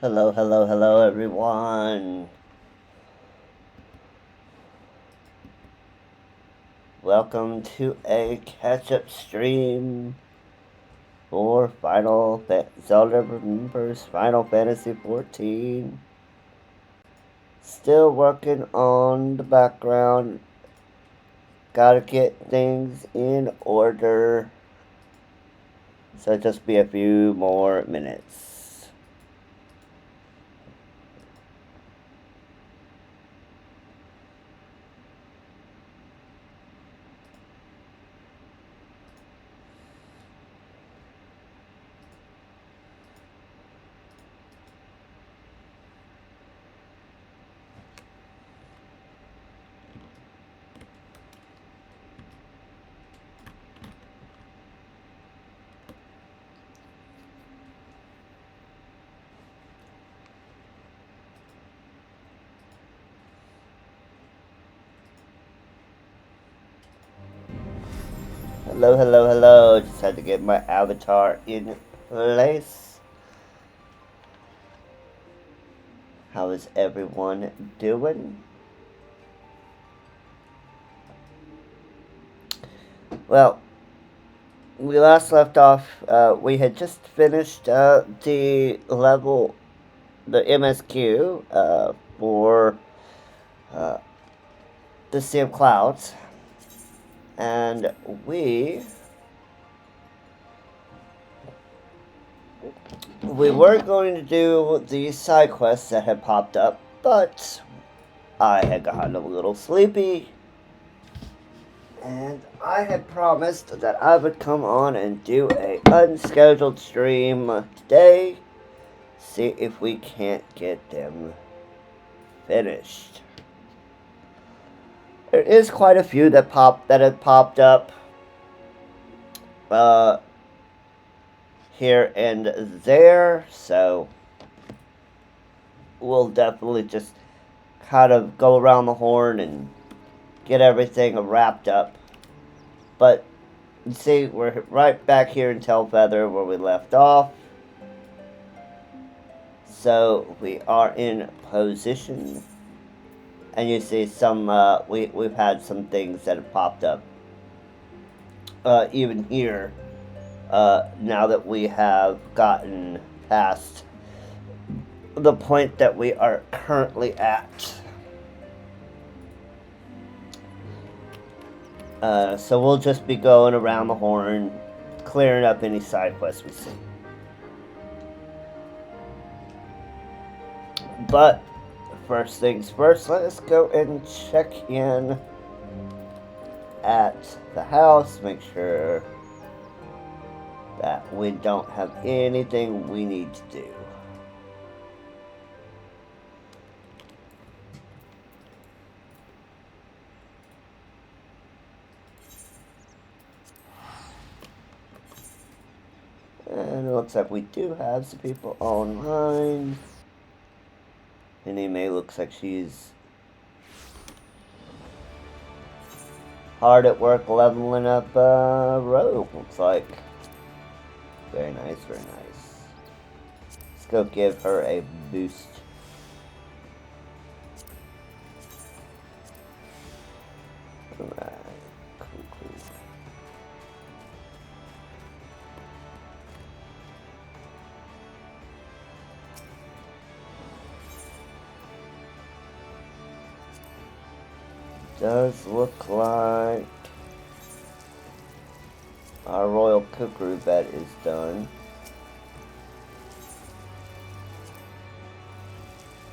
Hello, hello, hello, everyone. Welcome to a catch-up stream for Zelda Remembers Final Fantasy XIV. Still working on the background. Gotta get things in order. So just be a few more minutes. Hello, hello, hello. Just had to get my avatar in place. How is everyone doing? Well, we last left off, we had just finished the level, the MSQ for the Sea of Clouds. And we were going to do the side quests that had popped up, but I had gotten a little sleepy, and I had promised that I would come on and do a unscheduled stream today, see if we can't get them finished. There is quite a few that have popped up here and there, so we'll definitely just kind of go around the horn and get everything wrapped up. But you see, we're right back here in Tailfeather where we left off, so we are in position. And you see some, we've had some things that have popped up, even here, now that we have gotten past the point that we are currently at. So we'll just be going around the horn, clearing up any side quests we see. But first things first, let's go and check in at the house, make sure that we don't have anything we need to do. And it looks like we do have some people online. Anime looks like she's hard at work leveling up Rogue, looks like. Very nice, very nice. Let's go give her a boost. Alright, cool. Does look like our royal cookery bed is done,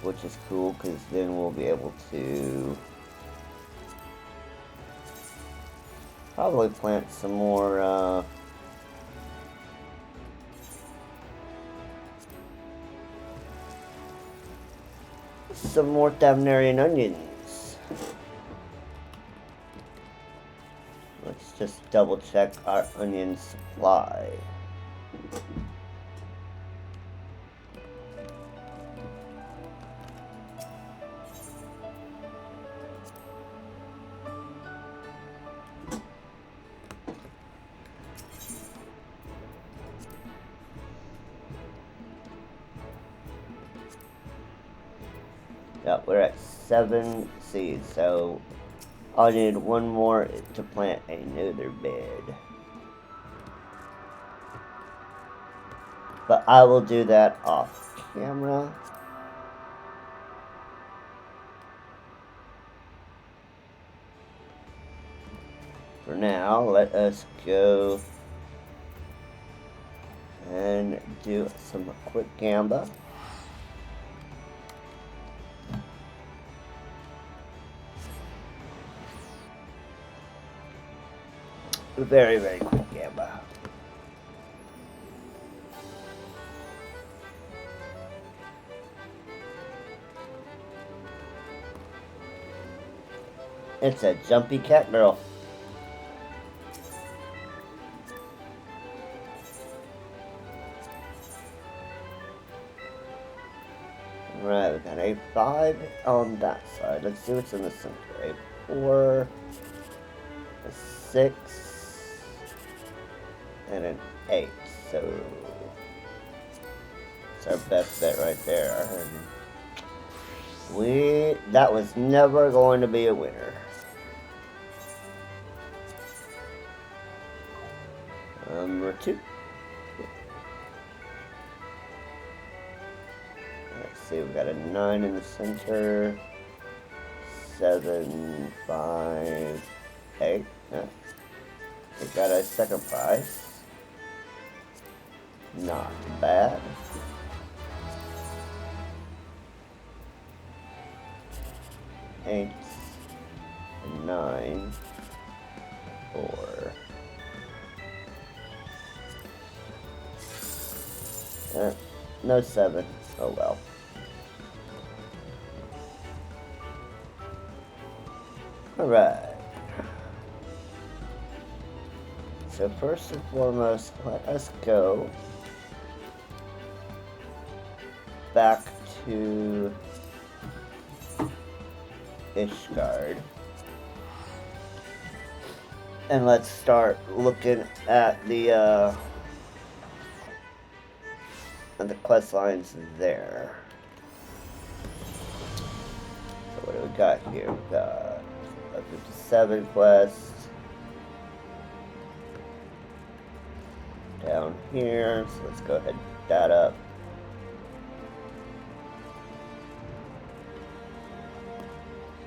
which is cool because then we'll be able to probably plant some more Thamnarian onions. Let's just double check our onion supply. Yep, we're at 7 seeds, so I need one more to plant another bed. But I will do that off camera. For now, let us go and do some quick gamba. Very, very quick gamba. It's a jumpy cat girl. Right, we got a 5 on that side. Let's see what's in the center. A 4, a 6, and an 8. So it's our best bet right there. And that was never going to be a winner. Number 2. Let's see, we got a 9 in the center. 7, 5, 8. Yeah. We got a second prize. Not bad. Eight, 9, 4. No 7. Oh well. Alright. So first and foremost, let us go back to Ishgard. And let's start looking at the quest lines there. So what do we got here? We got a 57 quest down here. So let's go ahead and pick that up.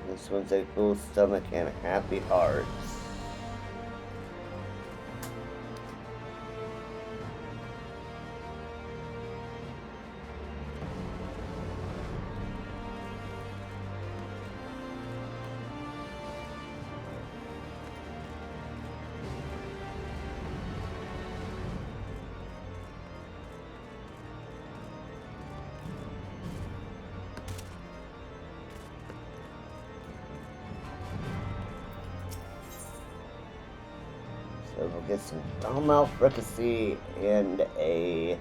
This one's a full stomach and happy hearts. So we'll get some Dalmau fricassee and a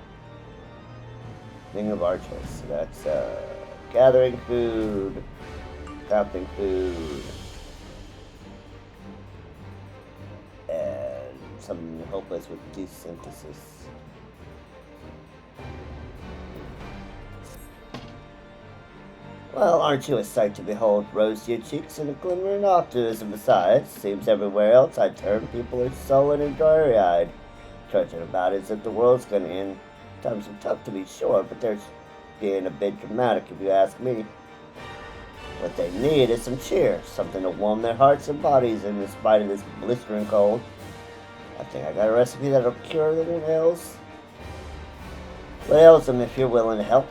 thing of our choice. So that's gathering food, crafting food, and something to help us with desynthesis. Well, aren't you a sight to behold, rose-hued cheeks and a glimmering optimism besides? Seems everywhere else I turn, people are sullen and dry-eyed, trudging about as if the world's gonna end. Times are tough to be sure, but they're being a bit dramatic if you ask me. What they need is some cheer, something to warm their hearts and bodies in spite of this blistering cold. I think I got a recipe that'll cure their ills. What ails them if you're willing to help?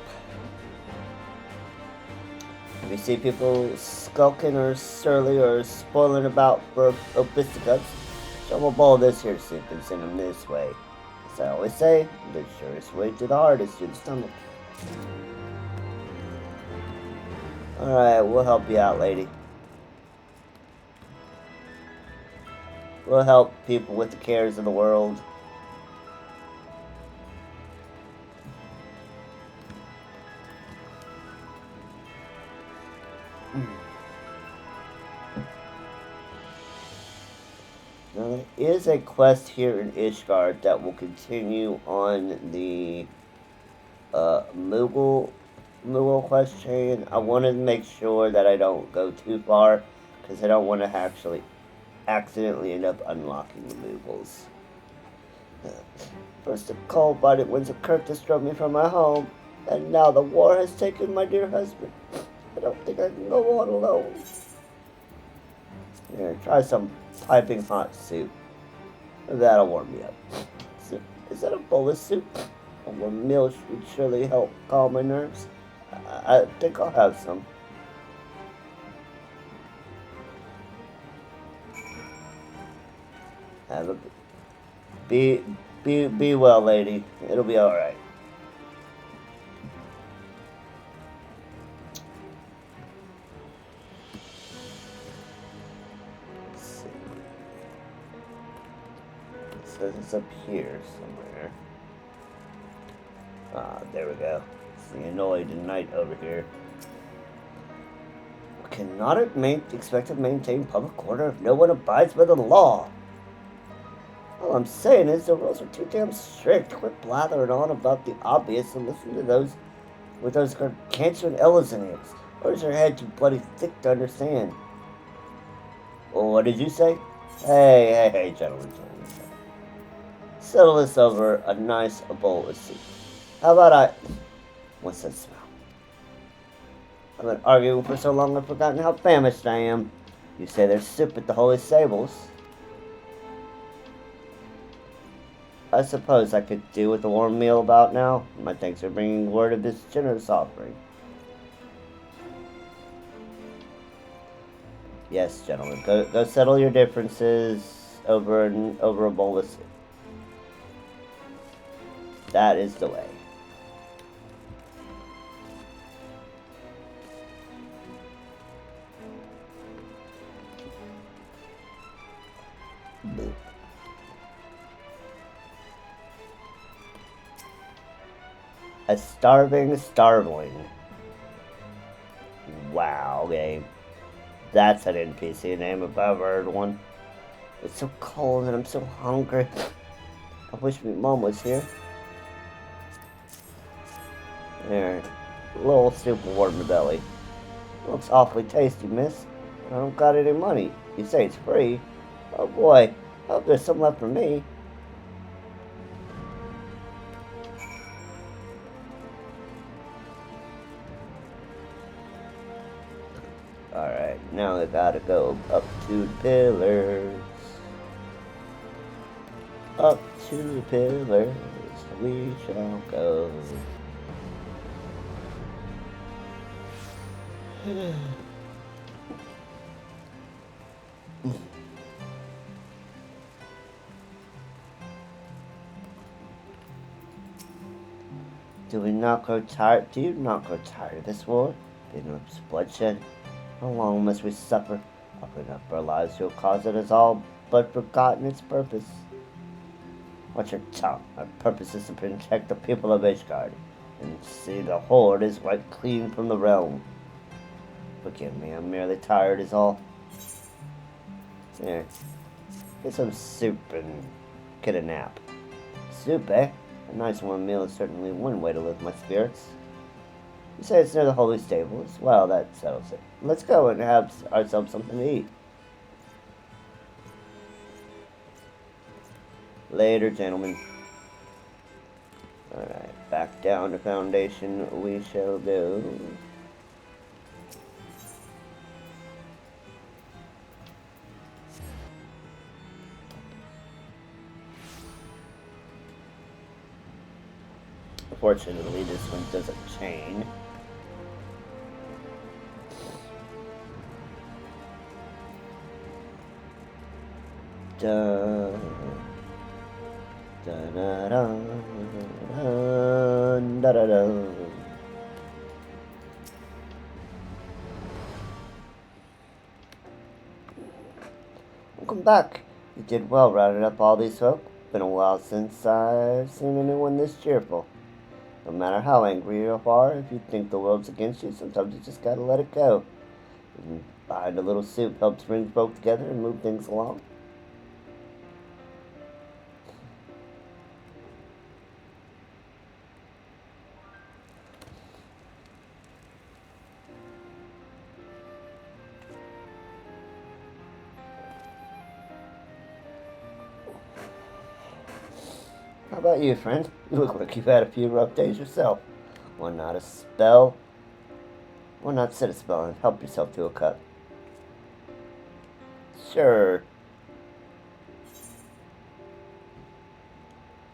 If you see people skulking or surly or spoiling about for fisticuffs, show them a bowl of this here soup and send them this way. As I always say, the surest way to the heart is through the stomach. Alright, we'll help you out, lady. We'll help people with the cares of the world. Now, there is a quest here in Ishgard that will continue on the Moogle the little quest chain. I wanted to make sure that I don't go too far, because I don't want to actually accidentally end up unlocking removals. First the cold-blooded winds of Kirkus drove me from my home, and now the war has taken my dear husband. I don't think I can go on alone. Here, try some piping hot soup. That'll warm me up. Is that a bowl of soup? A warm meal would surely help calm my nerves. I think I'll have some. Have a be well, lady. It'll be all right. Let's see. It says it's up here somewhere. Ah, there we go. It's the annoyed knight over here. Cannot expect to maintain public order if no one abides by the law. All I'm saying is the rules are too damn strict. Quit blathering on about the obvious and listen to those with those gargantuan L's and A's. Or is your head too bloody thick to understand? Well, what did you say? Hey, gentlemen. Settle this over a nice bowl of soup. How about what's that smell? I've been arguing for so long I've forgotten how famished I am. You say there's soup at the Holy Stables. I suppose I could do with a warm meal about now. My thanks for bringing word of this generous offering. Yes, gentlemen, go settle your differences over a bowl of soup. That is the way. A starving starveling. Wow, game. That's an NPC name if I've heard one. It's so cold and I'm so hungry. I wish my mom was here. There. A little soup will warm the belly. Looks awfully tasty, miss. I don't got any money. You say it's free. Oh boy, I hope there's some left for me. Alright, now I gotta go up to the pillars. Up to the pillars we shall go. Do you not grow tired of this war? Endless bloodshed? How long must we suffer? Offering up our lives to a cause that has all but forgotten its purpose. Watch your tongue. Our purpose is to protect the people of Ishgard, and see the horde is wiped clean from the realm. Forgive me, I'm merely tired is all. Here, get some soup and get a nap. Soup, eh? A nice warm meal is certainly one way to lift my spirits. You say it's near the Holy Stables? Well, that settles it. Let's go and have ourselves something to eat. Later, gentlemen. Alright, back down to Foundation we shall go. Fortunately, this one doesn't chain. Da da da da da da da. Welcome back. You did well rounding up all these folk. Been a while since I've seen anyone this cheerful. No matter how angry you are, if you think the world's against you, sometimes you just gotta let it go. And behind a little soup helps bring folk together and move things along. How about you, friend? You look like you've had a few rough days yourself. Why not a spell? Why not sit a spell and help yourself to a cup? Sure.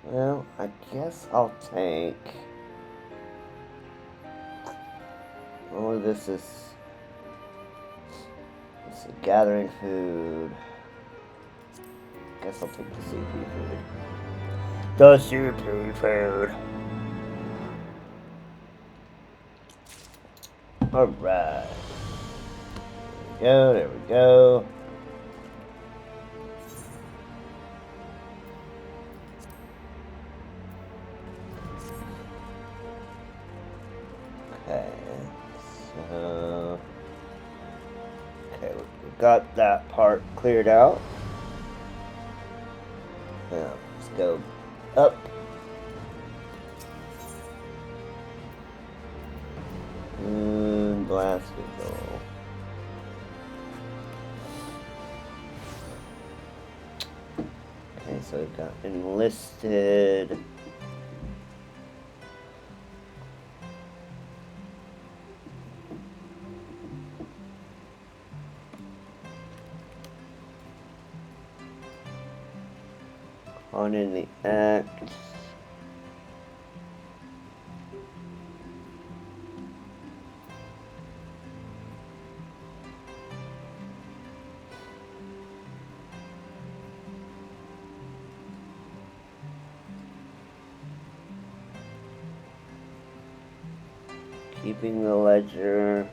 Well, I guess I'll take... Oh, this is gathering food. Guess I'll take the CP food. The CP food. Alright. There we go. Okay, so... Okay, we got that part cleared out. Now, let's go up. And blast control. Okay, so we've got enlisted. On in the act. Keeping the ledger.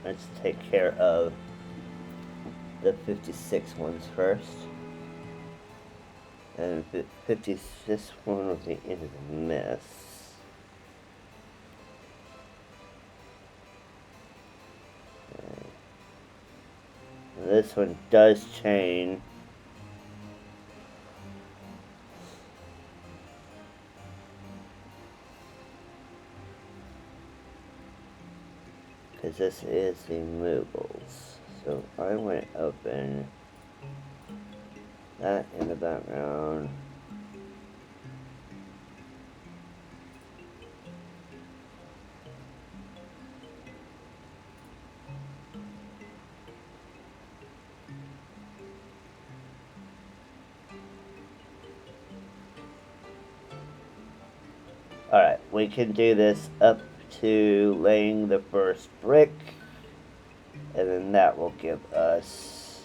Let's take care of the 56 ones first. And this one was the end of the mess. Okay. This one does chain. Because this is the movables. So I want to open that in the background. Alright, we can do this up to laying the first brick, and then that will give us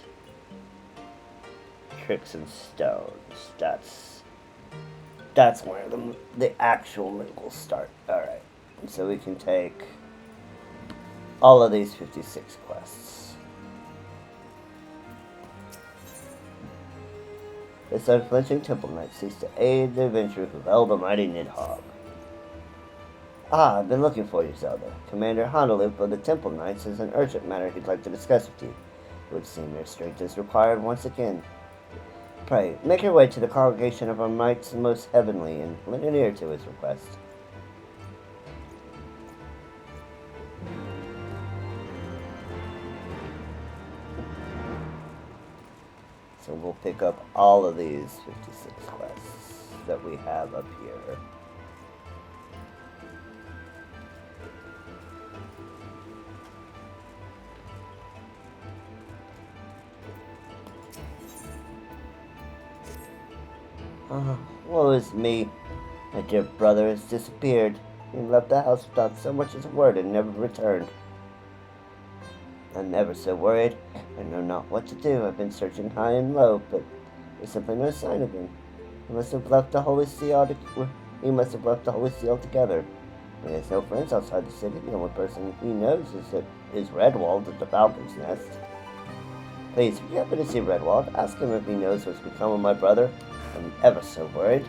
tricks and stones. That's where the actual link will start. Alright, so we can take all of these 56 quests. This unflinching temple knight seeks to aid the adventurers who held the mighty Nidhogg. Ah, I've been looking for you, Zelda. Commander Honolulu of the Temple Knights has an urgent matter he'd like to discuss with you. It would seem your strength is required once again. Pray, make your way to the congregation of our knights most heavenly, and lend an ear to his request. So we'll pick up all of these 56 quests that we have up here. Woe is me. My dear brother has disappeared. He left the house without so much as a word and never returned. I'm ever so worried. I know not what to do. I've been searching high and low, but there's simply no sign of him. He must have left the Holy See altogether. He has no friends outside the city. The only person he knows is Redwald at the Falcon's Nest. Please, if you happen to see Redwald, ask him if he knows what's become of my brother. I'm ever so worried.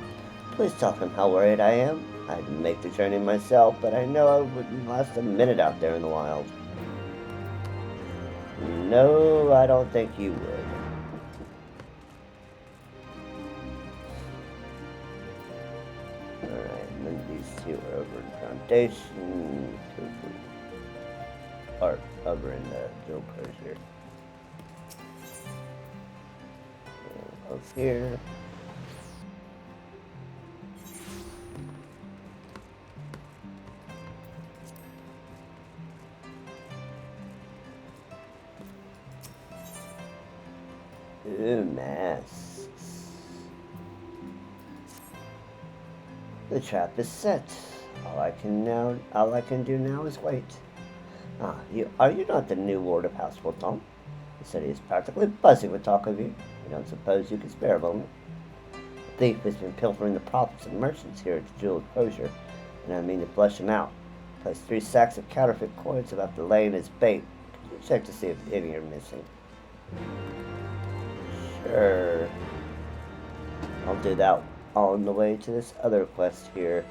Please tell him how worried I am. I'd make the journey myself, but I know I wouldn't last a minute out there in the wild. No, I don't think you would. Alright, and then these two are over in Foundation. Or over in the Drill Cruiser. Up here. Ooh, masks. The trap is set. All I can do now is wait. Ah, are you not the new Lord of Houseful Tom? The city is practically buzzing with talk of you. I don't suppose you can spare a moment. The thief has been pilfering the profits of merchants here at the Jeweled Closure, and I mean to flush him out. Place 3 sacks of counterfeit coins about the laying his bait. Could you check to see if any are missing? Sure. I'll do that on the way to this other quest here.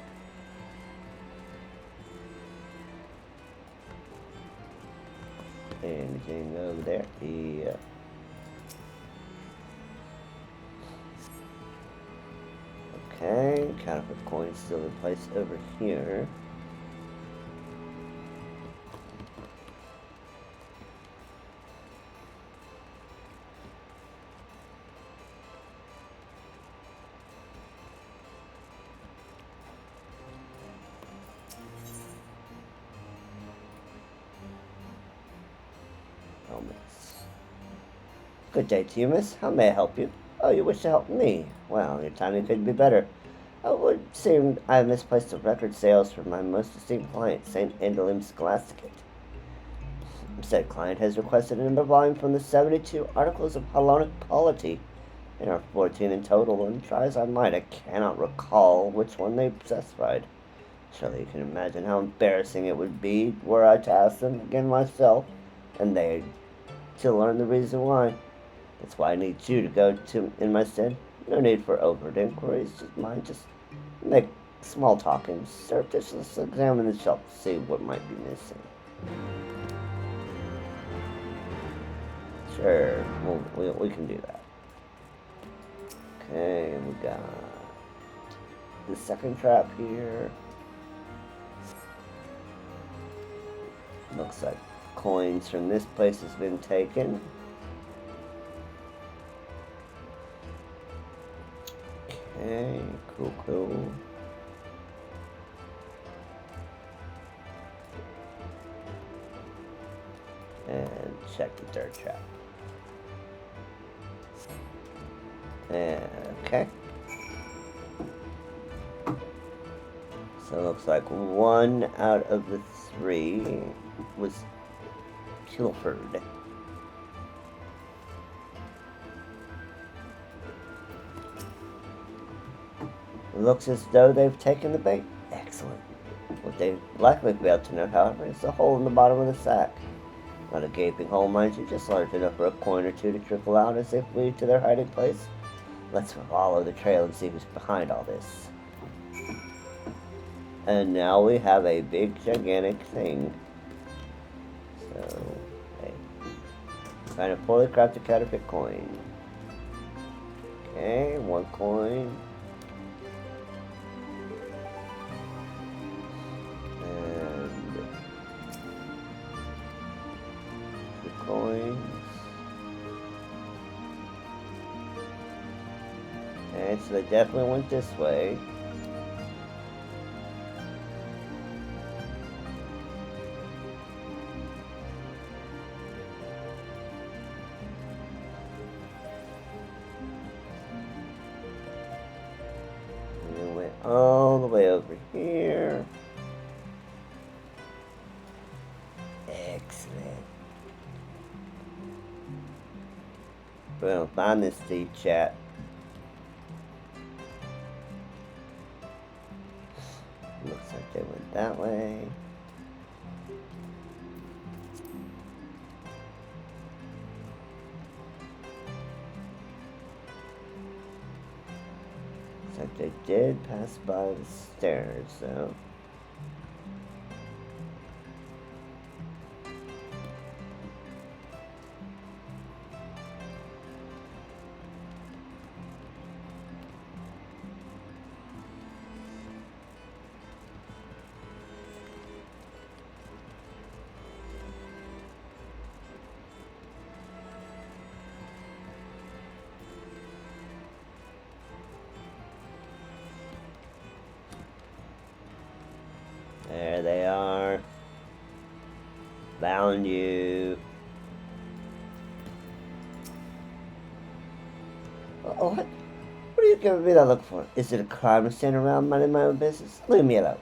Anything over there? Yeah. Okay, counterfeit coins still in place over here. Good day to you, miss. How may I help you? Oh, you wish to help me? Well, your timing couldn't be better. It would seem I have misplaced the record sales for my most esteemed client, St. Endelim Scholasticate. Said client has requested a number volume from the 72 articles of Hellenic polity. There are 14 in total, and try as I might, I cannot recall which one they specified. Surely you can imagine how embarrassing it would be were I to ask them again myself, and they to learn the reason why. That's why I need you to go to in my stead. No need for overt inquiries, just make small talk and surreptitiously examine the shelf to see what might be missing. Sure, we can do that. Okay, we got the second trap here. Looks like coins from this place has been taken. Okay, cool. And check the third trap. Okay. So it looks like 1 out of the 3 was pilfered. It looks as though they've taken the bait. Excellent. What they likely failed to note, however, is the hole in the bottom of the sack. Not a gaping hole, mind you, just large enough for a coin or two to trickle out as they flee to their hiding place. Let's follow the trail and see who's behind all this. And now we have a big, gigantic thing. So, hey. Find a poorly crafted counterfeit coin. Okay, 1 coin. And 2 coins. Okay, so they definitely went this way. All the way over here. Excellent. Well, find this thief, chat. Looks like they went that way. Looks like They did pass by the stairs, so... There they are. Found you. Oh, what? What are you giving me that look for? Is it a crime to stand around minding my own business? Leave me alone.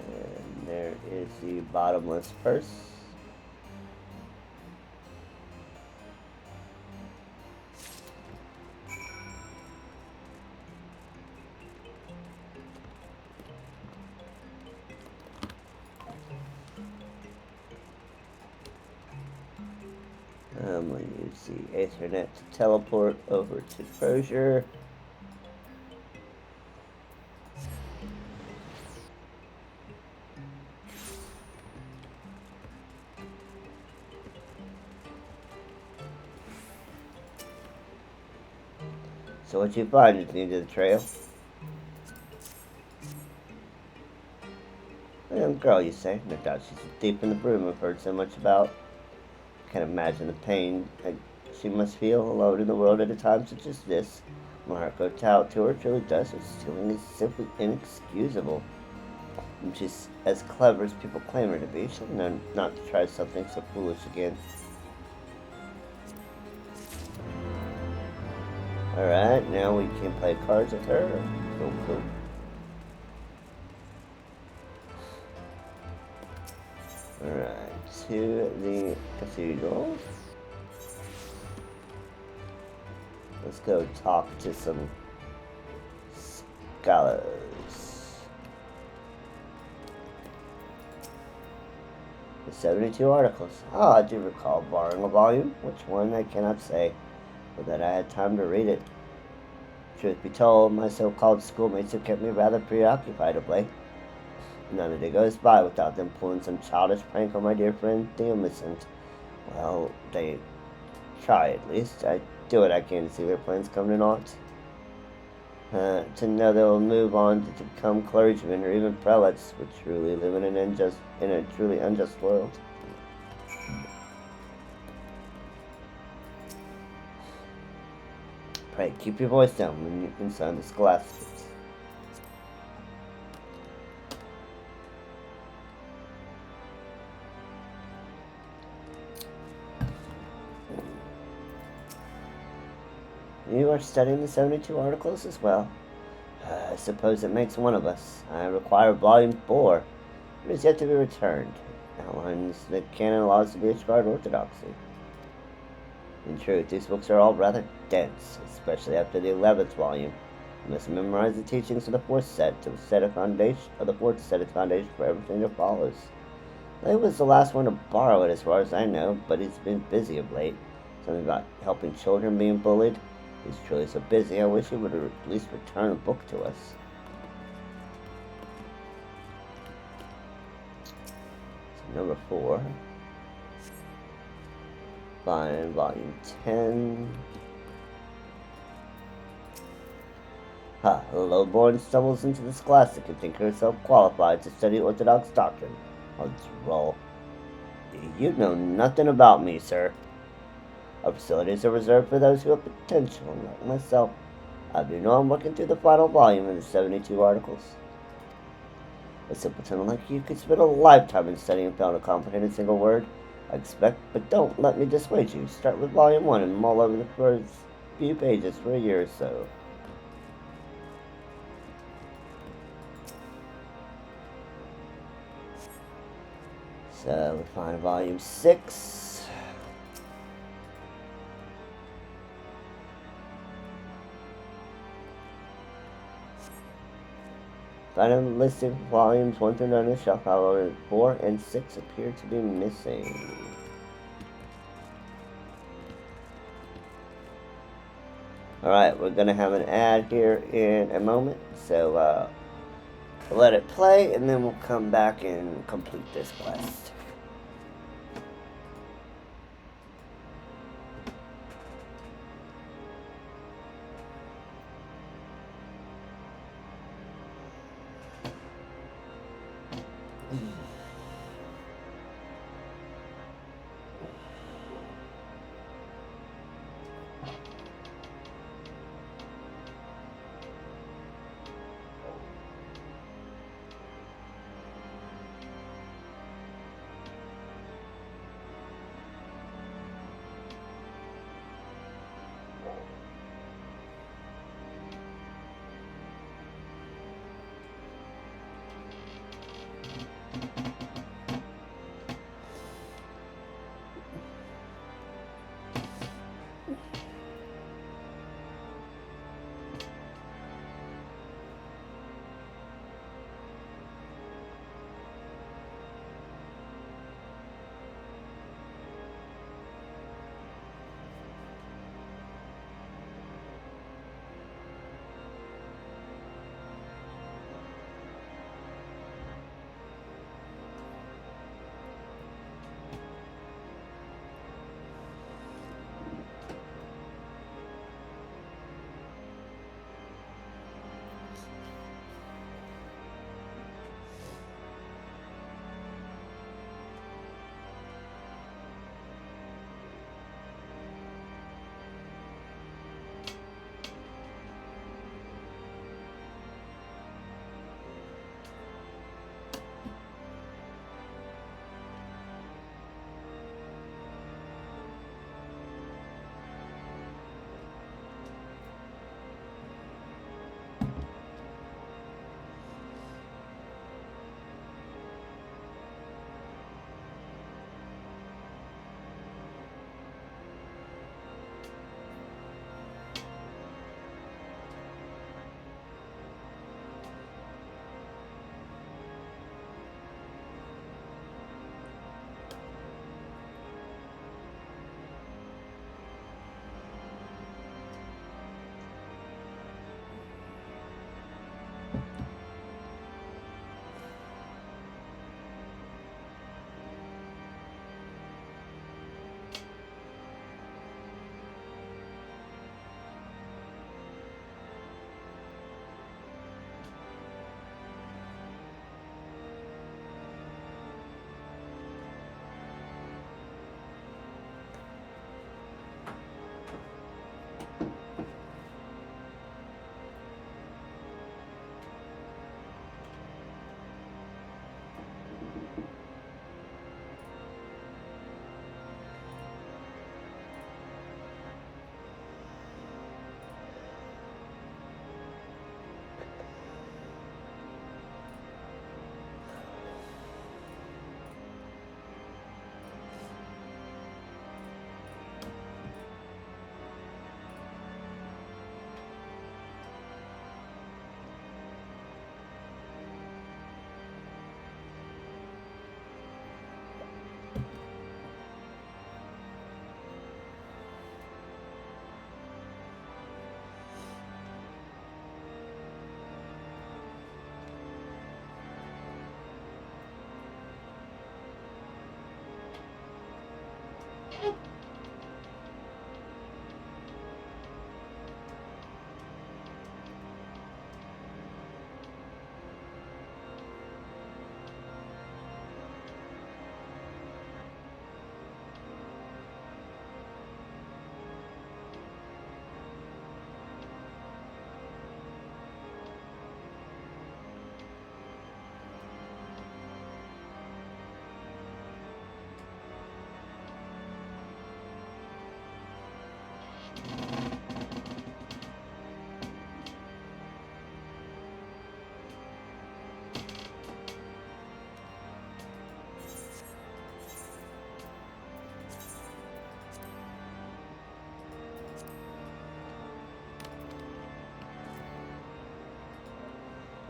And there is the bottomless purse. I'm going to use the Ethernet to teleport over to Crozier. So what'd you find at the end of the trail? A young girl, you say? No doubt she's deep in the broom I've heard so much about. Can't imagine the pain she must feel alone in the world at a time such as this. My heart goes out to her, it really does. Her stealing is simply inexcusable. And she's as clever as people claim her to be. She'll know not to try something so foolish again. Alright, now we can play cards with her. Cool. Alright, to the cathedral. Let's go talk to some scholars. The 72 articles. Ah, I do recall borrowing a volume. Which one, I cannot say, but that I had time to read it. Truth be told, my so-called schoolmates have kept me rather preoccupied of late. None a day goes by without them pulling some childish prank on my dear friend, the innocent. Well, they try at least. I do what I can to see their plans come to naught. To know they'll move on to become clergymen or even prelates, would truly live in a truly unjust world. Pray, keep your voice down when you concern the scholastics. You are studying the 72 articles as well. I suppose it makes one of us. I require volume 4. It is yet to be returned. It outlines the canon laws of the Ishgard Orthodoxy. In truth, these books are all rather dense, especially after the 11th volume. You must memorize the teachings of the fourth set to set a foundation, for everything that follows. Lay was the last one to borrow it, as far as I know, but he's been busy of late. Something about helping children being bullied. He's truly so busy, I wish he would at least return a book to us. So number 4. Find volume 10. Ha, the lowborn stumbles into the scholastic and thinks herself qualified to study Orthodox doctrine. Let's roll. You know nothing about me, sir. Our facilities are reserved for those who have potential, like myself. I do know I'm working through the final volume of the 72 articles. A simpleton like you could spend a lifetime in studying and fail to comprehend a single word, I expect, but don't let me dissuade you. Start with volume 1 and mull over the first few pages for a year or so. So we find volume 6. Find a list of volumes 1 through 9 on the shelf, however 4 and 6 appear to be missing. Alright, we're gonna have an ad here in a moment, so let it play and then we'll come back and complete this quest.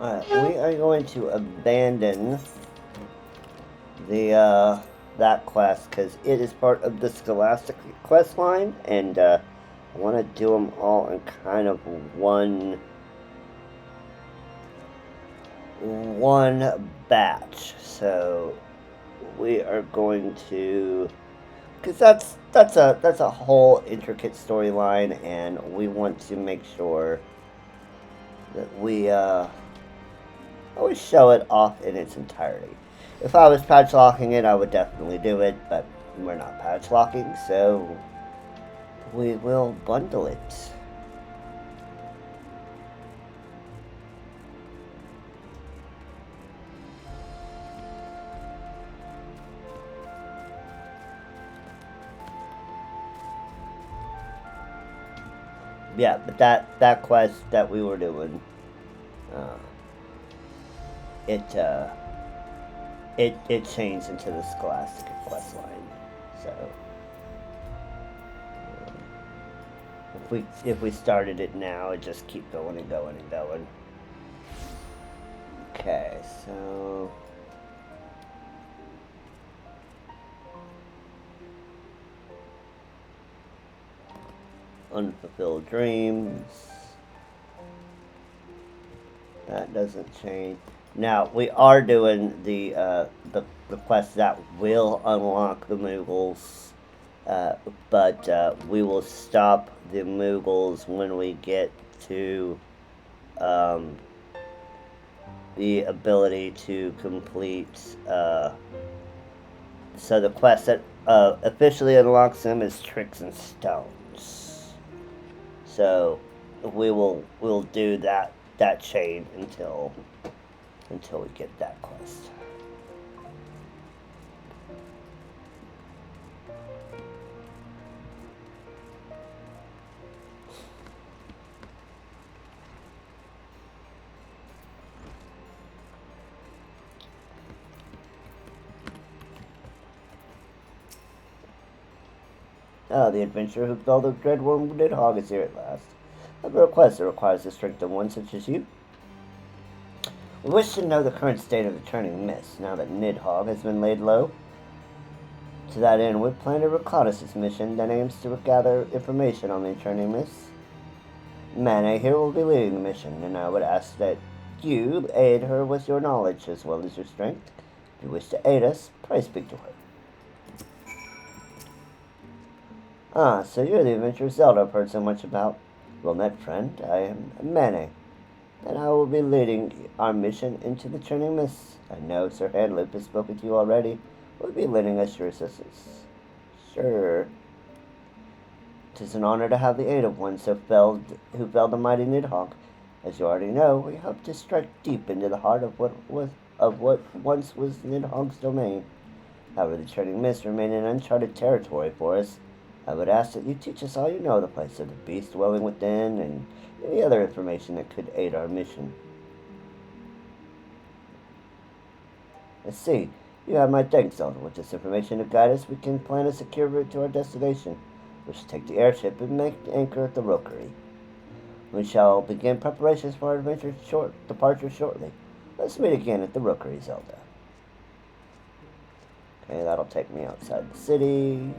Alright, we are going to abandon the that quest because it is part of the Scholastic quest line, and I want to do them all in kind of one batch. So we are going to, because that's a whole intricate storyline, and we want to make sure that we always show it off in its entirety. If I was patch locking it, I would definitely do it, but we're not patch locking, so we will bundle it. Yeah, but that quest that we were doing, uh, it it changed into the Scholastic quest line. So if we started it now, it just keep going and going and going. Okay, so unfulfilled dreams. That doesn't change. Now we are doing the quest that will unlock the Moogles, but we will stop the Moogles when we get to the ability to complete. So the quest that officially unlocks them is Tricks and Stones. So we'll do that chain until we get that quest. The adventurer who fell the dreadworm Nidhogg is here at last. I have a request that requires the strength of one such as you. We wish to know the current state of the turning mist, now that Nidhogg has been laid low. To that end, we plan a reconnaissance mission that aims to gather information on the turning mist. Mane here will be leading the mission, and I would ask that you aid her with your knowledge as well as your strength. If you wish to aid us, pray speak to her. Ah, so you're the adventurer Zelda I've heard so much about. Well met, friend. I am Mane, and I will be leading our mission into the turning mist. I know Sir Handloop has spoken to you already. Will be lending us your assistance. Sure. It is an honor to have the aid of one who felled the mighty Nidhogg. As you already know, we hope to strike deep into the heart of what once was Nidhogg's domain. However, the turning mist remain in uncharted territory for us. I would ask that you teach us all you know of the place of the beast dwelling within, and any other information that could aid our mission. Let's see. You have my thanks, Zelda. With this information to guide us, we can plan a secure route to our destination. We shall take the airship and make anchor at the rookery. We shall begin preparations for our departure shortly. Let's meet again at the rookery, Zelda. Okay, that'll take me outside the city.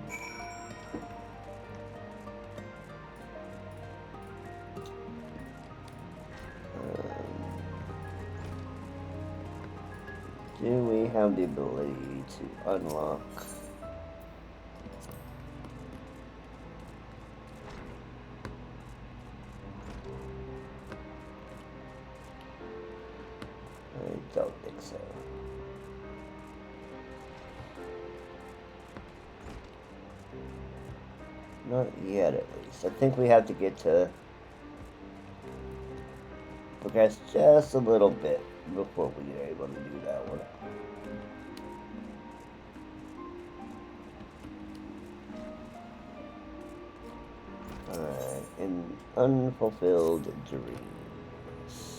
Do we have the ability to unlock? I don't think so. Not yet, at least. I think we have to get to progress just a little bit before we are able to do that one. Alright, in unfulfilled dreams.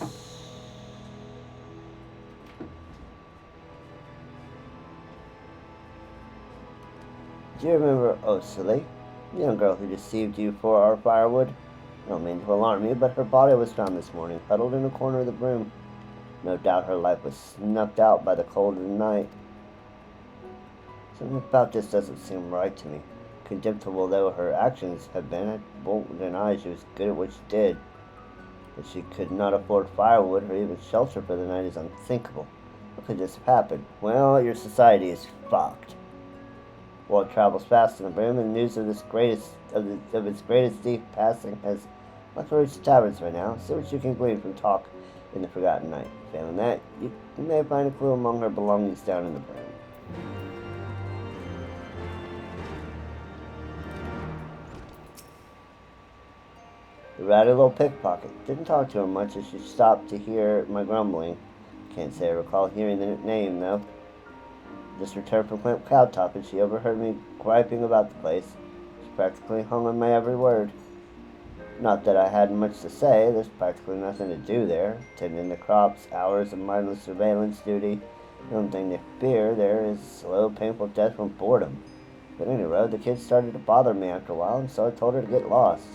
Do you remember Osile, the young girl who deceived you for our firewood? I don't mean to alarm you, but her body was found this morning, huddled in a corner of the room. No doubt her life was snuffed out by the cold of the night. Something about this doesn't seem right to me. Contemptible though her actions had been, I won't deny she was good at what she did. That she could not afford firewood or even shelter for the night is unthinkable. What could this have happened? Well, your society is fucked. World travels fast in the brim, and news of its greatest thief passing has likely reached the taverns by now. See what you can glean from talk in the forgotten night. Failing that, you may find a clue among her belongings down in the brim. The ratty little pickpocket. Didn't talk to her much as she stopped to hear my grumbling. Can't say I recall hearing the name, though. Just returned from Camp Cloudtop, and she overheard me griping about the place. She practically hung on my every word. Not that I had much to say. There's practically nothing to do there. Tending the crops, hours of mindless surveillance duty. The only thing to fear there is slow, painful death from boredom. But anyway, the kids started to bother me after a while, and so I told her to get lost.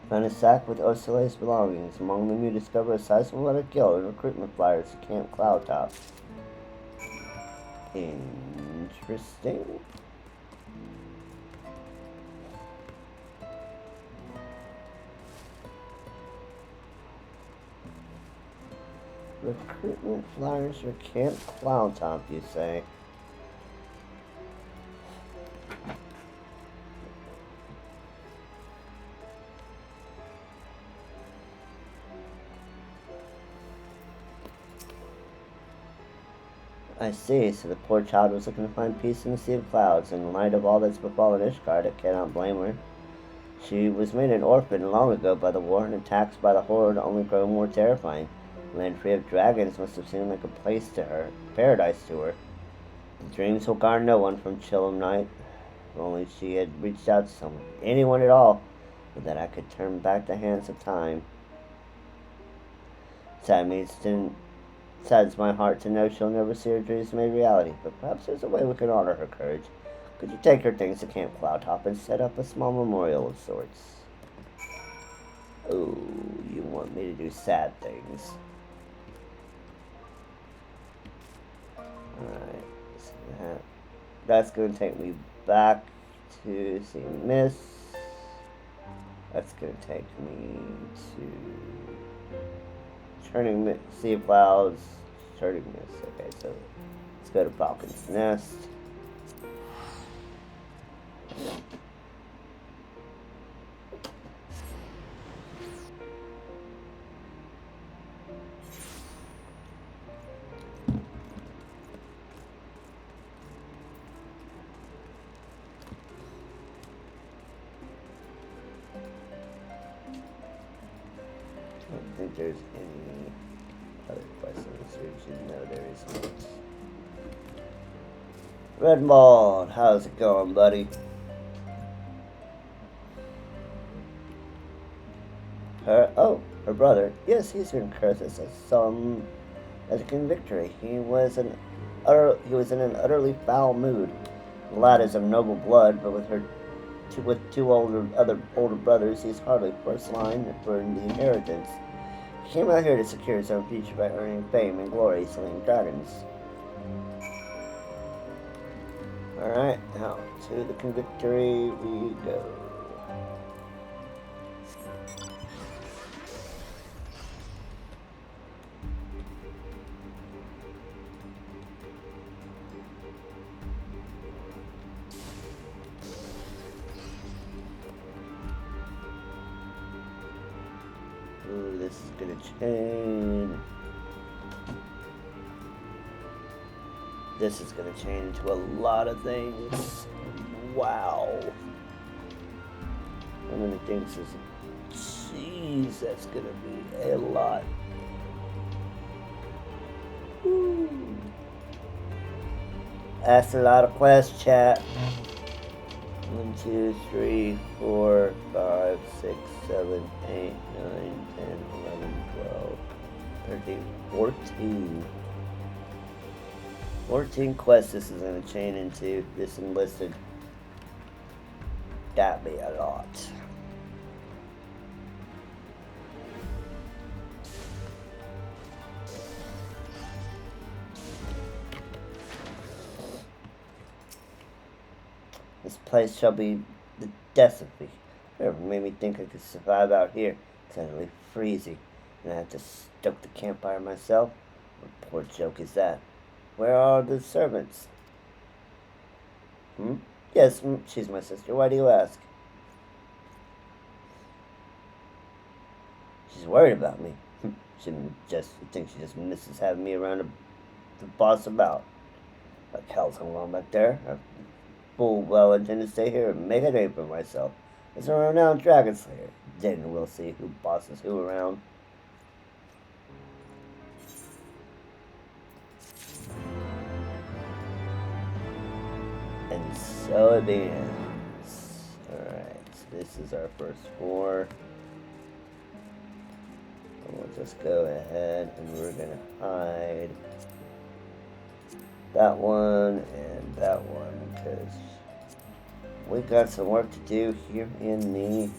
Found a sack with Ursule's belongings. Among them you discover a sizable letter guild and recruitment flyers to Camp Cloudtop. Interesting. Recruitment flyers for Camp Cloudtop, you say? I see, so the poor child was looking to find peace in the sea of clouds. In light of all that's befallen Ishgard, I cannot blame her. She was made an orphan long ago by the war, and attacks by the Horde only grow more terrifying. Land free of dragons must have seemed like a place to her, paradise to her. The dreams will guard no one from chill of night. If only she had reached out to someone, anyone at all, so that I could turn back the hands of time. Saddens my heart to know she'll never see her dreams made reality, but perhaps there's a way we can honor her courage. Could you take her things to Camp Cloudtop and set up a small memorial of sorts? Oh, you want me to do sad things. Alright, so that's going to take me back to see Miss. That's going to take me to Turning Sea of Clouds, Turning Mist. Okay, so let's go to Falcon's Nest. I don't think there's any other quests in this region. No, there isn't. Redmold, how's it going, buddy? Her brother. Yes, he's in Curthus as a convictory. He was in an utterly foul mood. The lad is of noble blood, but with two older brothers, he's hardly first line for the inheritance. He came out here to secure his own future by earning fame and glory slaying dragons. Alright, now to the convictory we go. Ooh, this is gonna change. This is gonna change into a lot of things. Wow. How many things is it? Jeez, that's gonna be a lot. Woo. That's a lot of quests, chat. 1, 2, 3, 4, 5, 6, 7, 8, 9, 10, 11, 12, 13, 14. 14 quests this is going to chain into. This enlisted. That'd be a lot. This place shall be the death of me. Whatever made me think I could survive out here. It's suddenly freezing, and I have to stoke the campfire myself. What poor joke is that? Where are the servants? Yes, she's my sister. Why do you ask? She's worried about me. She thinks she just misses having me around to boss about. Like hell's going on back there. I full well intend to stay here and make a name for myself. As a renowned dragon slayer. Then we'll see who bosses who around. And so it begins. Alright, so this is our first 4. And we'll just go ahead and we're gonna hide that one and that one because we got some work to do here in the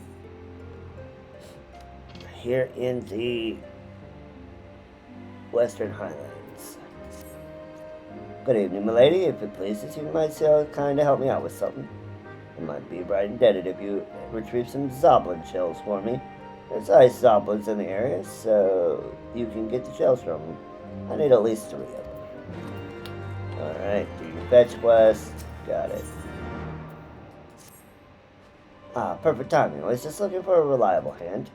Western Highlands. Good evening, milady. If it pleases you, might kind of help me out with something. I might be right indebted if you retrieve some zoblin shells for me. There's ice zoblins in the area, so you can get the shells from them. I need at least 3 of them. Alright, do your fetch quest. Got it. Ah, perfect timing. I was just looking for a reliable hand.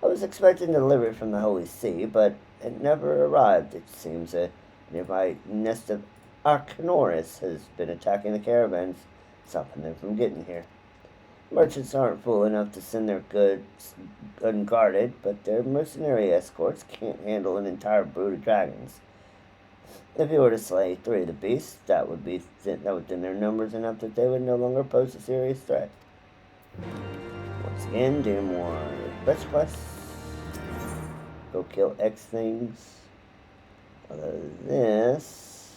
I was expecting delivery from the Holy See, but it never arrived. It seems a nearby nest of Arcanoris has been attacking the caravans, stopping them from getting here. Merchants aren't fool enough to send their goods unguarded, but their mercenary escorts can't handle an entire brood of dragons. If you were to slay 3 of the beasts, that would thin their numbers enough that they would no longer pose a serious threat. Once again, do more fetch quests. Go kill X things. Other than this,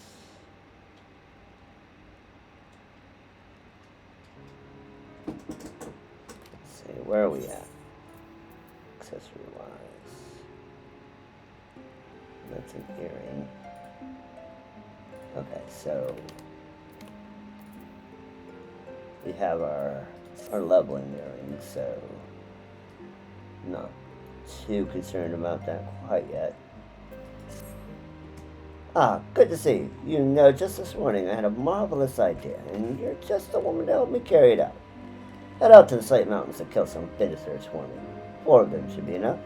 let's see, where are we at? Accessory wise, that's an earring. Okay, so we have our leveling earrings, so not too concerned about that quite yet. Ah, good to see you. You know, just this morning I had a marvelous idea, and you're just the woman to help me carry it out. Head out to the Slate Mountains and kill some visitors for me. 4 of them should be enough.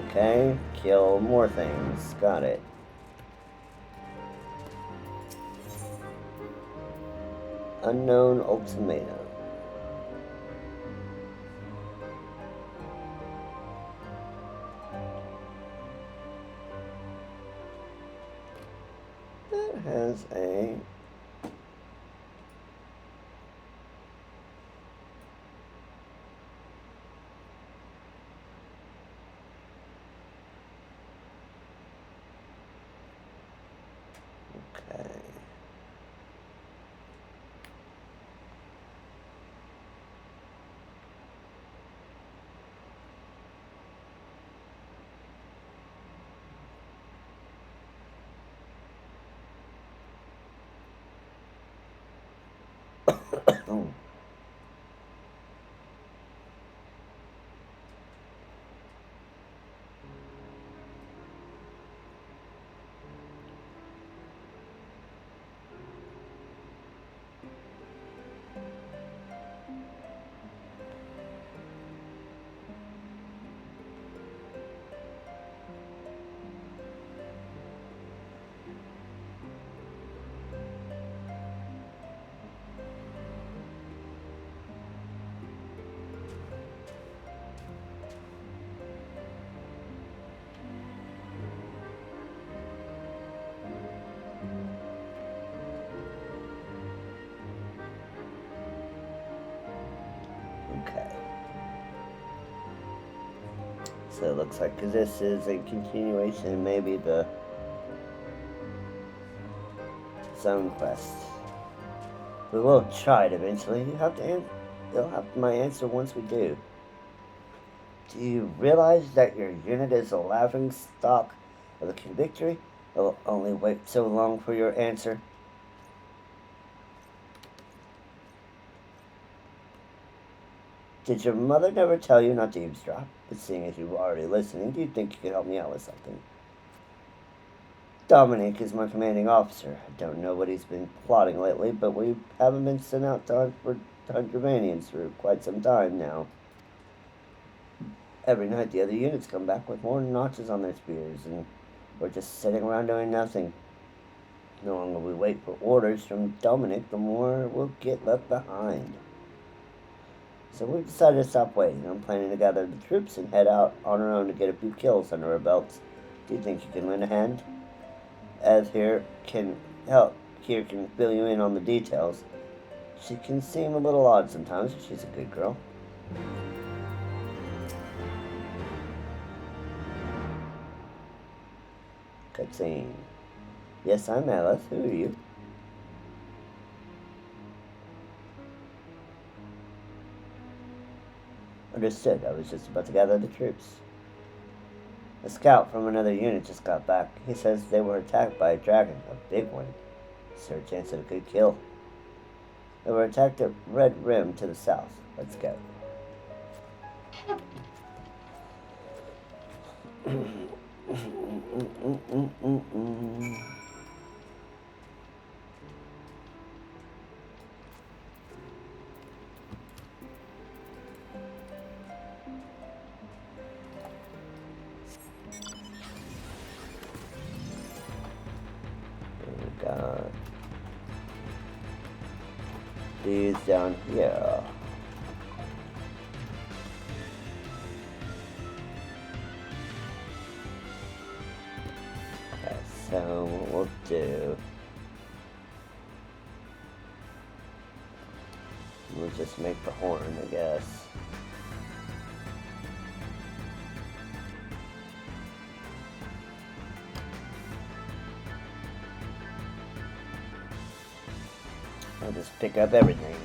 Okay, kill more things. Got it. Unknown ultimatum. That has a okay. So it looks like this is a continuation, maybe the zone quest. We will try it eventually. You'll have my answer once we do. Do you realize that your unit is a laughing stock of the victory? I will only wait so long for your answer. Did your mother never tell you not to eavesdrop? But seeing as you were already listening, do you think you could help me out with something? Dominic is my commanding officer. I don't know what he's been plotting lately, but we haven't been sent out to hunt Germanians for quite some time now. Every night the other units come back with more notches on their spears, and we're just sitting around doing nothing. The longer we wait for orders from Dominic, the more we'll get left behind. So we decided to stop waiting. I'm planning to gather the troops and head out on our own to get a few kills under our belts. Do you think you can lend a hand? Ev here can fill you in on the details. She can seem a little odd sometimes, but she's a good girl. Cutscene. Yes, I'm Alice. Who are you? Understood. I was just about to gather the troops. A scout from another unit just got back. He says they were attacked by a dragon, a big one. Is there a chance at a good kill? They were attacked at Red Rim to the south. Let's go. Got these down here. Okay, so what we'll do, we'll just make the horn, I guess. I'll just pick up everything.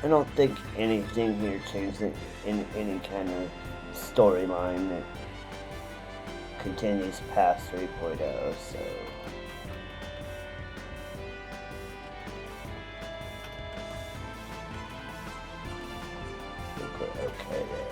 I don't think anything here changed in any kind of storyline that continues past 3.0, so... I think we're okay there.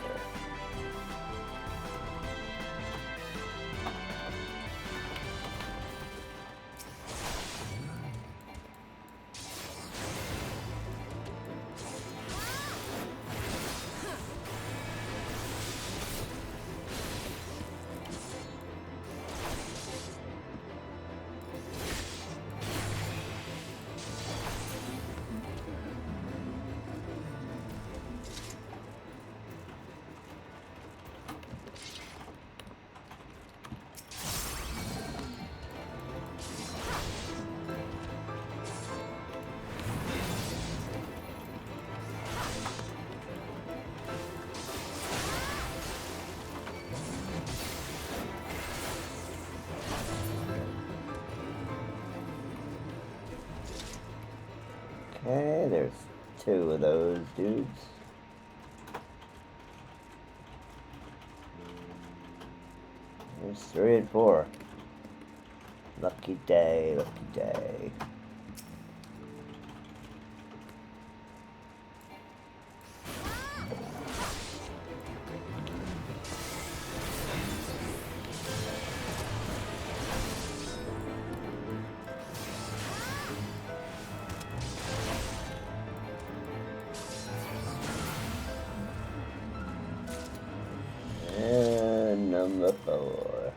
Okay, there's 2 of those dudes. There's 3 and 4. Lucky day, lucky day. And number 4.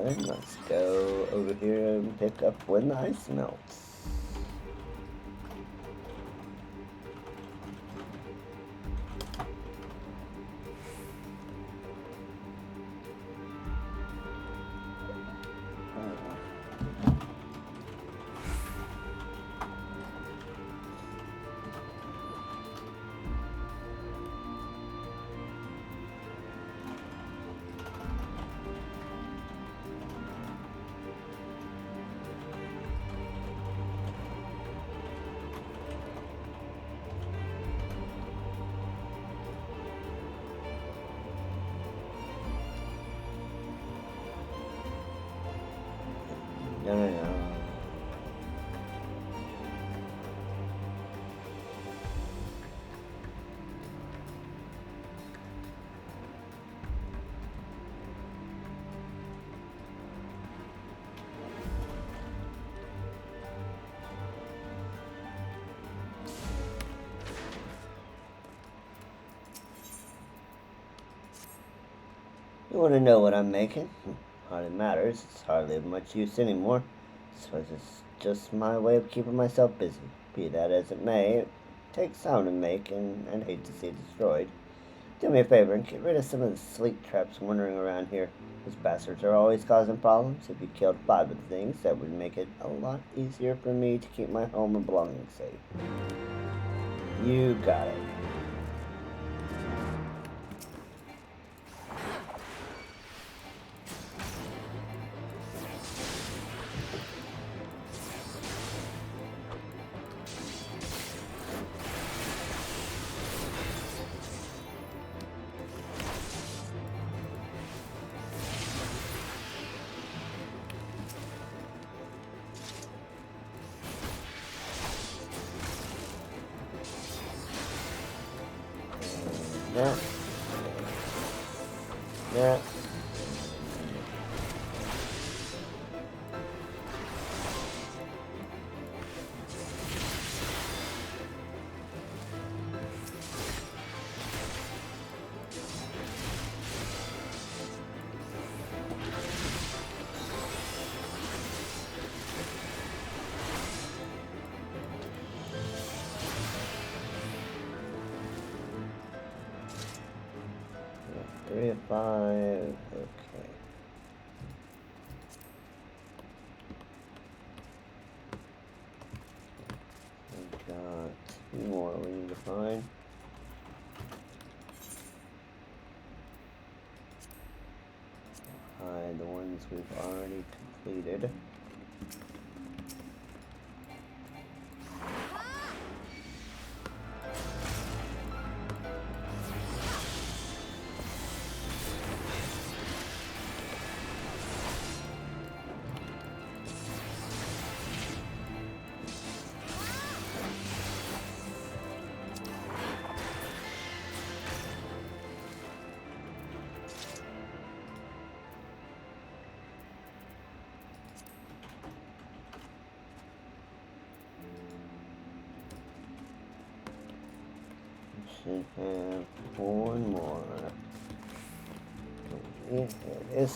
Then let's go over here and pick up when the ice melts. No. You want to know what I'm making? Hardly matters. It's hardly of much use anymore. Suppose it's just my way of keeping myself busy. Be that as it may, it takes time to make, and I'd hate to see it destroyed. Do me a favor and get rid of some of the sleep traps wandering around here. Those bastards are always causing problems. If you killed 5 of the things, that would make it a lot easier for me to keep my home and belongings safe. You got it. Yeah. Yeah. Three of 5. Okay. We've got 2 more we need to find. Hide the ones we've already completed. Should have 1 more. Yeah, there it is.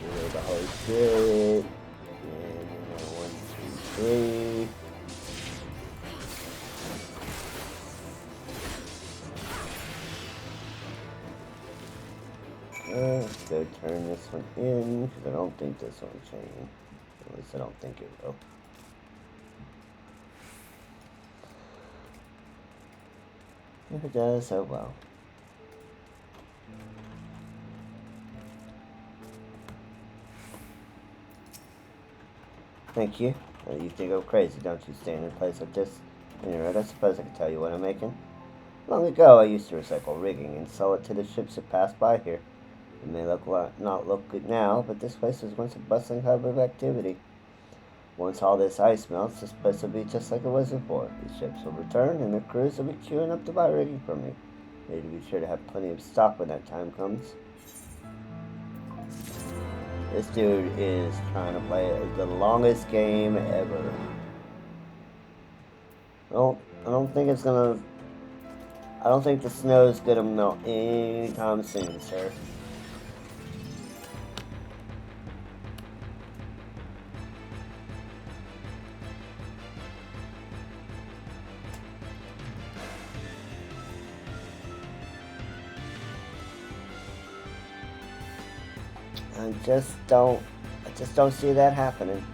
Here's the whole shit. And 1, 2, 3. Let's go turn this one in, because I don't think this one changed. At least I don't think it will. If it does, oh well. Thank you. You think I'm crazy, don't you, staying in a place like this? Anyway, I suppose I can tell you what I'm making. Long ago, I used to recycle rigging and sell it to the ships that pass by here. It may not look good now, but this place was once a bustling hub of activity. Once all this ice melts, this place will be just like it was before. These ships will return, and their crews will be queuing up to buy rigging from me. Need to be sure to have plenty of stock when that time comes. This dude is trying to play the longest game ever. I don't think it's gonna I don't think the snow's gonna melt anytime soon, sir. I just don't see that happening.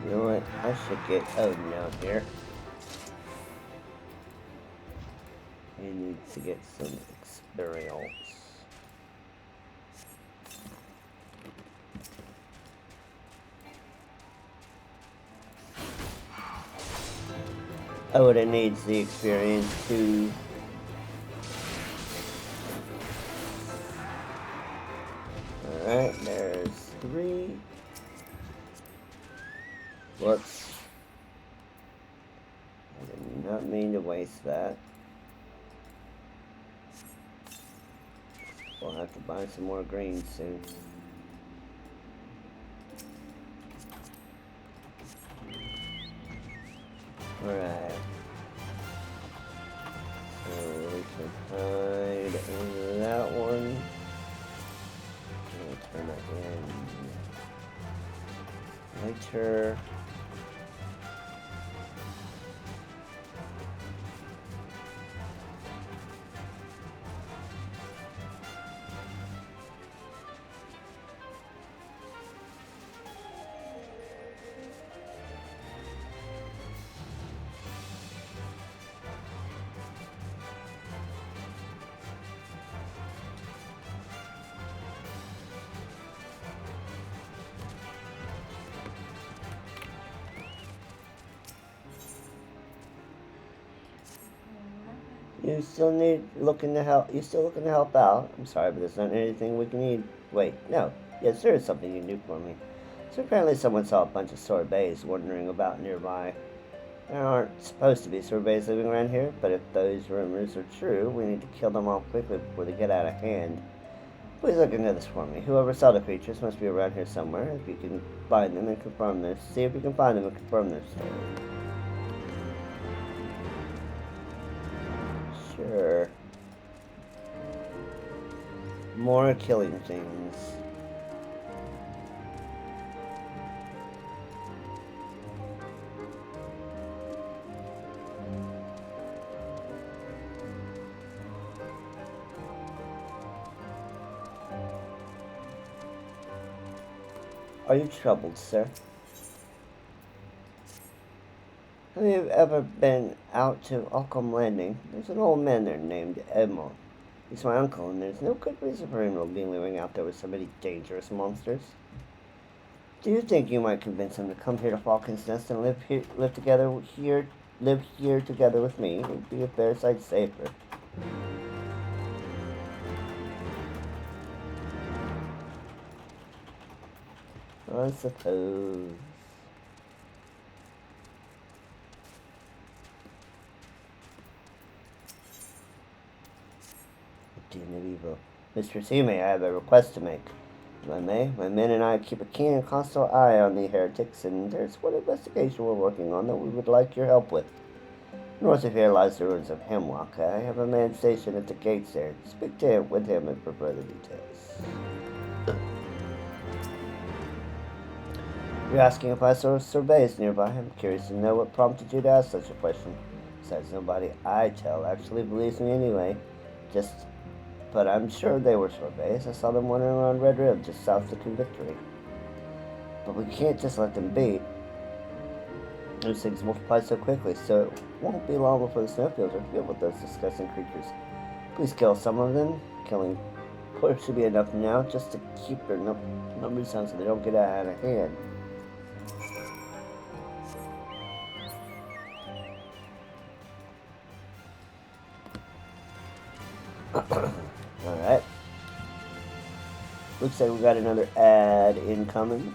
You know what? I should get Odin out here. He needs to get some experience. Odin needs the experience too. Alright, there's 3. Whoops. I did not mean to waste that. We'll have to buy some more green soon. Alright. So we can hide in that one. We'll turn it in later. You still looking to help? You still looking to help out? I'm sorry, but there's not anything we can need. Wait, no. Yes, there is something you can do for me. So apparently someone saw a bunch of sorbets wandering about nearby. There aren't supposed to be sorbets living around here, but if those rumors are true, we need to kill them all quickly before they get out of hand. Please look into this for me. Whoever saw the creatures must be around here somewhere. If you can find them and confirm this, see if you can find them and confirm their story. Sure. More killing things. Are you troubled, sir? Have you ever been out to Occam Landing? There's an old man there named Edmond. He's my uncle, and there's no good reason for him to be living out there with so many dangerous monsters. Do you think you might convince him to come here to Falcon's Nest and live together together with me? It'd be a fair sight safer. I suppose. Demon of evil. Mistress Hime, I have a request to make. If I may, my men and I keep a keen and constant eye on the heretics, and there's one investigation we're working on that we would like your help with. North of here lies the ruins of Hemlock. I have a man stationed at the gates there. Speak to him with him and for further details. You're asking if I saw surveys nearby. I'm curious to know what prompted you to ask such a question. Besides, nobody I tell actually believes me anyway. But I'm sure they were surveys. I saw them wandering around Red Rib, just south of Victory. But we can't just let them be. Those things multiply so quickly, so it won't be long before the snowfields are filled with those disgusting creatures. Please kill some of them. Killing There should be enough now just to keep their numbers down so they don't get out of hand. Alright. Looks like we got another ad incoming.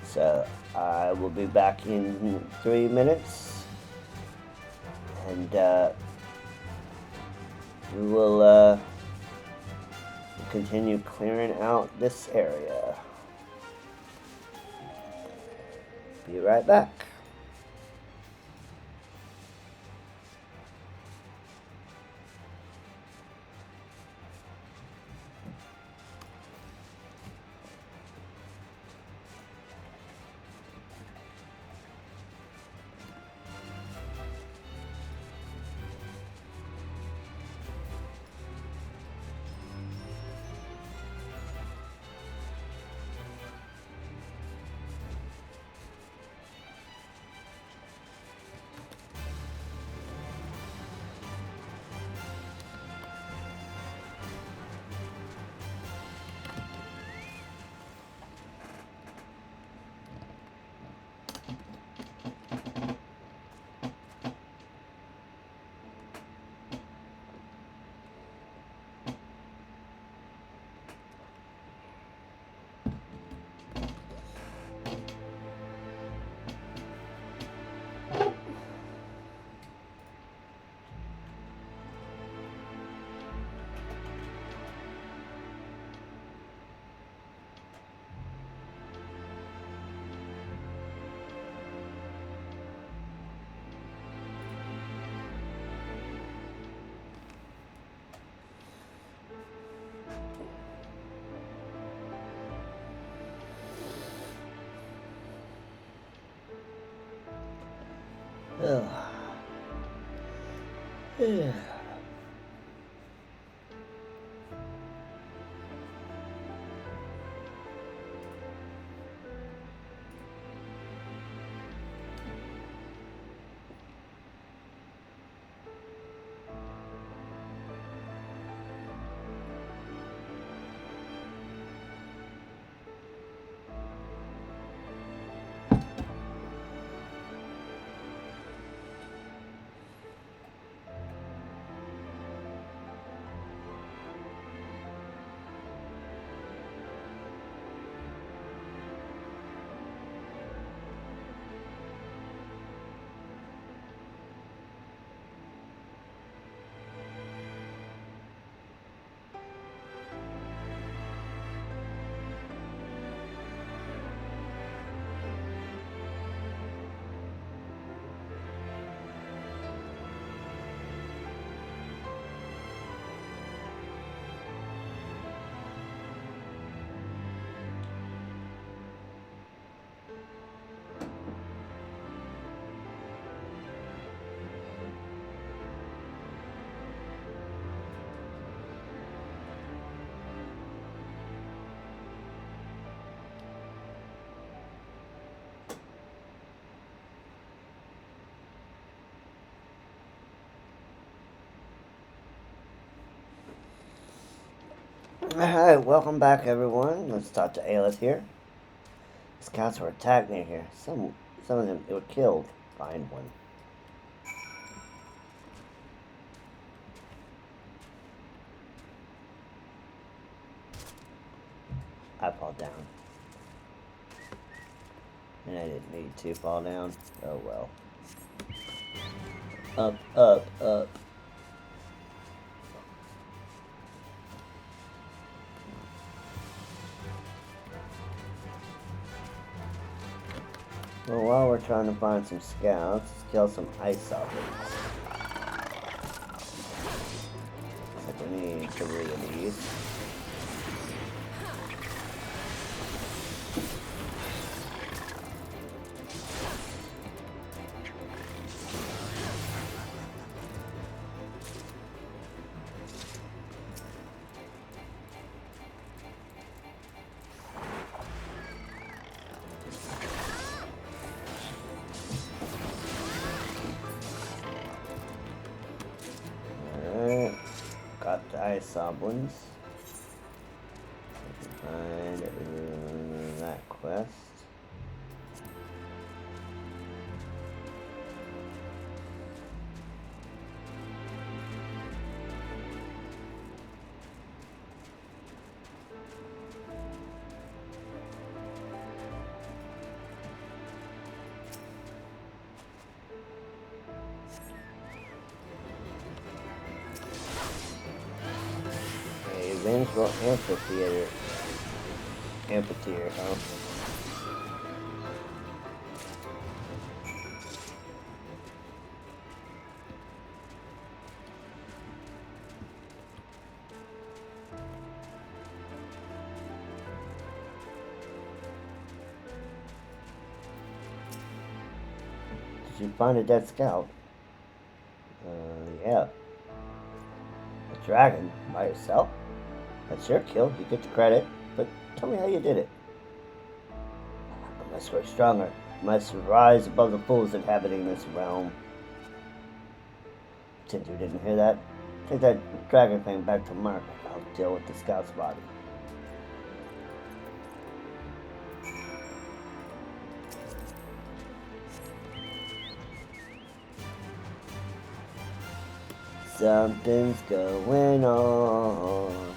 So I will be back in 3 minutes. And we will continue clearing out this area. Be right back. Yeah. Alright, welcome back everyone. Let's talk to Aelith here. Scouts were attacked near here. Some of them were killed. Find one. I fall down. And I didn't need to fall down. Oh well. Up, up, up. Well, while we're trying to find some scouts, let's kill some ice operators. Looks like we need 3 of these. Got the ice goblins. Tangible amphitheater. Amphitheater, huh? Did you find a dead scout? Yeah. A dragon? By yourself? That's your kill. You get the credit. But tell me how you did it. I must grow stronger. I must rise above the fools inhabiting this realm. Since you didn't hear that, take that dragon thing back to Mark. I'll deal with the scout's body. Something's going on.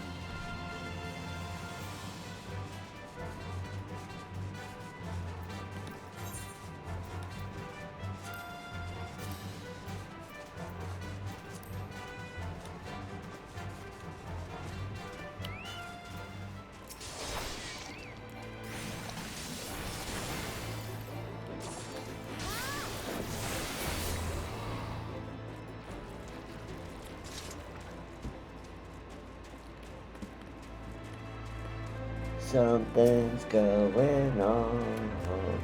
Something's going on.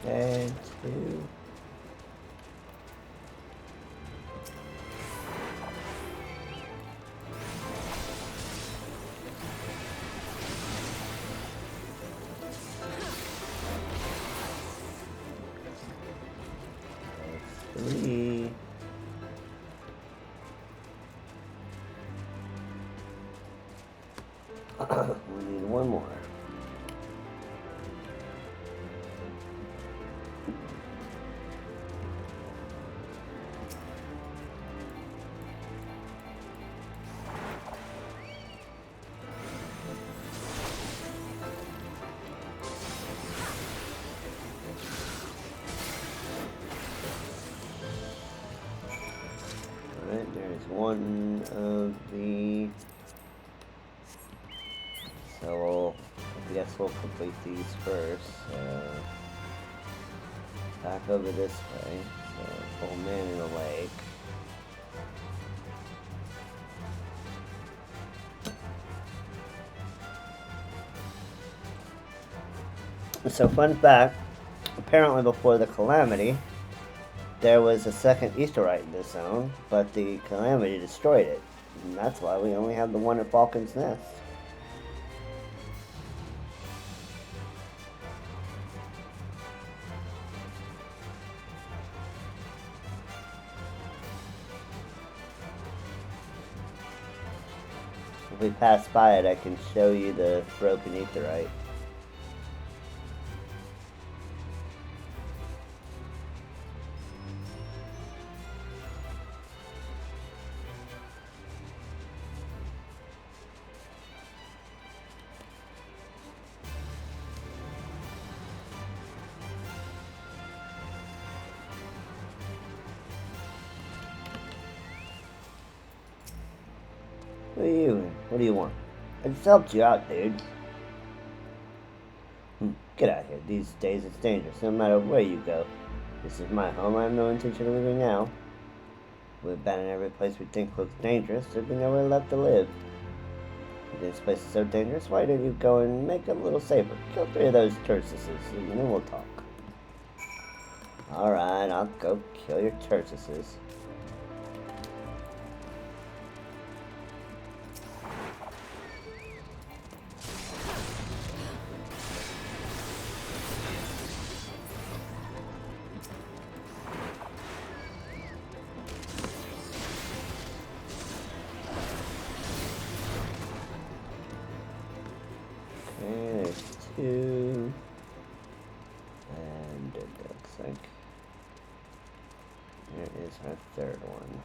And two. Three. We need one more. Alright, there's one of the... So I guess we'll complete these first. Back over this way. So full man in the lake. So fun fact, apparently before the Calamity, there was a second Easterite in this zone, but the Calamity destroyed it. And that's why we only have the one at Falcon's Nest. If we pass by it, I can show you the broken Aetherite. What do you want? I just helped you out, dude. Get out of here. These days it's dangerous, no matter where you go. This is my home. I have no intention of leaving now. We abandon every place we think looks dangerous, so we nowhere left to live. If this place is so dangerous, why don't you go and make it a little safer? Kill 3 of those Tursuses, and then we'll talk. Alright, I'll go kill your Tursuses. There's 2. And it looks like there is our 3rd one.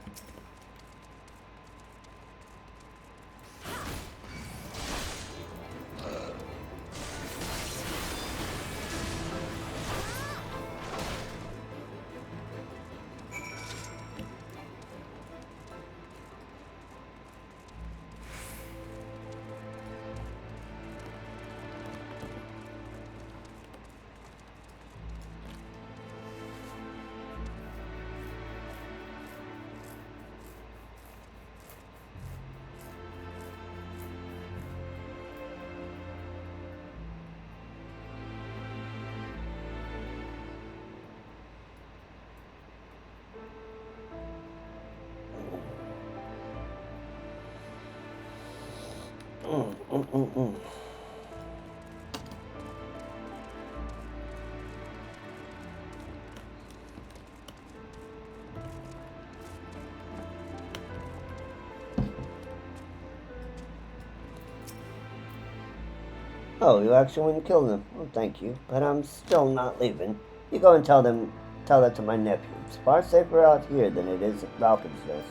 Oh, you actually went and killed them. Well, thank you, but I'm still not leaving. You go and tell that to my nephew. It's far safer out here than it is at Falcon's Nest.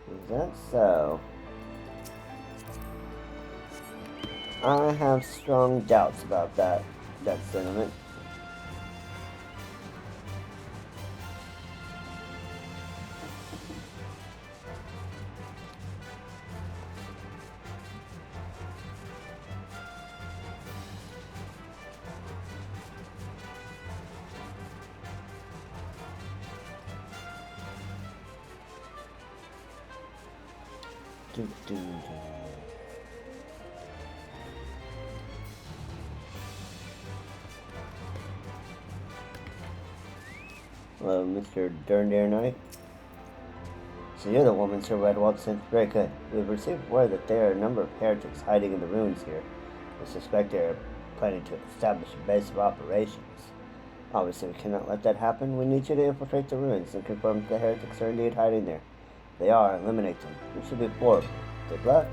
Is that so? I have strong doubts about that sentiment. Hello, Mr. Derndare Knight. So you're the woman Sir Red walks in. Very good. We've received word that there are a number of heretics hiding in the ruins here. We suspect they are planning to establish a base of operations. Obviously, we cannot let that happen. We need you to infiltrate the ruins and confirm that the heretics are indeed hiding there. If they are, eliminate them. We should be four. Good luck.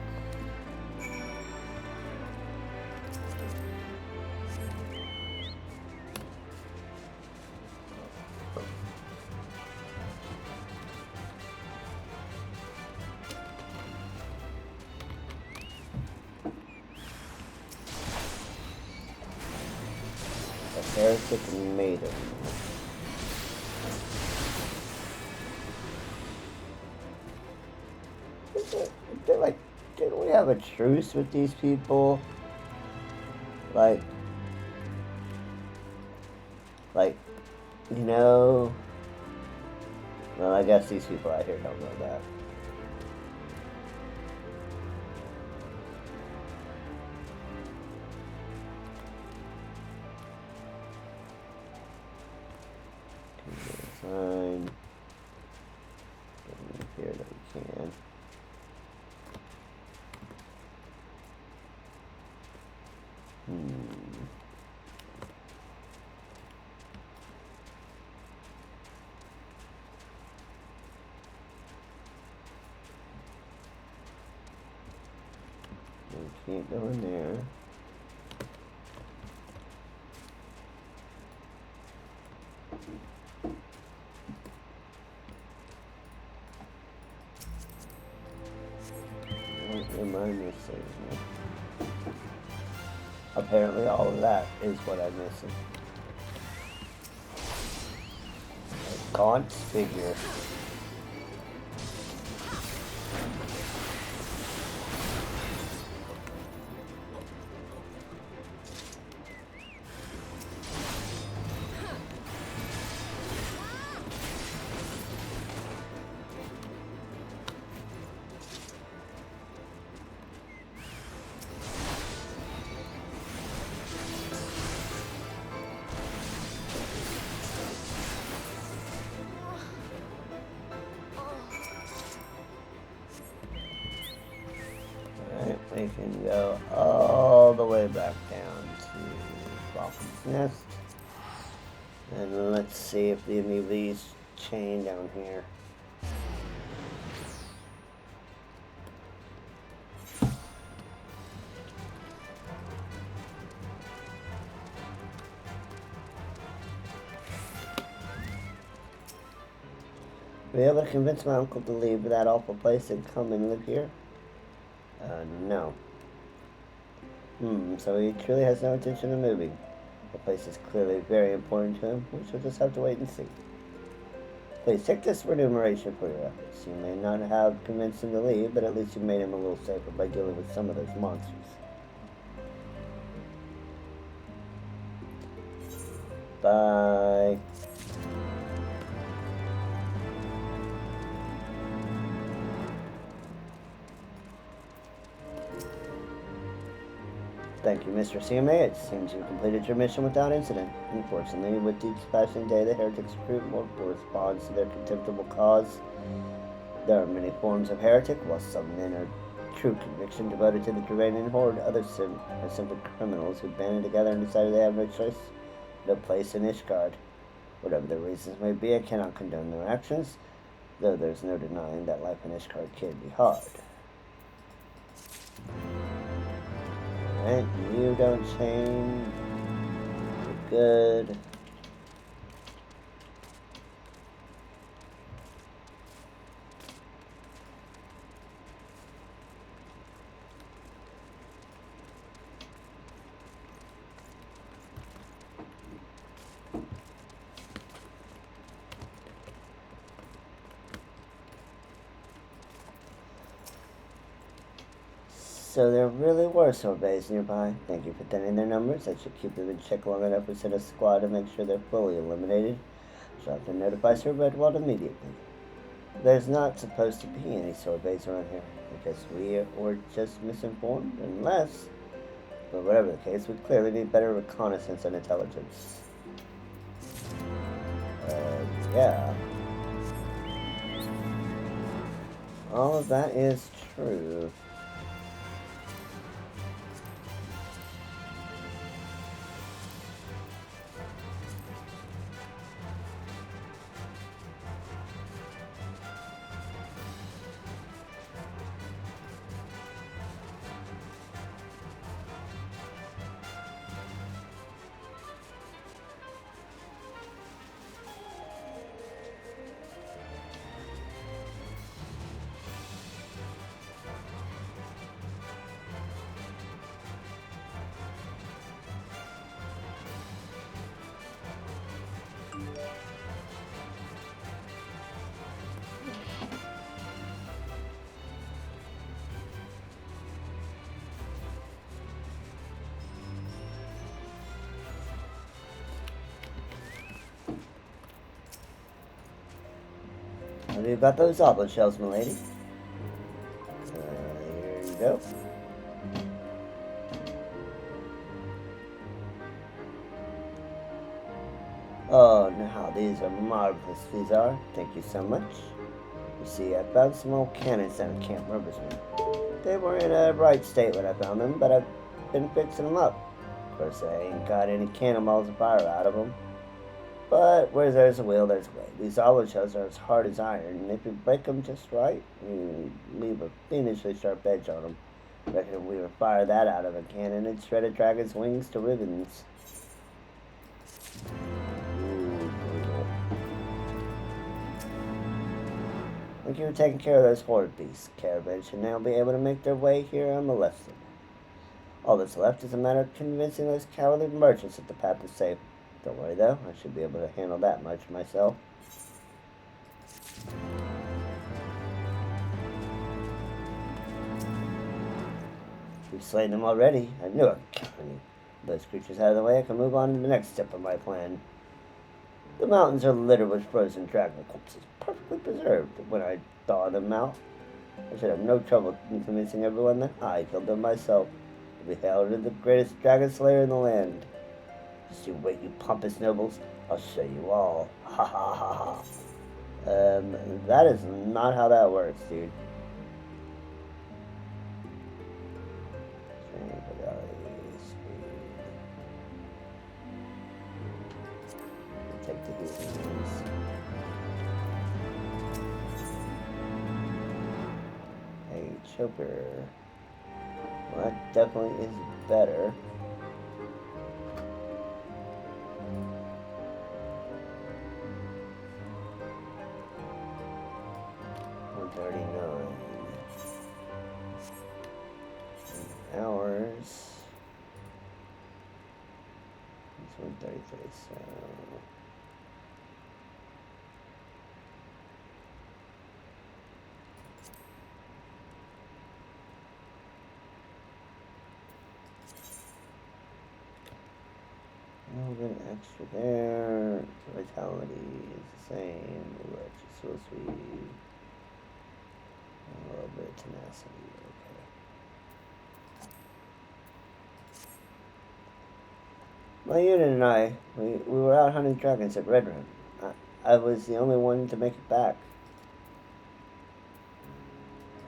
Heretic Maiden. They're like, didn't we have a truce with these people? Like, you know? Well, I guess these people out here don't know that. Fine. Here that we can. We can't go in there. What am I missing? Apparently all of that is what I'm missing. A gaunt figure. We can go all the way back down to Falcon's Nest. And let's see if any of these chain down here. Were you able to convince my uncle to leave that awful place and come and live here? No. So he truly has no intention of moving. The place is clearly very important to him. We shall just have to wait and see. Please take this remuneration for your efforts. You may not have convinced him to leave, but at least you made him a little safer by dealing with some of those monsters. Bye. Thank you, Mr. CMA. It seems you completed your mission without incident. Unfortunately, with each passing day, the heretics recruit more responds to their contemptible cause. There are many forms of heretic, while some men are true conviction devoted to the Duranian horde. Others are simply criminals who banded together and decided they have no choice, no place in Ishgard. Whatever their reasons may be, I cannot condone their actions, though there's no denying that life in Ishgard can be hard. Alright, you don't change. You're good. So there really were sorbets nearby. Thank you for thinning their numbers. I should keep them in check long enough to send a squad to make sure they're fully eliminated. Shall have to notify Sir Redwald immediately. There's not supposed to be any sorbets around here. I guess we were just misinformed, unless... But whatever the case, we clearly need better reconnaissance and intelligence. Yeah. All of that is true. We've got those oblate shells, milady. Here you go. Oh, now these are marvelous. These are. Thank you so much. You see, I found some old cannons down at Camp Rubbersman. They were in a right state when I found them, but I've been fixing them up. Of course, I ain't got any cannonballs to fire out of them. But where there's a will, there's a way. These olive shells are as hard as iron, and if you break them just right, you leave a fiendishly sharp edge on them. I reckon if we were to fire that out of a cannon, it'd shred a dragon's wings to ribbons. Ooh, brutal. Thank you for taking care of those horde beasts. Caravans should now be able to make their way here unmolested. All that's left is a matter of convincing those cowardly merchants that the path is safe. Don't worry though, I should be able to handle that much myself. We've slain them already. I knew I could count on you. With those creatures out of the way, I can move on to the next step of my plan. The mountains are littered with frozen dragon corpses, perfectly preserved. When I thaw them out, I should have no trouble in convincing everyone that I killed them myself. To be hailed as the greatest dragon slayer in the land. Just you wait, you pompous nobles. I'll show you all. Ha ha ha ha. That is not how that works, dude. Take the healings. A choker. Well, that definitely is better. Hours. It's 133, so a little bit extra there. Vitality is the same. So sweet. A little bit of tenacity. Okay. My unit and I, we were out hunting dragons at Red Room. I was the only one to make it back.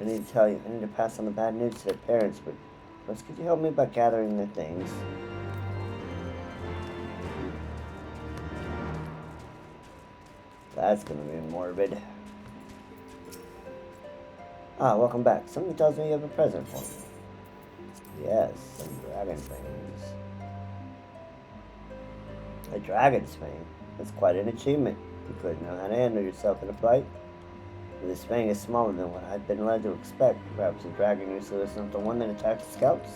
I need to tell you, I need to pass on the bad news to their parents, but first, could you help me by gathering their things? That's gonna be morbid. Ah, welcome back. Something tells me you have a present for me. Yes, some dragon fangs. A dragon's fang? That's quite an achievement. You clearly know how to handle yourself in a fight. This fang is smaller than what I'd been led to expect. Perhaps the dragon usually is not the one that attacks the scouts.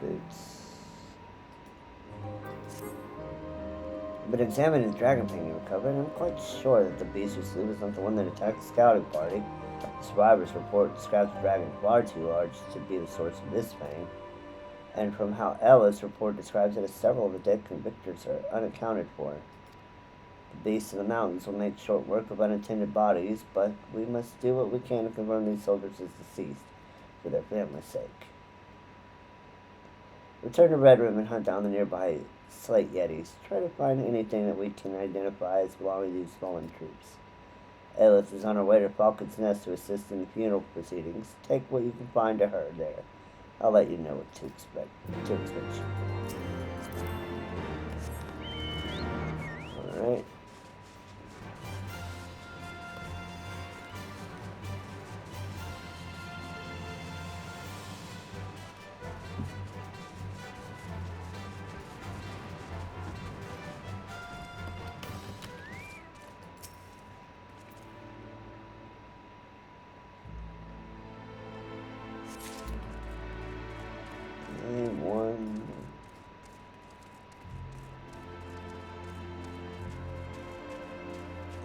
Boots. But examining the dragon fang you recovered, I'm quite sure that the beast you slew was not the one that attacked the scouting party. The survivors report describes the dragon far too large to be the source of this fang. And from how Ella's report describes it, as several of the dead convictors are unaccounted for. The beasts of the mountains will make short work of unattended bodies, but we must do what we can to confirm these soldiers as deceased, for their family's sake. Return to Red Room and hunt down the nearby slate yetis. Try to find anything that we can identify as belonging to these fallen troops. Aelith is on her way to Falcon's Nest to assist in the funeral proceedings. Take what you can find to her there. I'll let you know what to expect. Alright. And 1.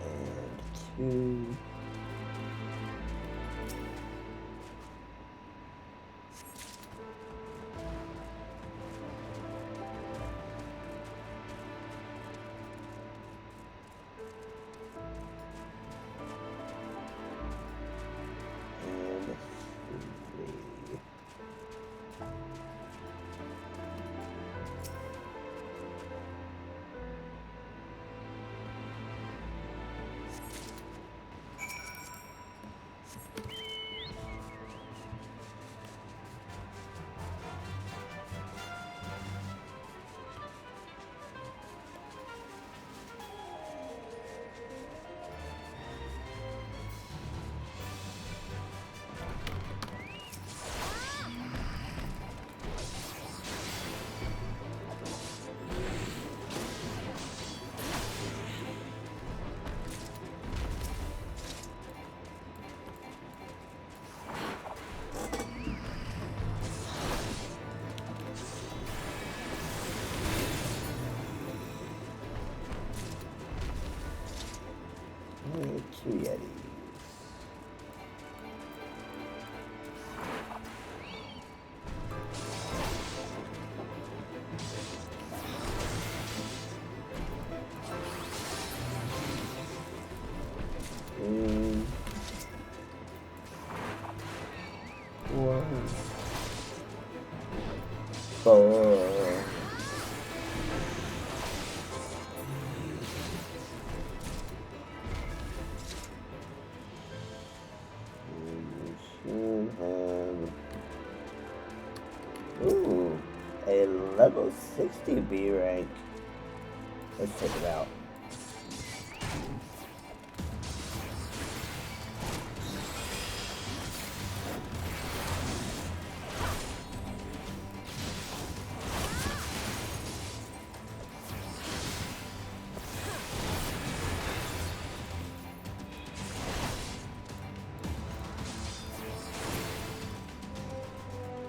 And 2. Two yetis. And 1, 4. Ooh, a level 60 B rank. Let's take it out.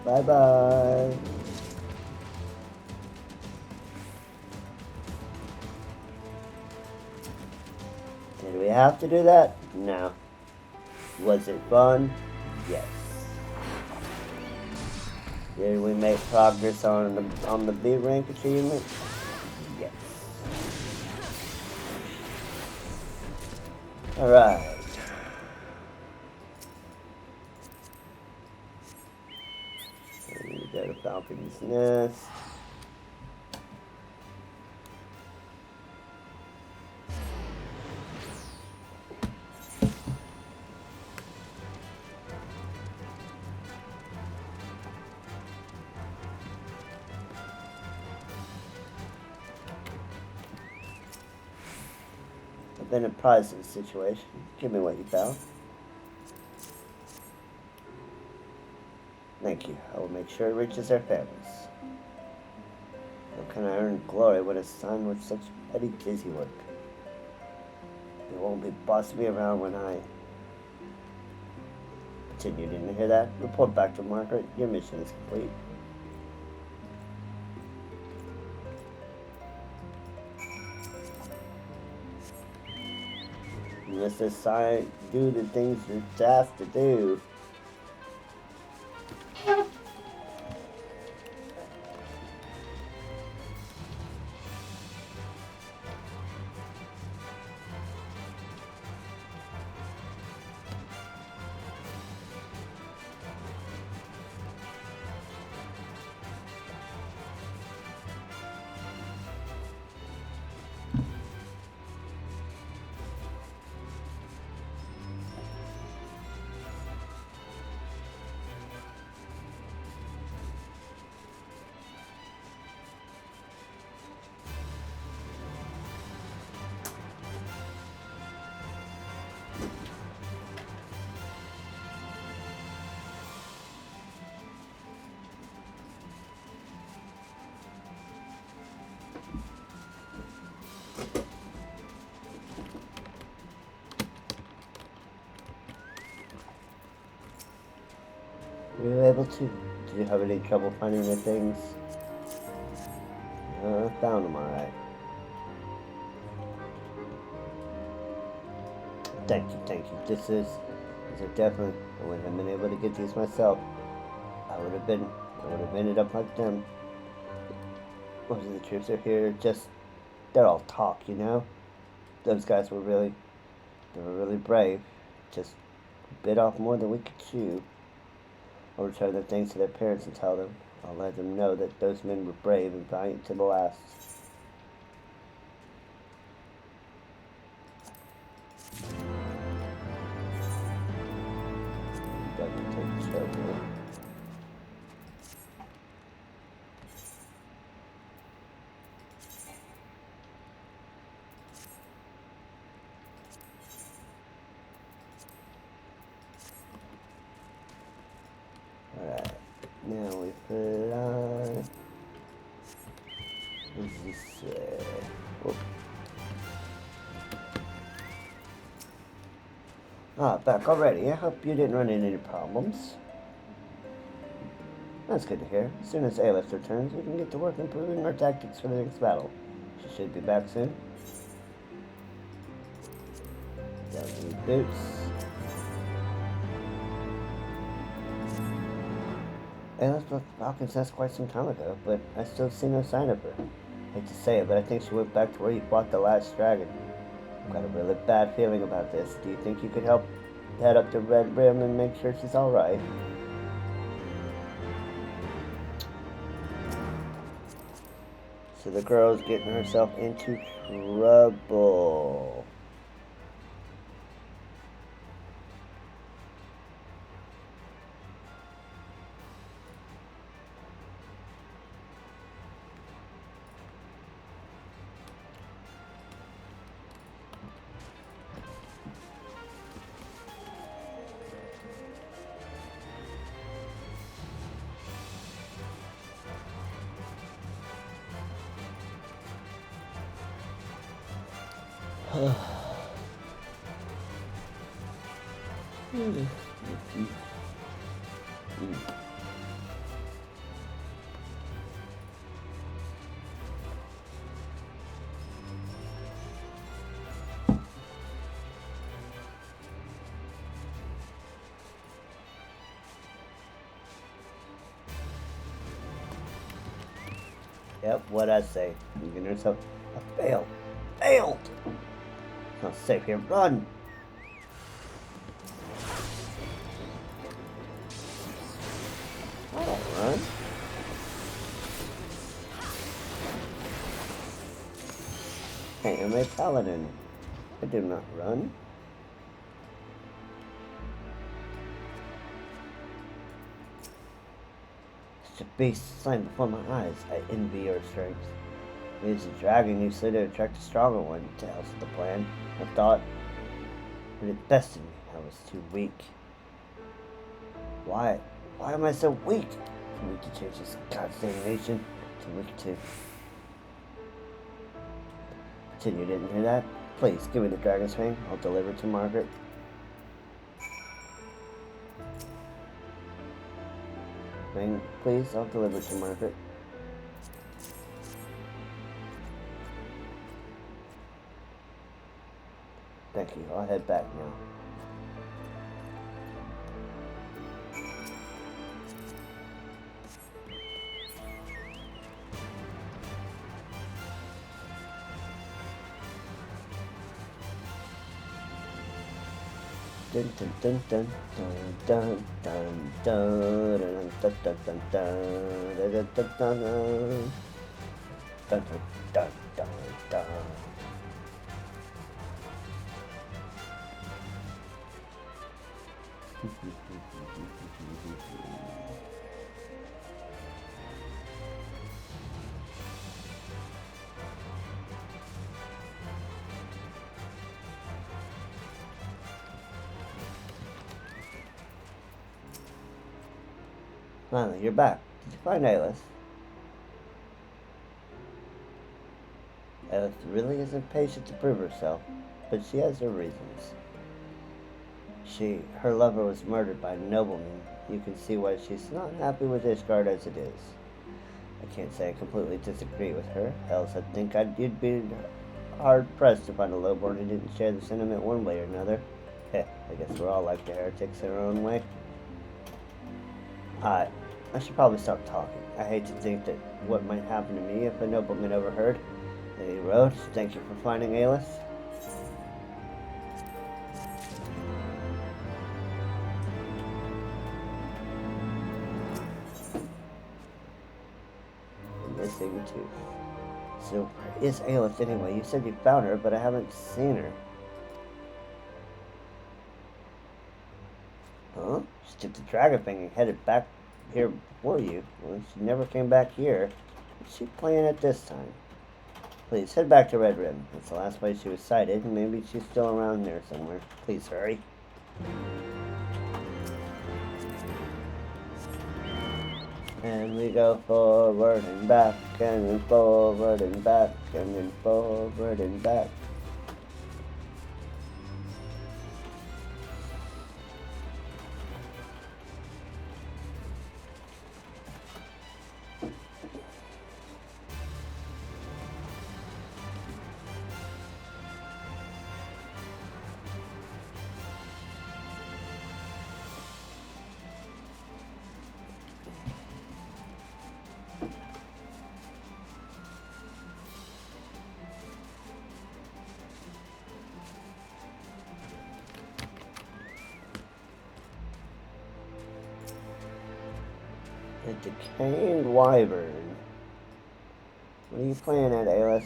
Bye-bye. Did we have to do that? No. Was it fun? Yes. Did we make progress on the B rank achievement? Yes. Alright. Go to Falcon's Nest. been apprised of the situation. Give me what you found. Thank you. I will make sure it reaches their families. How can I earn glory when assigned with such petty busy work? They won't be bossing me around when I... Continue, didn't hear that? Report back to Margaret. Your mission is complete. You must assign, do the things you're tasked to do. Were you able to? Did you have any trouble finding the things? I found them alright. Thank you. These are definitely, I wouldn't have been able to get these myself. I would have ended up like them. Most of the troops are here, they're all talk, you know? Those guys were really brave. Just bit off more than we could chew. I'll return their things to their parents and tell them. I'll let them know that those men were brave and valiant to the last. Doesn't take trouble. Alright, now we fly. What does this say? Oh. Back already. I hope you didn't run into any problems. That's good to hear. As soon as Aleph returns, we can get to work improving our tactics for the next battle. She should be back soon. Don't need boots. Aleph left Falcon's nest quite some time ago, but I still see no sign of her. Hate to say it, but I think she went back to where you fought the last dragon. I've got a really bad feeling about this. Do you think you could help head up to Red Rim and make sure she's alright? So the girl's getting herself into trouble. Yep, what'd I say? You can yourself. I failed. Failed! It's not safe here. Run! I don't run. Hey, I'm a paladin. I do not run. Such a beast slain before my eyes. I envy your strength. We used a dragon usually to attract a stronger one, tells the plan. I thought, but it bested me. I was too weak. Why? Why am I so weak? Too weak to change this goddamn nation. Too weak to... Continue, didn't hear that? Please, give me the dragon's ring. I'll deliver it to Margaret. Ring, please, I'll deliver it to Margaret. Thank you. I'll head back now. Dun dun dun dun dun dun dun dun dun dun dun dun dun dun dun dun dun. Finally, you're back. Did you find Alice? Alice really isn't patient to prove herself, but she has her reasons. Her lover was murdered by a nobleman. You can see why she's not happy with Ishgard as it is. I can't say I completely disagree with her, else I think you'd be hard-pressed to find a lowborn who didn't share the sentiment one way or another. Heh, I guess we're all like the heretics in our own way. I should probably stop talking. I hate to think that what might happen to me if a nobleman overheard. Lady Rose, thank you for finding Alice. Missing tooth. So, where is Alice anyway? You said you found her, but I haven't seen her. Huh? She took the dragon thing and headed back here before you. Well, she never came back here. What's she playing at this time? Please, head back to Red Rim. That's the last place she was sighted, and maybe she's still around there somewhere. Please hurry. And we go forward and back, and then forward and back, and then forward and back. A decaying wyvern. What are you playing at, Alice?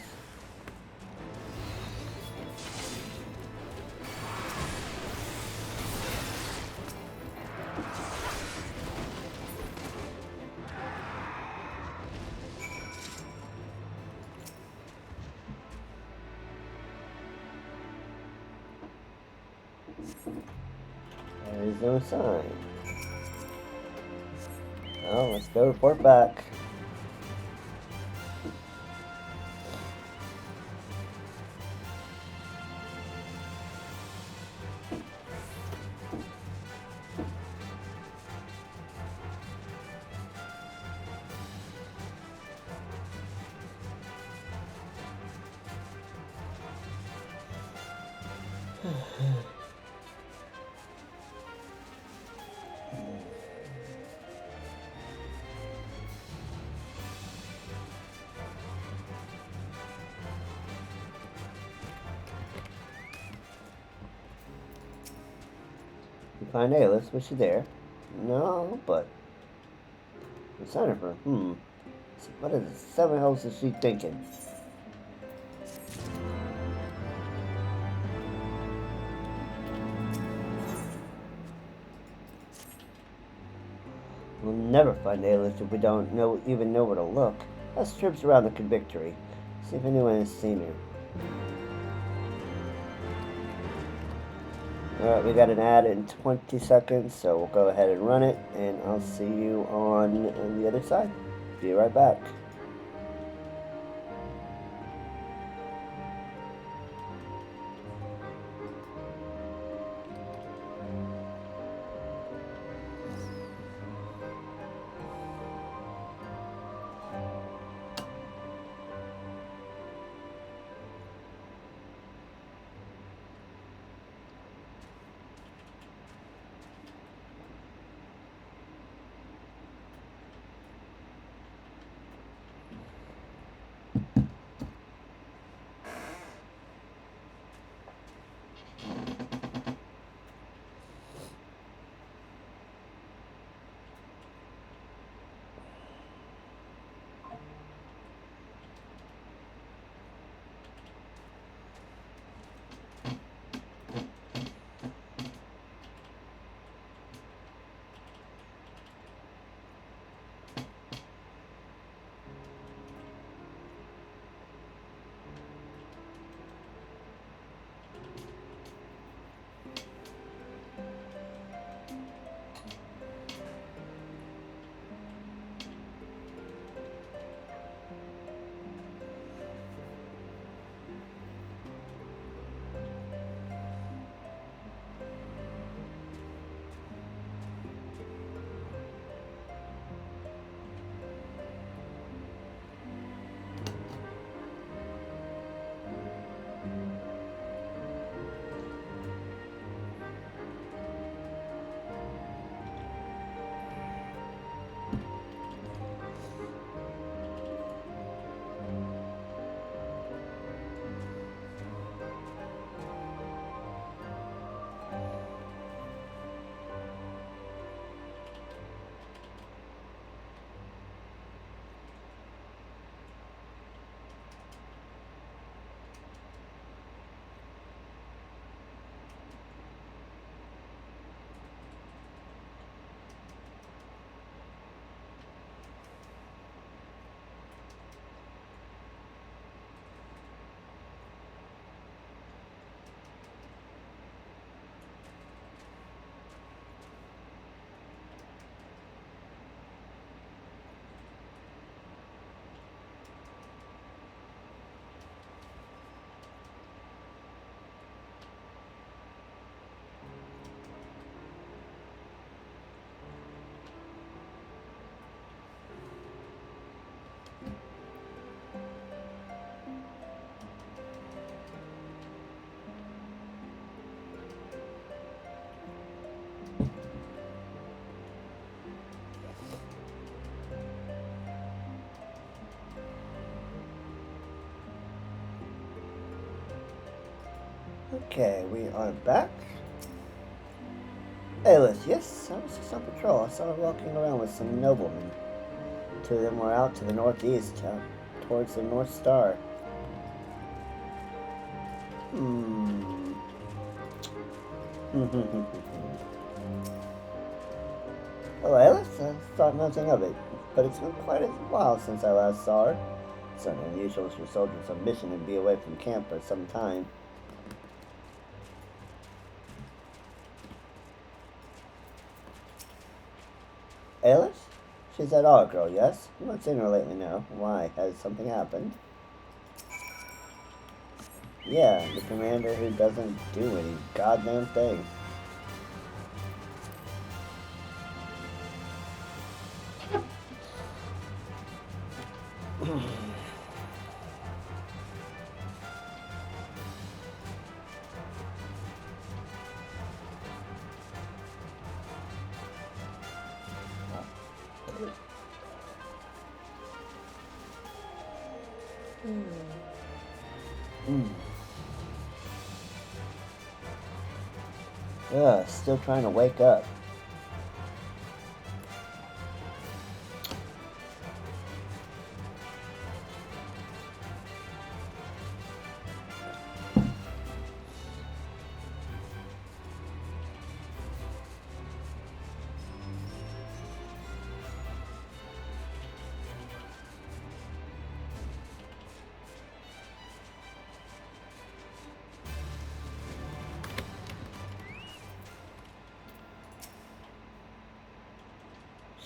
There is no sign. Oh, let's go report back. You find Alice? Was she there? No, but the sign of her. So what is the seven hells is she thinking? We'll never find Alice if we don't even know where to look. Us troops around the convictory. See if anyone has seen her. Alright, we got an ad in 20 seconds, so we'll go ahead and run it, and I'll see you on the other side. Be right back. Okay, we are back. Hey, Liz, yes, I was just on patrol. I saw her walking around with some noblemen. Two of them were out to the northeast, towards the North Star. Well, Alice, I thought nothing of it, but it's been quite a while since I last saw her. It's certainly unusual for soldiers on mission to be away from camp for some time. Alice? She's that odd girl, yes? You haven't seen her lately now. Why? Has something happened? Yeah, the commander who doesn't do any goddamn thing. Ugh, still trying to wake up.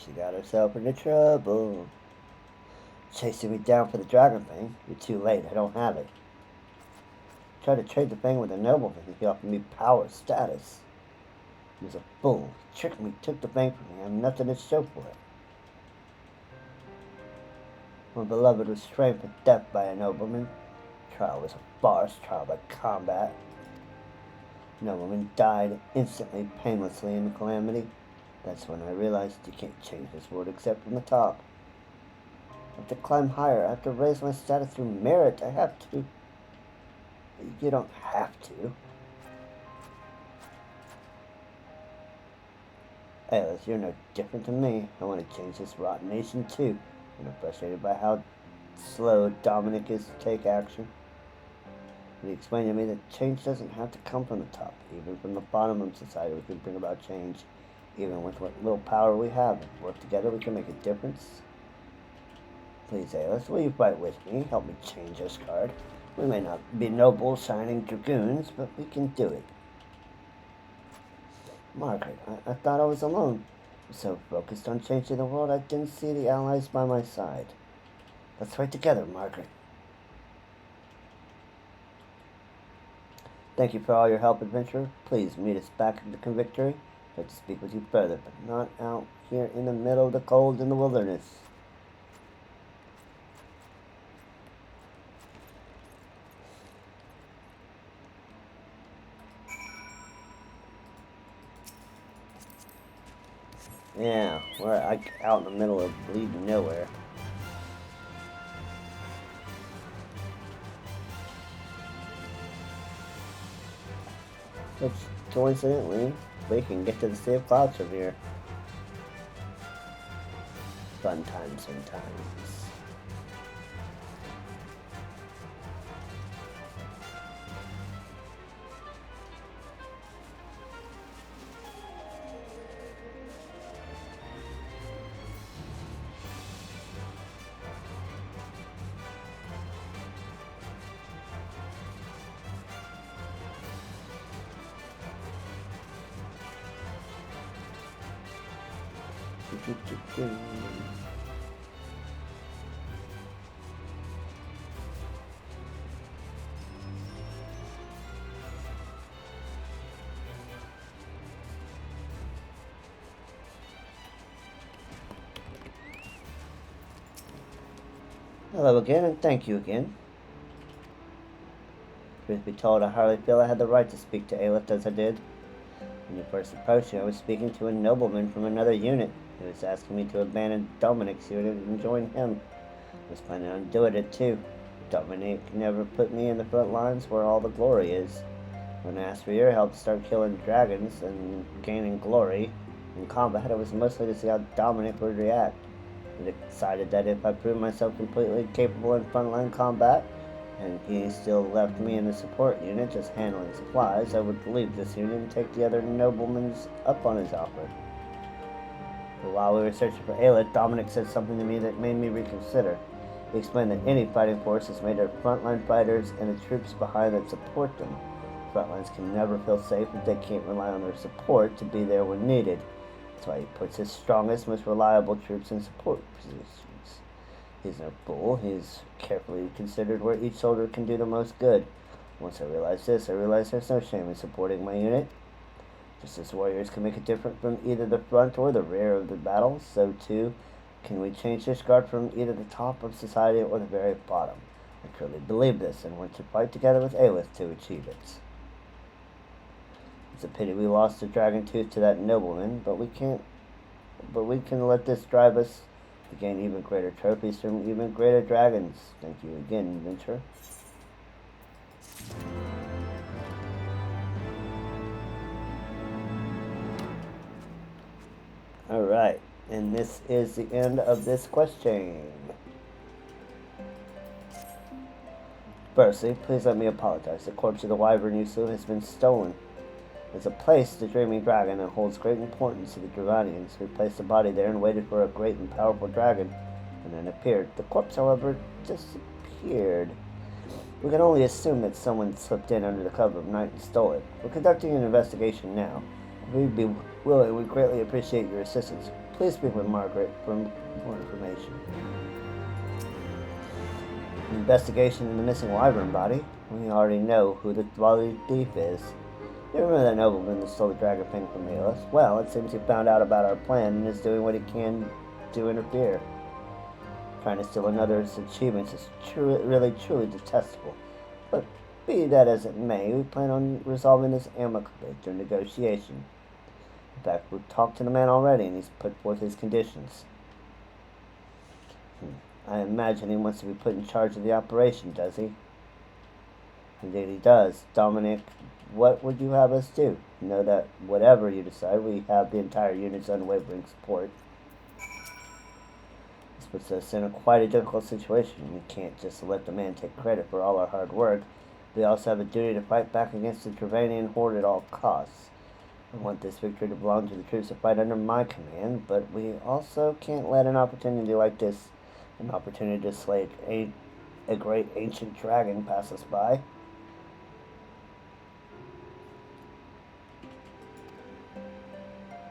She got herself into trouble. Chasing me down for the dragon thing. You're too late. I don't have it. Tried to trade the thing with a nobleman. He offered me power, status. He was a fool. He tricked me, took the thing from me. I have nothing to show for it. My beloved was framed for death by a nobleman. Trial was a farce, trial by combat. Nobleman died instantly, painlessly in the calamity. That's when I realized you can't change this world except from the top. I have to climb higher. I have to raise my status through merit. I have to. You don't have to. Alice, you're no different than me. I want to change this rotten nation too. I'm frustrated by how slow Dominic is to take action. He explained to me that change doesn't have to come from the top. Even from the bottom of society we can bring about change. Even with what little power we have. If we work together we can make a difference. Please, Alice, will you fight with me? Help me change this card. We may not be noble, shining dragoons, but we can do it. Margaret, I thought I was alone. I was so focused on changing the world, I didn't see the allies by my side. Let's fight together, Margaret. Thank you for all your help, adventurer. Please meet us back at the Convictory. I'd like to speak with you further, but not out here in the middle of the cold in the wilderness. Yeah, we're out in the middle of bleeding nowhere. Which, coincidentally, we can get to the Sea of Clouds from here. Fun times sometimes. Hello again, and thank you again. Truth be told, I hardly feel I had the right to speak to Aelith as I did. When you first approached me, I was speaking to a nobleman from another unit. He was asking me to abandon Dominic's unit and join him. I was planning on doing it too. Dominic never put me in the front lines where all the glory is. When I asked for your help to start killing dragons and gaining glory in combat, it was mostly to see how Dominic would react. I decided that if I proved myself completely capable in frontline combat, and he still left me in the support unit just handling supplies, I would leave this unit and take the other noblemen's up on his offer. But while we were searching for Aelith, Dominic said something to me that made me reconsider. He explained that any fighting force is made of frontline fighters and the troops behind that support them. Frontlines can never feel safe if they can't rely on their support to be there when needed. That's why he puts his strongest, most reliable troops in support positions. He's no fool. He's carefully considered where each soldier can do the most good. Once I realized this, I realized there's no shame in supporting my unit. Just as warriors can make a difference from either the front or the rear of the battle, so too can we change this guard from either the top of society or the very bottom. I truly believe this and want to fight together with Aelith to achieve it. It's a pity we lost the dragon tooth to that nobleman, but we can let this drive us to gain even greater trophies from even greater dragons. Thank you again, adventurer. Alright, and this is the end of this quest chain. Firstly, please let me apologize. The corpse of the wyvern you slew has been stolen. There's a place, the Dreaming Dragon, that holds great importance to the Dravanians. We placed the body there and waited for a great and powerful dragon, and then appeared. The corpse, however, disappeared. We can only assume that someone slipped in under the cover of night and stole it. We're conducting an investigation now. If we'd be willing, we'd greatly appreciate your assistance. Please speak with Margaret for more information. An investigation into the missing wyvern body. We already know who the bloody thief is. You remember that nobleman that stole the dragon thing from Neos? Well, it seems he found out about our plan and is doing what he can to interfere. Trying to steal another's achievements is truly detestable. But be that as it may, we plan on resolving this amicably through negotiation. In fact, we've talked to the man already and he's put forth his conditions. I imagine he wants to be put in charge of the operation, does he? Indeed he does. Dominic, what would you have us do? Know that whatever you decide, we have the entire unit's unwavering support. This puts us in quite a difficult situation. We can't just let the man take credit for all our hard work. We also have a duty to fight back against the Travanian horde at all costs. I want this victory to belong to the troops that fight under my command, but we also can't let an opportunity like this, an opportunity to slay a great ancient dragon, pass us by.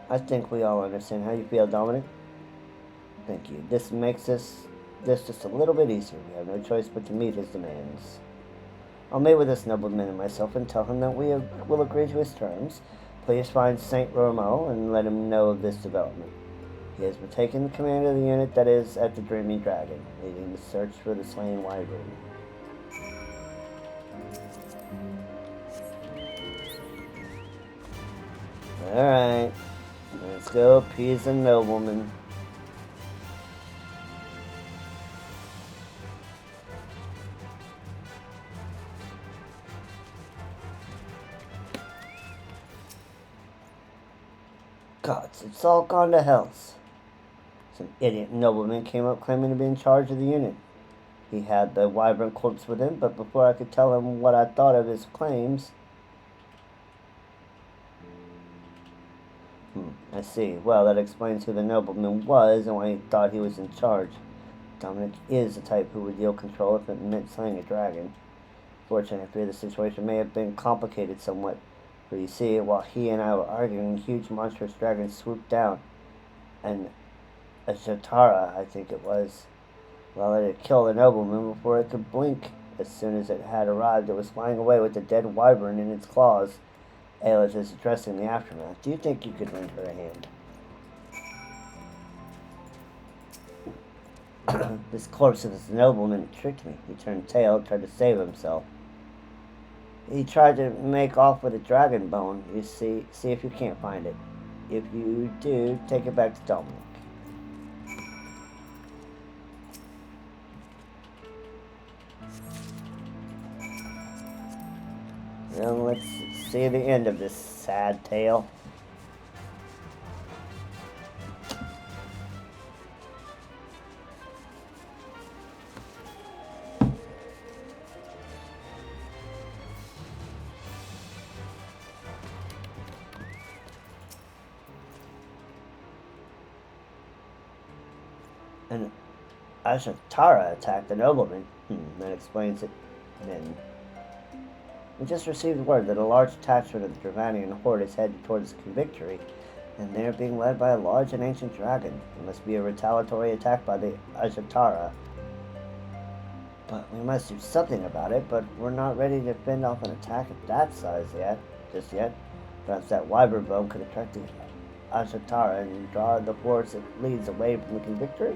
I think we all understand how you feel, Dominic. Thank you. This makes this just a little bit easier. We have no choice but to meet his demands. I'll meet with this nobleman and myself and tell him that we will agree to his terms. Please find Saint Romo and let him know of this development. He has been taking command of the unit that is at the Dreaming Dragon, leading the search for the slain wyvern. Alright, let's go appease the nobleman. Gods, it's all gone to hell. Some idiot nobleman came up claiming to be in charge of the unit. He had the wyvern corpse with him, but before I could tell him what I thought of his claims... I see. Well, that explains who the nobleman was and why he thought he was in charge. Dominic is the type who would yield control if it meant slaying a dragon. Fortunately, I fear the situation may have been complicated somewhat. For you see, while he and I were arguing, a huge monstrous dragon swooped down. And a Shatara, I think it was. Well, it had killed the nobleman before it could blink. As soon as it had arrived, it was flying away with the dead wyvern in its claws. Aelith is addressing the aftermath. Do you think you could lend her a hand? This corpse of this nobleman tricked me. He turned tail, tried to save himself. He tried to make off with a dragon bone. You see if you can't find it. If you do, take it back to Dominic. Well, let's see the end of this sad tale. And Ashatara attacked the nobleman. That explains it. Then we just received word that a large detachment of the Dravanian horde is headed towards Victory, and they are being led by a large and ancient dragon. It must be a retaliatory attack by the Ashatara. But we must do something about it, but we're not ready to fend off an attack of that size just yet. Perhaps that wyvern bone could attract the Ashatara and draw the force that leads away from the Victory.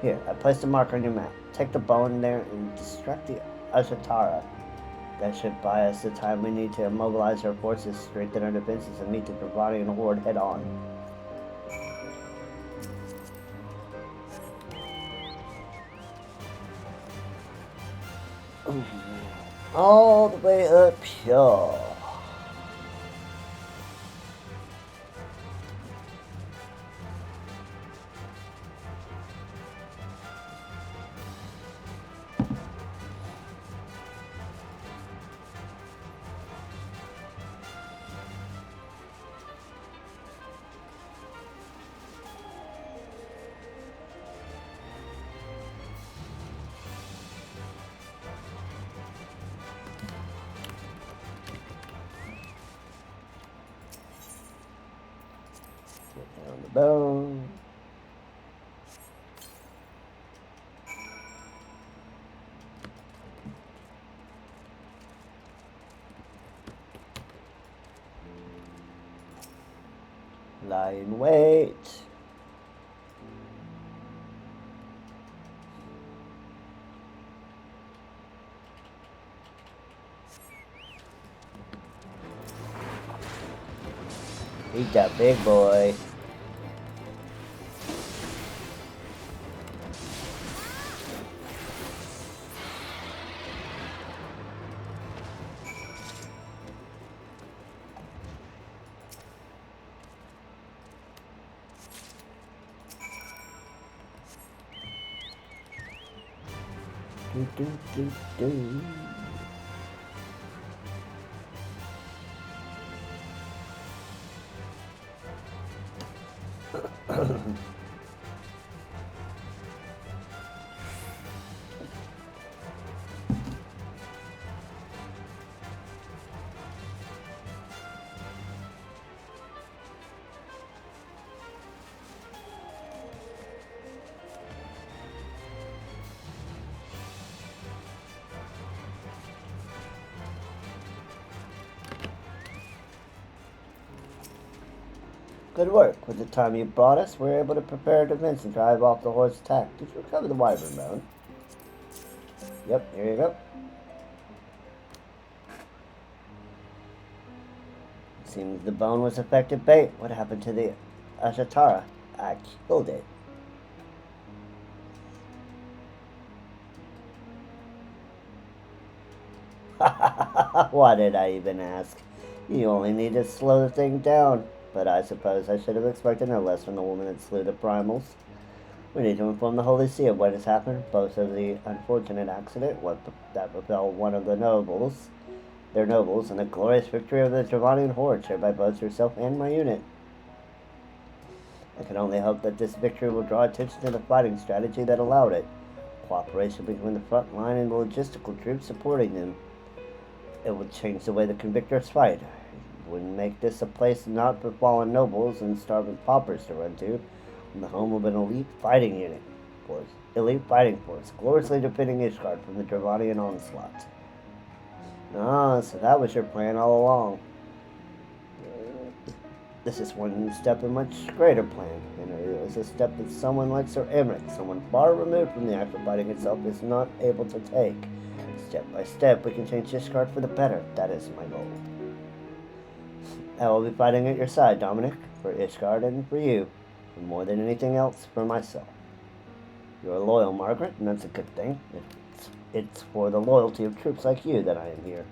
Here, I placed a marker on your map. Take the bone there and distract the Ashatara. That should buy us the time we need to mobilize our forces, strengthen our defenses, and meet the Dravanian horde head on. All the way up here. bone. Lie in wait. Eat that big boy. Do, do, do, do. Good work. With the time you brought us, we were able to prepare a defense and drive off the horse attack. Did you recover the wyvern bone? Yep, here you go. Seems the bone was effective bait. What happened to the Ashatara? I killed it. Why did I even ask? You only need to slow the thing down. But I suppose I should have expected no less from the woman that slew the primals. We need to inform the Holy See of what has happened, both of the unfortunate accident that befell one of their nobles, and the glorious victory of the Dravanian horde shared by both yourself and my unit. I can only hope that this victory will draw attention to the fighting strategy that allowed it. Cooperation between the front line and the logistical troops supporting them. It would change the way the convictors fight. It would make this a place not for fallen nobles and starving paupers to run to, and the home of an elite fighting force, gloriously defending Ishgard from the Dravanian onslaught. Ah, so that was your plan all along. This is one step in a much greater plan, and it is a step that someone like Sir Emmerich, someone far removed from the act of fighting itself, is not able to take. Step by step, we can change Ishgard for the better. That is my goal. I will be fighting at your side, Dominic, for Ishgard and for you, and more than anything else, for myself. You're loyal, Margaret, and that's a good thing. It's for the loyalty of troops like you that I am here.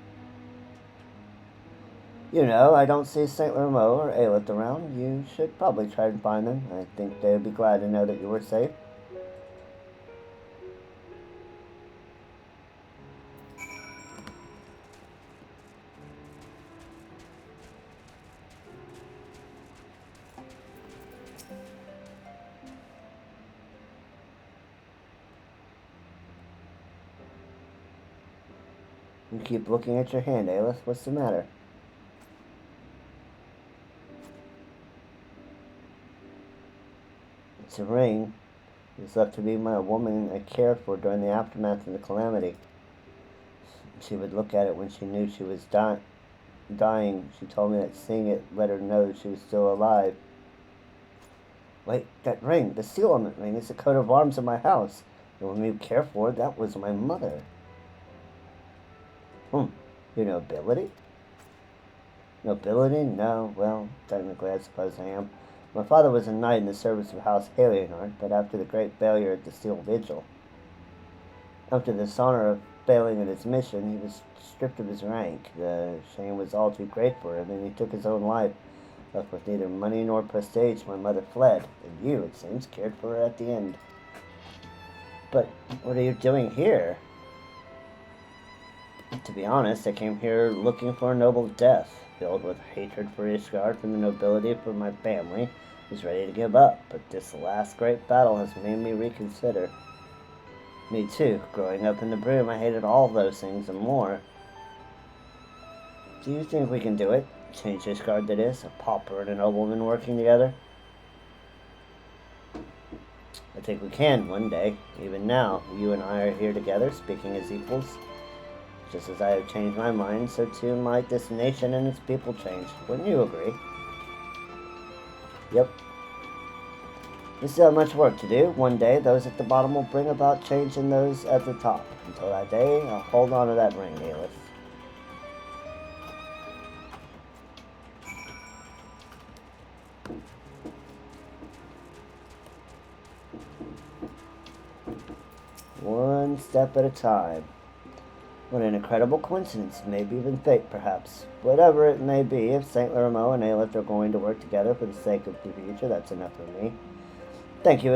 You know, I don't see St. Lermo or Aelith around. You should probably try and find them. I think they'd be glad to know that you were safe. You keep looking at your hand, Aelith. What's the matter? It's a ring. It was left to me by a woman I cared for during the aftermath of the calamity. She would look at it when she knew she was dying. She told me that seeing it let her know she was still alive. Wait, that ring, the seal on that ring, is the coat of arms of my house. The woman you care for, that was my mother. Your nobility? Nobility? No, well, technically I suppose I am. My father was a knight in the service of House Alienart, but after the great failure at the Steel Vigil, after the dishonor of failing at his mission, he was stripped of his rank. The shame was all too great for him, and he took his own life. Left with neither money nor prestige, my mother fled, and you, it seems, cared for her at the end. But what are you doing here? To be honest, I came here looking for a noble death. Filled with hatred for Ishgard from the nobility for my family, was ready to give up, but this last great battle has made me reconsider. Me too. Growing up in the Broom, I hated all those things and more. Do you think we can do it? Change Ishgard, that is, a pauper and a nobleman working together? I think we can one day. Even now, you and I are here together, speaking as equals. Just as I have changed my mind, so too might this nation and its people change. Wouldn't you agree? Yep. We still have much work to do. One day, those at the bottom will bring about change in those at the top. Until that day, I'll hold on to that ring, Aelith. One step at a time. What an incredible coincidence. Maybe even fate, perhaps. Whatever it may be, if St. Lermo and Aelith are going to work together for the sake of the future, that's enough for me. Thank you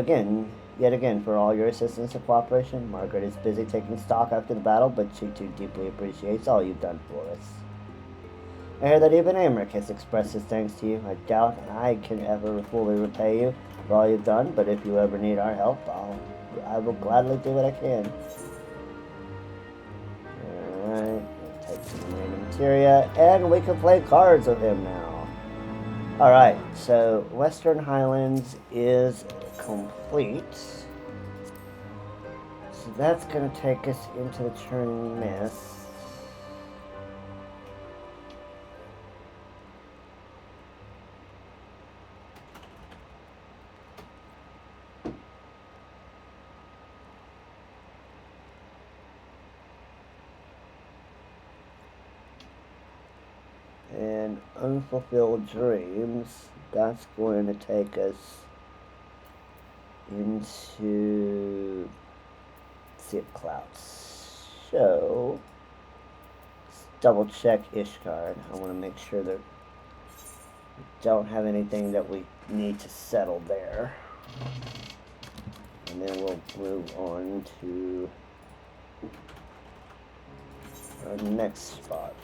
yet again, for all your assistance and cooperation. Margaret is busy taking stock after the battle, but she too deeply appreciates all you've done for us. I hear that even Amric has expressed his thanks to you. I doubt I can ever fully repay you for all you've done, but if you ever need our help, I will gladly do what I can. Alright, take some remaining materia, and we can play cards with him now. Alright, so Western Highlands is complete. So that's going to take us into the turn miss. And Unfulfilled Dreams, that's going to take us into Sea of Clouds. So, let's double check Ishgard. I want to make sure that we don't have anything that we need to settle there. And then we'll move on to our next spot.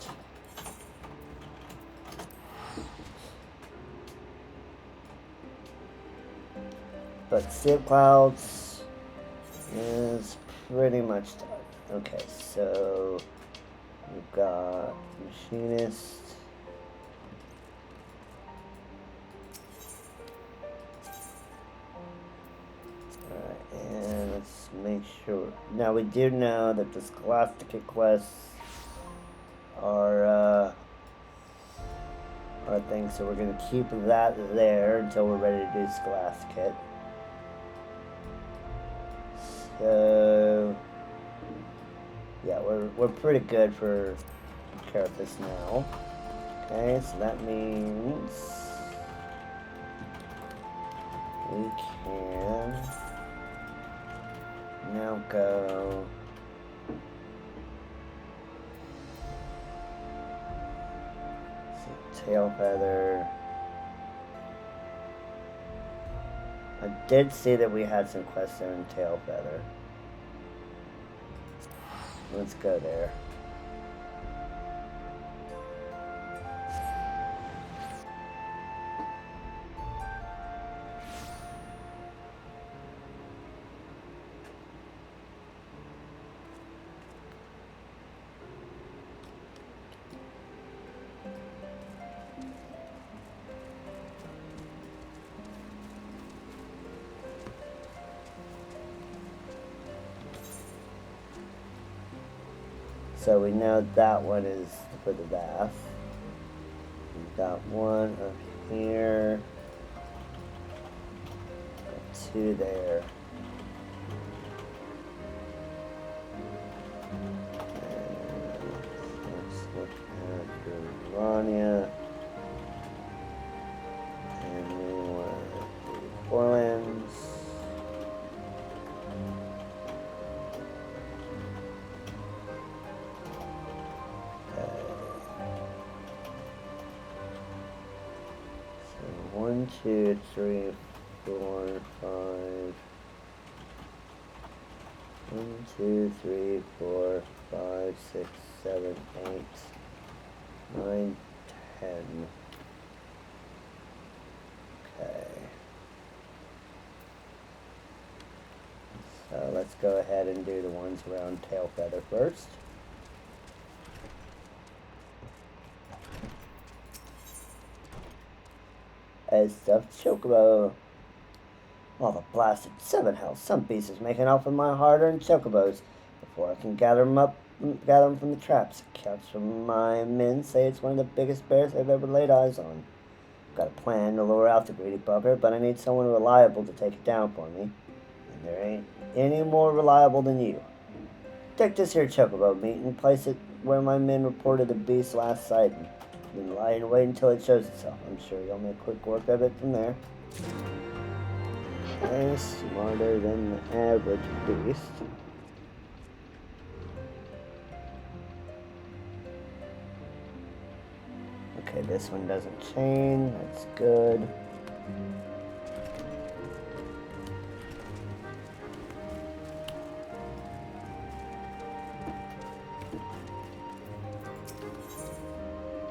But Sea of Clouds is pretty much done. Okay, so we've got Machinist. Alright, and let's make sure. Now we do know that the Scholastic quests are things, so we're going to keep that there until we're ready to do Scholastic. So, yeah, we're pretty good for Carapace now. Okay, so that means we can now go Tailfeather. I did see that we had some quests there in Tailfeather. Let's go there. So we know that one is for the bath. We've got one up here. Got two there. And let's look at Urania. And we want to do Orleans. One, two, three, 4, 5. 1, 2, 3, 4, 5, 6, 7, 8, 9, 10. Okay. So let's go ahead and do the ones around Tailfeather first. As stuffed chocobo. Oh, the blasted 7 health. Some beast is making off with my hard-earned chocobos before I can gather them from the traps. Accounts from my men say it's one of the biggest bears I've ever laid eyes on. Got a plan to lure out the greedy bugger, but I need someone reliable to take it down for me. And there ain't any more reliable than you. Take this here chocobo meat and place it where my men reported the beast last sighting. Then lie and wait until it shows itself. I'm sure you'll make quick work of it from there. Okay, smarter than the average beast. Okay, this one doesn't chain. That's good.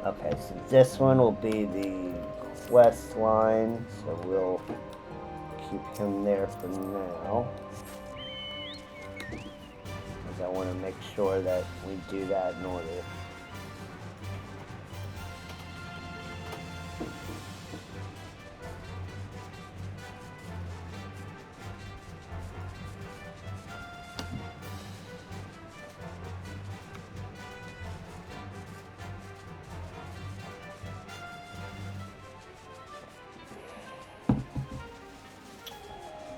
Okay, so this one will be the quest line, so we'll keep him there for now. Because I want to make sure that we do that in order.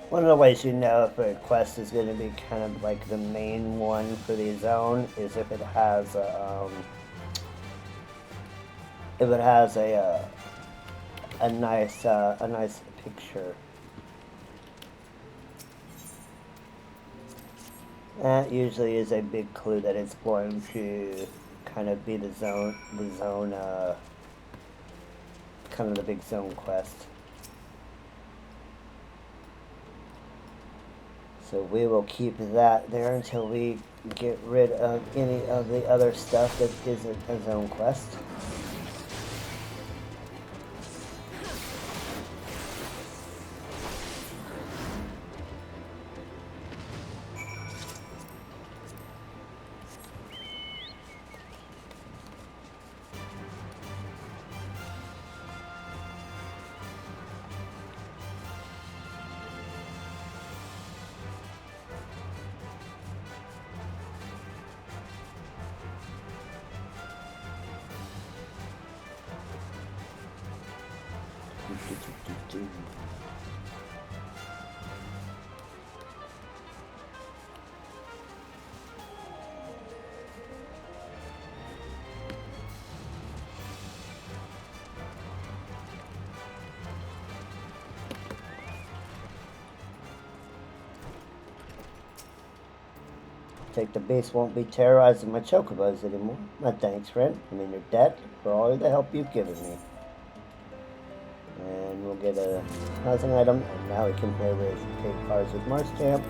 One of the ways you know if a quest is going to be kind of like the main one for the zone is if it has a nice picture. That usually is a big clue that it's going to kind of be the zone, kind of the big zone quest. So we will keep that there until we get rid of any of the other stuff that isn't a zone quest. Take the beast won't be terrorizing my chocobos anymore. My thanks, friend. I'm in your debt for all the help you've given me. And we'll get a housing item, and now we can play with take cards with Marshchamp.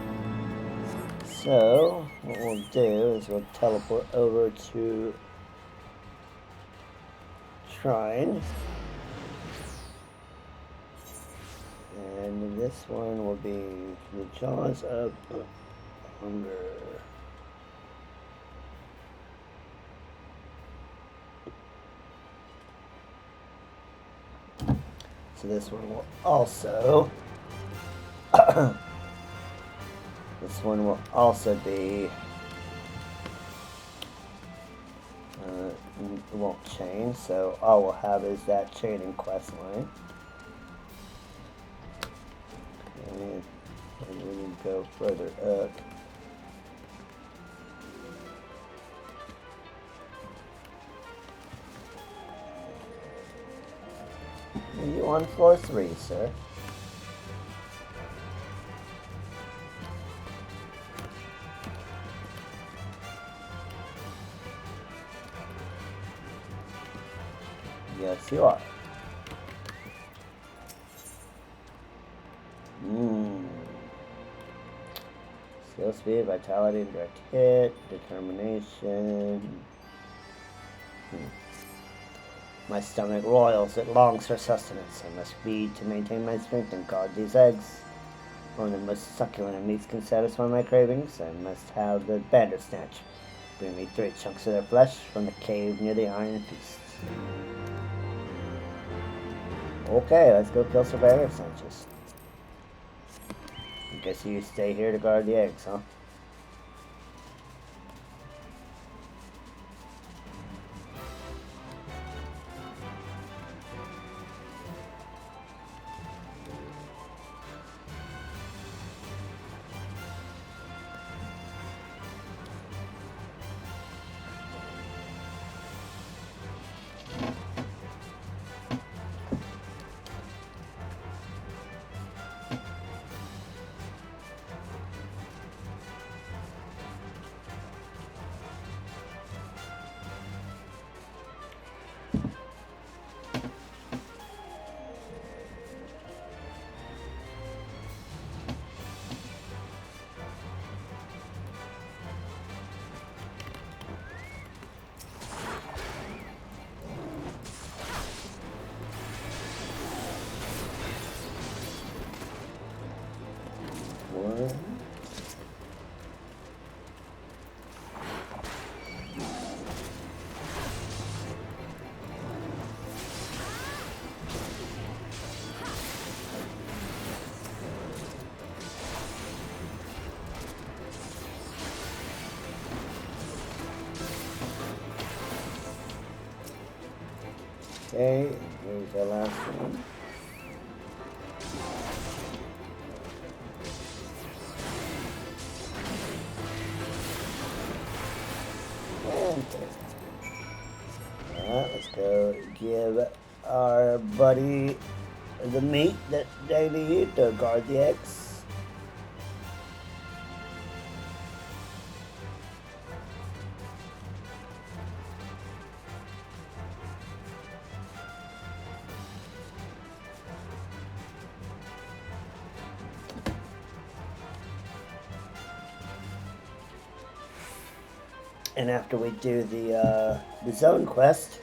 So, what we'll do is we'll teleport over to Shrine. And this one will be the Jaws of Hunger. So this one will also be it won't chain, so all we'll have is that chaining quest line. And we need to go further up. Are you on floor 3, sir? Yes, you are. Skill speed, vitality, direct hit, determination. My stomach roils, it longs for sustenance. I must feed to maintain my strength and guard these eggs. Only the most succulent of meats can satisfy my cravings. I must have the Bandersnatch. Bring me 3 chunks of their flesh from the cave near the Iron Feast. Okay, let's go kill some Bandersnatches. I guess you stay here to guard the eggs, huh? What? Okay, here's the last one. Alright, let's go give our buddy the meat that they need to guard the eggs. And after we do the zone quest,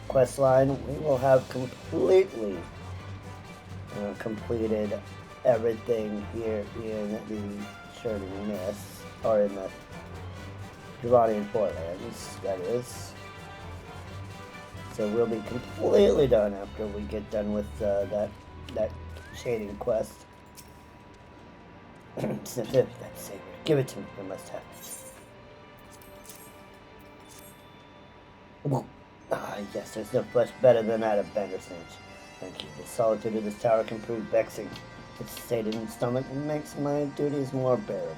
quest line, we will have completely completed everything here in the Churning Mist, or in the Durranian Portlands, that is. So we'll be completely done after we get done with that shading quest. That's saber. Give it to me. I must have it. Ah, yes, there's no flesh better than that of Bandersnatch. Thank you. The solitude of this tower can prove vexing. Its sated stomach makes my duties more bearable.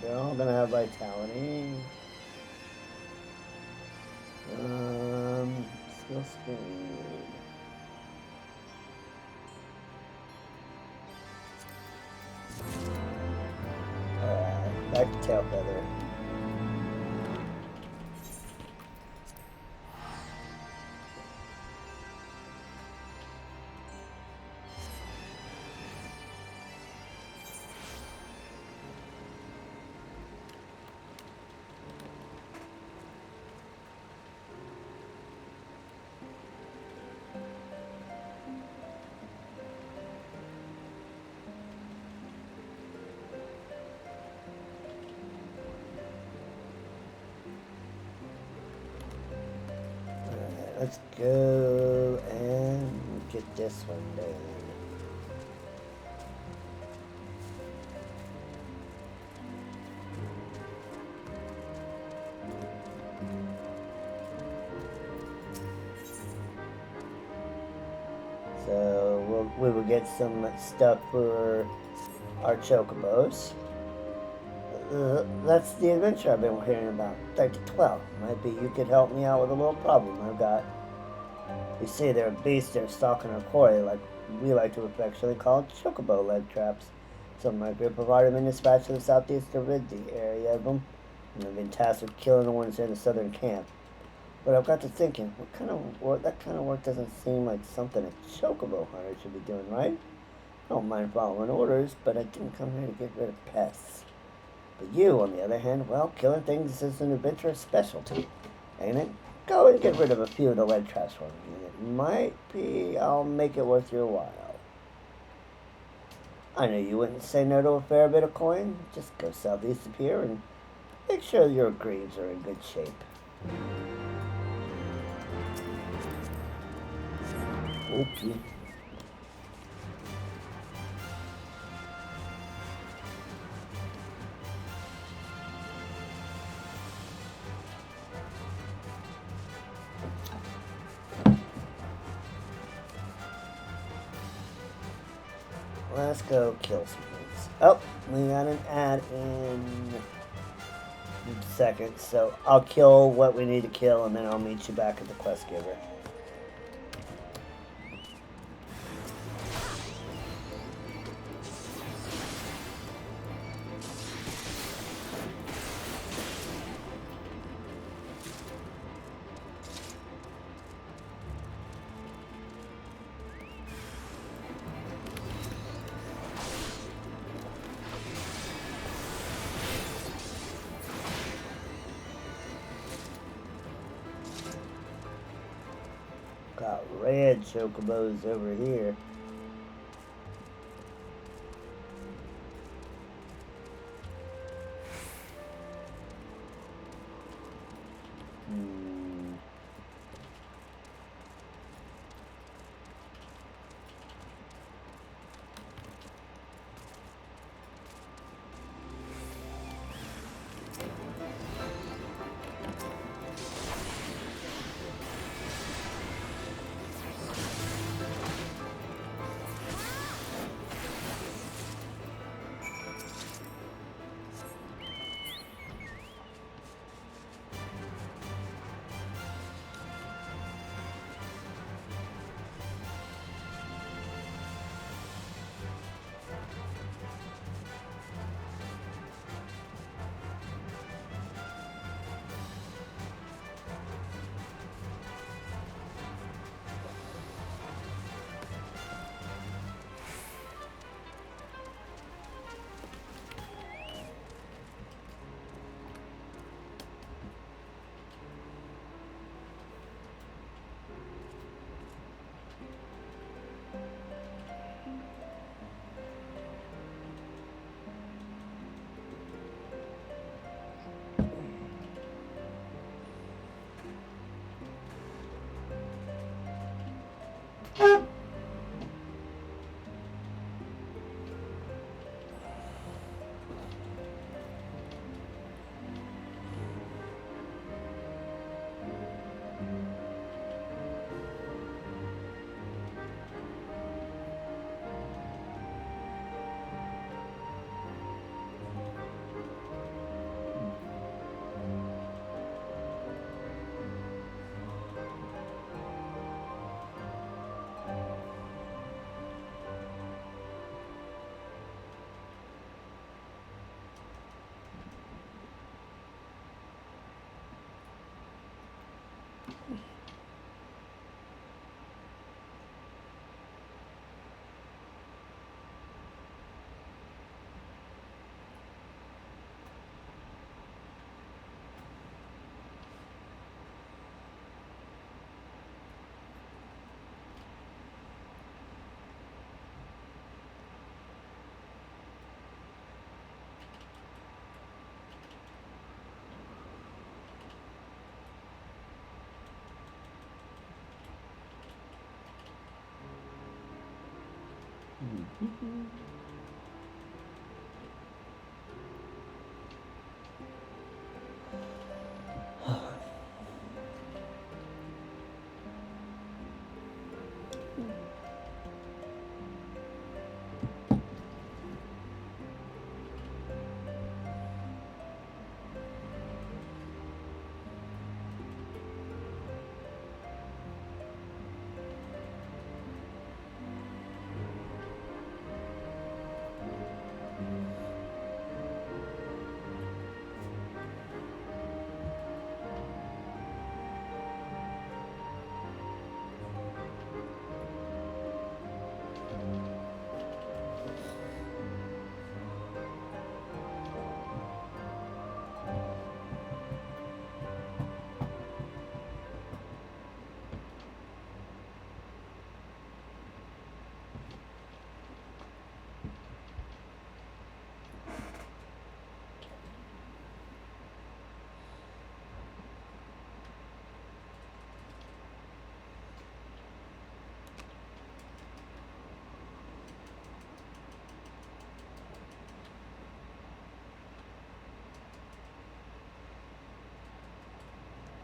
They're all gonna have vitality. Skill speed. Alright, back to Tailfeather. Let's go and get this one done. So we will get some stuff for our chocobos. That's the adventure I've been hearing about. 12. Might be you could help me out with a little problem I've got. You see, there are beasts that are stalking our quarry, like we like to affectionately call chocobo leg traps. Some of my group have already been dispatched to the southeast of the area of them, and I've been tasked with killing the ones in the southern camp. But I've got to thinking, what kind of work? That kind of work doesn't seem like something a chocobo hunter should be doing, right? I don't mind following orders, but I didn't come here to get rid of pests. But you, on the other hand, well, killing things is an adventurous specialty, ain't it? Go and get rid of a few of the lead traps for me. It might be I'll make it worth your while. I know you wouldn't say no to a fair bit of coin. Just go southeast of here and make sure your greaves are in good shape. Okay. Let's go kill some things. Oh, we got an ad in a second, so I'll kill what we need to kill, and then I'll meet you back at the quest giver. Got red chocobos over here.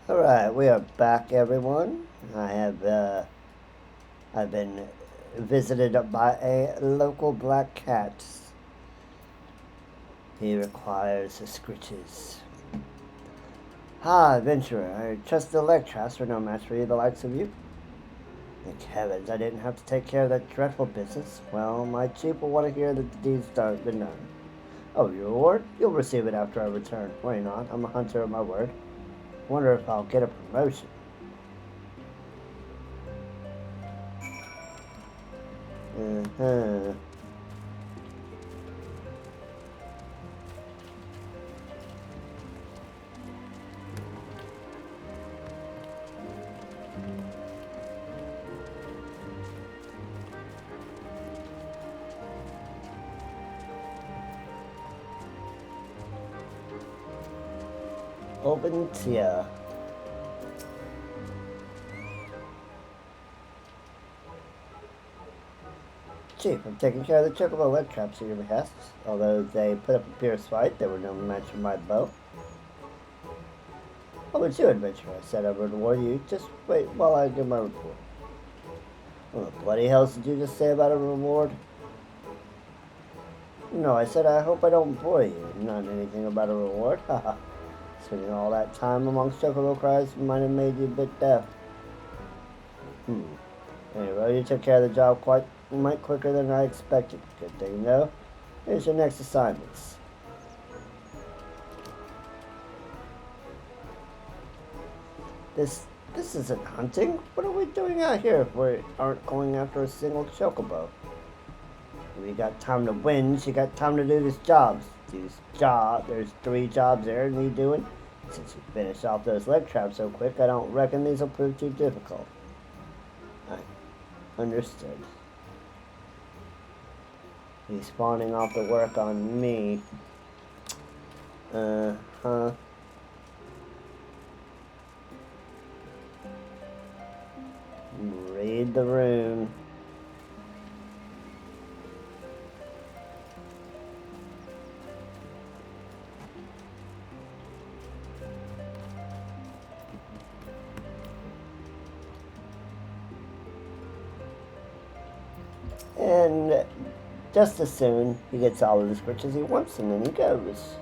Alright, we are back, everyone. I've been visited by a local black cat. He requires scritches. Adventurer, I trust the leg traps were no match for you, the likes of you. Thank heavens I didn't have to take care of that dreadful business. Well, my chief will want to hear that the deed's been done. Oh, your reward? You'll receive it after I return. Worry not, I'm a hunter of my word. Wonder if I'll get a promotion. Uh-huh. Open tier. Chief, I'm taking care of the chocobo leg traps at your behest. Although they put up a fierce fight, they were no match for my bow. What would you, adventurer? I said I would reward you. Just wait while I give my report. What the bloody hell did you just say about a reward? No, I said I hope I don't bore you. Not anything about a reward. Haha. Spending all that time amongst chocobo cries might have made you a bit deaf. Anyway, you took care of the job quite quicker than I expected. Good thing, though. Here's your next assignments. This isn't hunting. What are we doing out here if we aren't going after a single chocobo? We got time to win. You got time to do these jobs. There's 3 jobs there need doing. Since you finished off those leg traps so quick, I don't reckon these will prove too difficult. Understood. He's spawning off the work on me. Uh-huh. Read the room. And just as soon he gets all of the scritches he wants, and then he goes.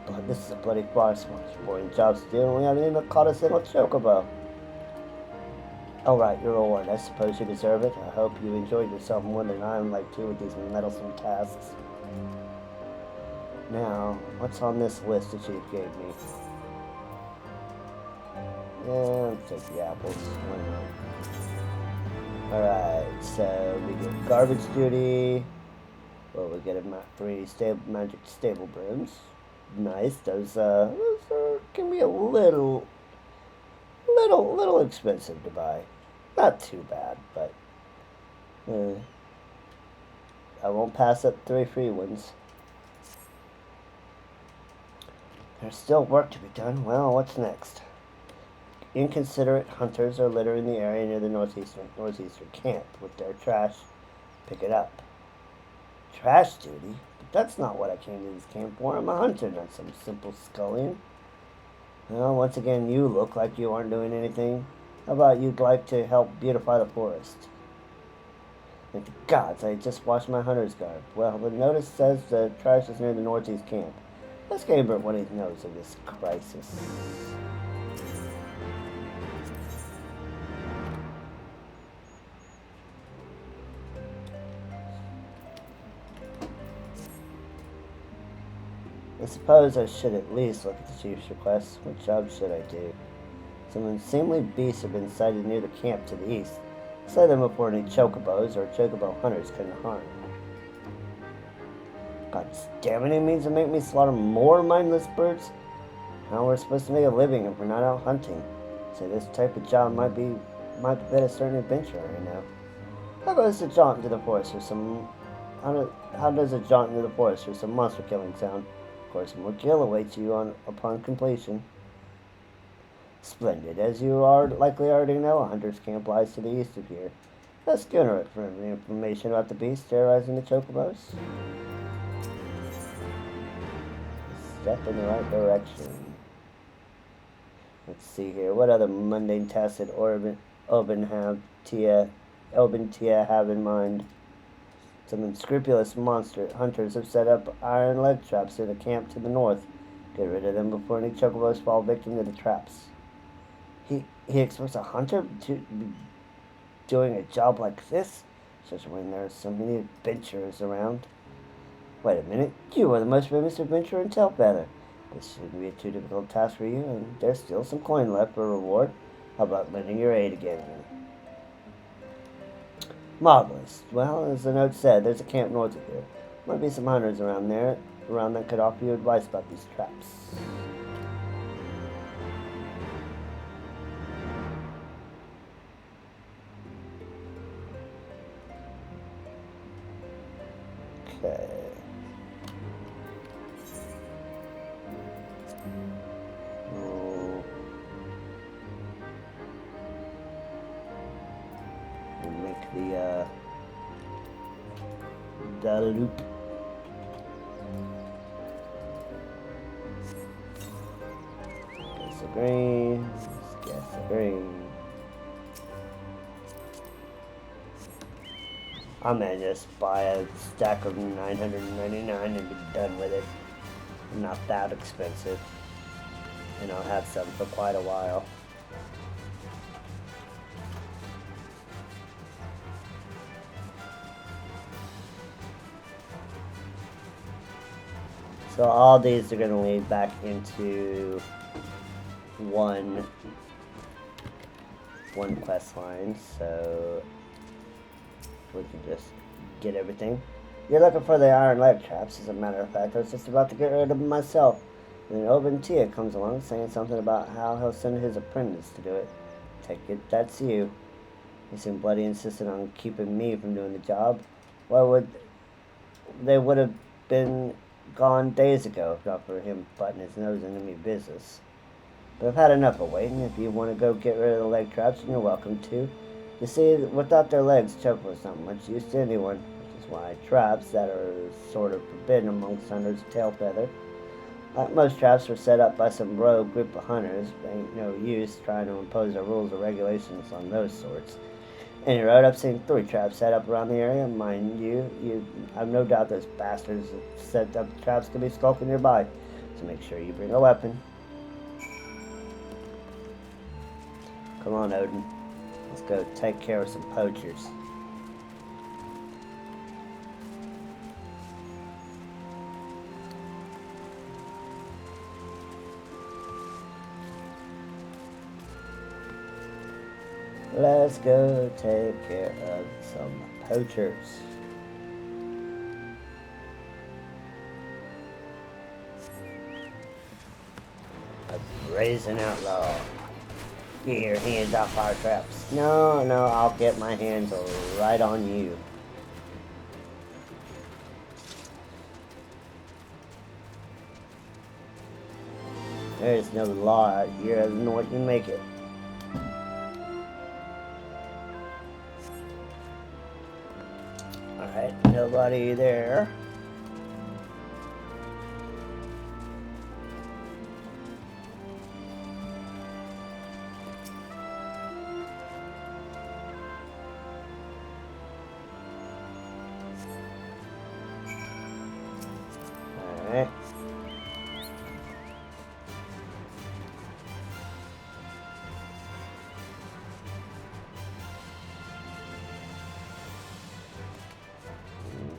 But this is a bloody farce. Boring jobs to do, and we haven't even caught a single chocobo. Alright, your reward. I suppose you deserve it. I hope you enjoyed yourself more than I am like to with these meddlesome tasks. Now, what's on this list that you gave me? Yeah, let's take the apples. Why not? Alright, so we get garbage duty. Well, we get a 3 magic stable brooms. Nice. Those can be a little expensive to buy. Not too bad, but I won't pass up 3 free ones. There's still work to be done. Well, what's next? Inconsiderate hunters are littering the area near the northeastern camp with their trash. Pick it up. Trash duty? But that's not what I came to this camp for. I'm a hunter, not some simple scullion. Well, once again, you look like you aren't doing anything. How about you'd like to help beautify the forest? Thank the gods, I just washed my hunter's garb. Well, the notice says the trash is near the northeast camp. Let's get Ebert what he knows of this crisis. I suppose I should at least look at the chief's request. What job should I do? Some unseemly beasts have been sighted near the camp to the east. Slay them before any chocobos or chocobo hunters can harm. God damn it, it means to make me slaughter more mindless birds? How we're supposed to make a living if we're not out hunting? So this type of job might fit a certain adventurer right now. How goes a jaunt into the forest for some... How does a jaunt into the forest for some monster killing sound? Of course, more kill awaits you upon completion. Splendid. As you likely already know, a hunter's camp lies to the east of here. Let's schooner it for information about the beast terrorizing the chocobos. Step in the right direction. Let's see here. What other mundane tasks did Obin Tia have in mind? Some unscrupulous monster hunters have set up iron leg traps in a camp to the north. Get rid of them before any chocobos fall victim to the traps. He expects a hunter to be doing a job like this, just when there's so many adventurers around. Wait a minute, you are the most famous adventurer in Tailfeather. This shouldn't be a too difficult task for you, and there's still some coin left for a reward. How about lending your aid again? Marvelous. Well, as the note said, there's a camp north of here. Might be some hunters around that could offer you advice about these traps. Okay. The loop. Guess a green. Guess a green. I'm gonna just buy a stack of 999 and be done with it. Not that expensive. And I'll have some for quite a while. So all these are going to lead back into one quest line, so we can just get everything. You're looking for the iron leg traps, as a matter of fact. I was just about to get rid of them myself. And then Obin Tia comes along saying something about how he'll send his apprentice to do it. Take it, that's you. He seemed bloody insistent on keeping me from doing the job. They would have been gone days ago if not for him butting his nose into me business. But I've had enough of waiting. If you want to go get rid of the leg traps, then you're welcome to. You see, without their legs, Chocobo's not much use to anyone, which is why traps that are sort of forbidden amongst hunters of Tailfeather. Like most traps were set up by some rogue group of hunters. There ain't no use trying to impose our rules or regulations on those sorts. Any road, I've seen 3 traps set up around the area. Mind you, I've no doubt those bastards that set up the traps could be skulking nearby. So make sure you bring a weapon. Come on, Odin. Let's go take care of some poachers. Let's go take care of some poachers. A brazen outlaw. Get your hands off our traps. No, I'll get my hands right on you. There's no law out here other than what you make it. Alright, nobody there. Alright.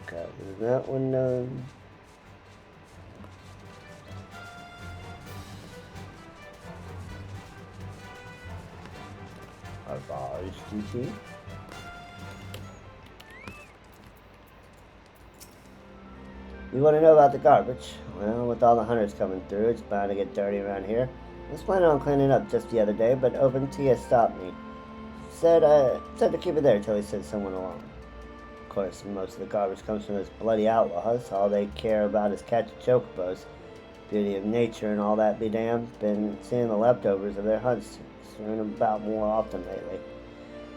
Got that one done. Our bars duty. You want to know about the garbage? Well, with all the hunters coming through, it's bound to get dirty around here. I was planning on cleaning up just the other day, but Obin Tia stopped me. Said to keep it there till he sent someone along. Of course, most of the garbage comes from those bloody outlaws. All they care about is catching chocobos. Beauty of nature and all that be damned. Been seeing the leftovers of their hunts strewn about more often lately.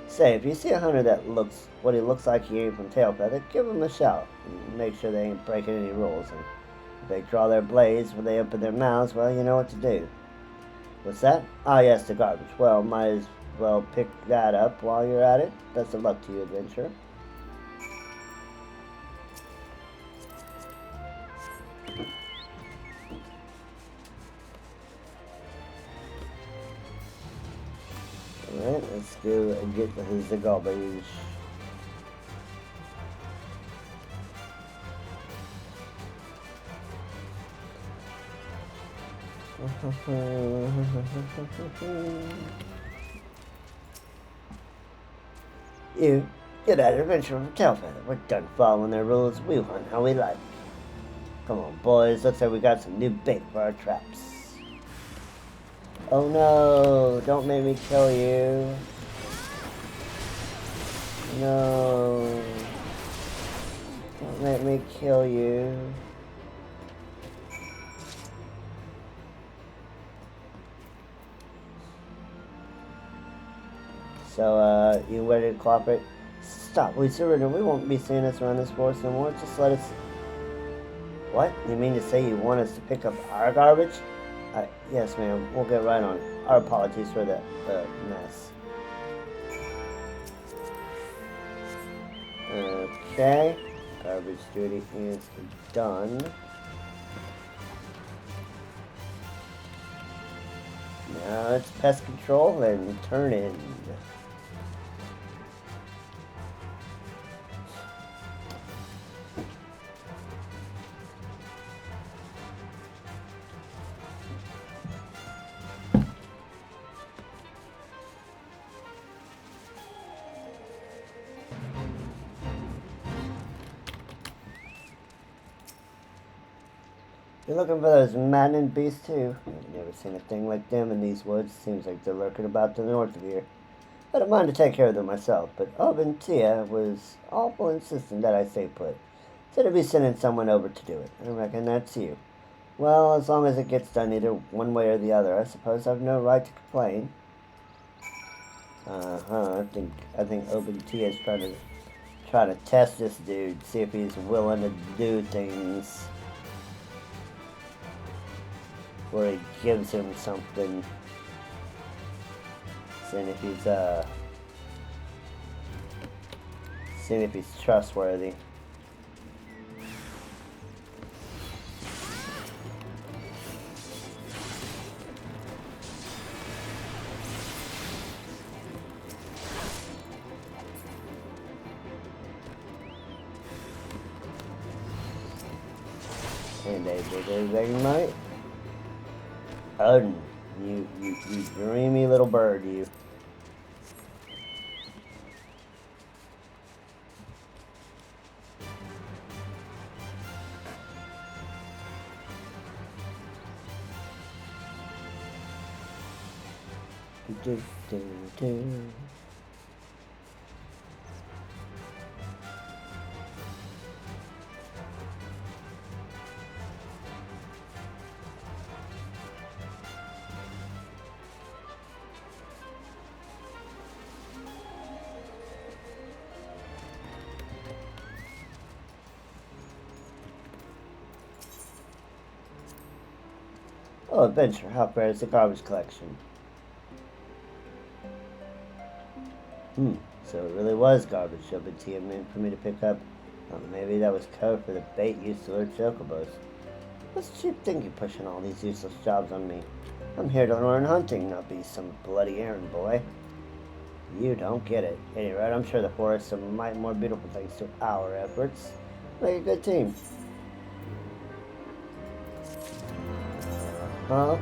Say, if you see a hunter that looks what he looks like he ain't from Tailfeather, give him a shout. And make sure they ain't breaking any rules. And if they draw their blades when they open their mouths, well, you know what to do. What's that? Ah, yes, the garbage. Well, might as well pick that up while you're at it. Best of luck to you, adventurer. Alright, let's go and get the garbage. You, get out of adventure from Tailfeather. We're done following their rules. We hunt how we like. Come on, boys. Looks like we got some new bait for our traps. Oh no! Don't make me kill you. No. Don't make me kill you. So, you ready to cooperate? Stop, we surrender. We won't be seeing us around this forest anymore. Just let us... What? You mean to say you want us to pick up our garbage? Yes, ma'am. We'll get right on it. Our apologies for the mess. Okay. Garbage duty is done. Now it's pest control and turn in. You're looking for those maddening beasts too. I've never seen a thing like them in these woods. Seems like they're lurking about to the north of here. I don't mind to take care of them myself, but Tia was awful insistent that I stay put. Said I'd be sending someone over to do it. I reckon that's you. Well, as long as it gets done either one way or the other, I suppose I've no right to complain. I think Tia is trying to test this dude, see if he's willing to do things. Where he gives him something. Seeing if he's trustworthy. And they did everything right. Odin, you dreamy little bird, you. Do, do, do. Oh, adventure. How fair is the garbage collection? So it really was garbage Tia meant for me to pick up. Maybe that was code for the bait used to lure chocobos. What's the cheap thinking pushing all these useless jobs on me? I'm here to learn hunting, not be some bloody errand boy. You don't get it. Anyway, I'm sure the forest is more beautiful thanks to our efforts. Make a good team. Huh?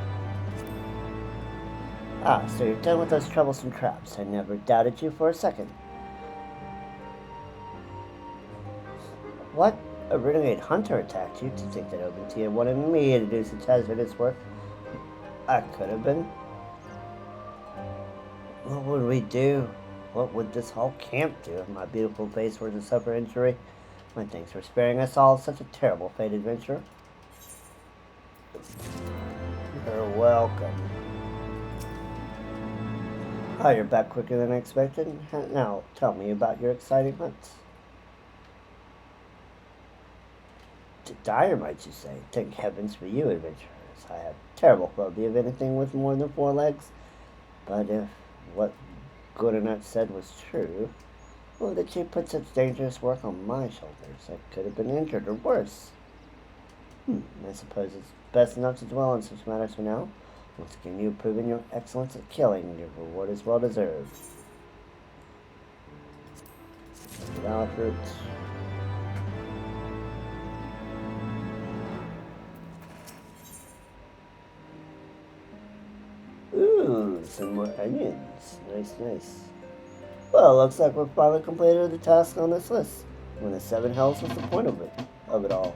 Ah, so you're done with those troublesome traps. I never doubted you for a second. What? A renegade hunter attacked you to think that Tia wanted me to do such hazardous work? I could have been. What would we do? What would this whole camp do if my beautiful face were to suffer injury? My thanks for sparing us all such a terrible fate, adventurer. You're welcome. Oh, you're back quicker than expected? Now, tell me about your exciting hunts. To dire, might you say? Thank heavens for you, adventurers. I have terrible phobia of anything with more than 4 legs. But if what Goodernut said was true, why did she put such dangerous work on my shoulders? I could have been injured or worse. I suppose it's best not to dwell on such matters for now. Once again, you've proven your excellence at killing. Your reward is well deserved. Flower fruits. Ooh, some more onions. Nice, nice. Well, looks like we've finally completed the task on this list. When the 7 hells, what's the point of it all?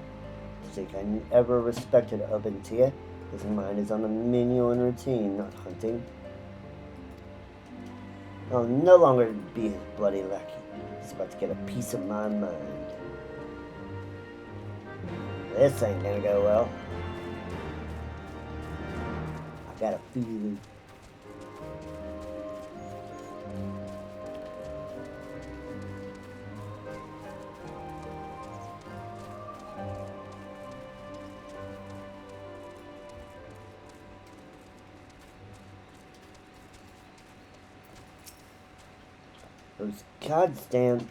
Jake, I ever respected Obentia. His mind is on the menu and routine, not hunting. I'll no longer be his bloody lackey. He's about to get a piece of my mind. This ain't gonna go well. I got a feeling. Those goddamn...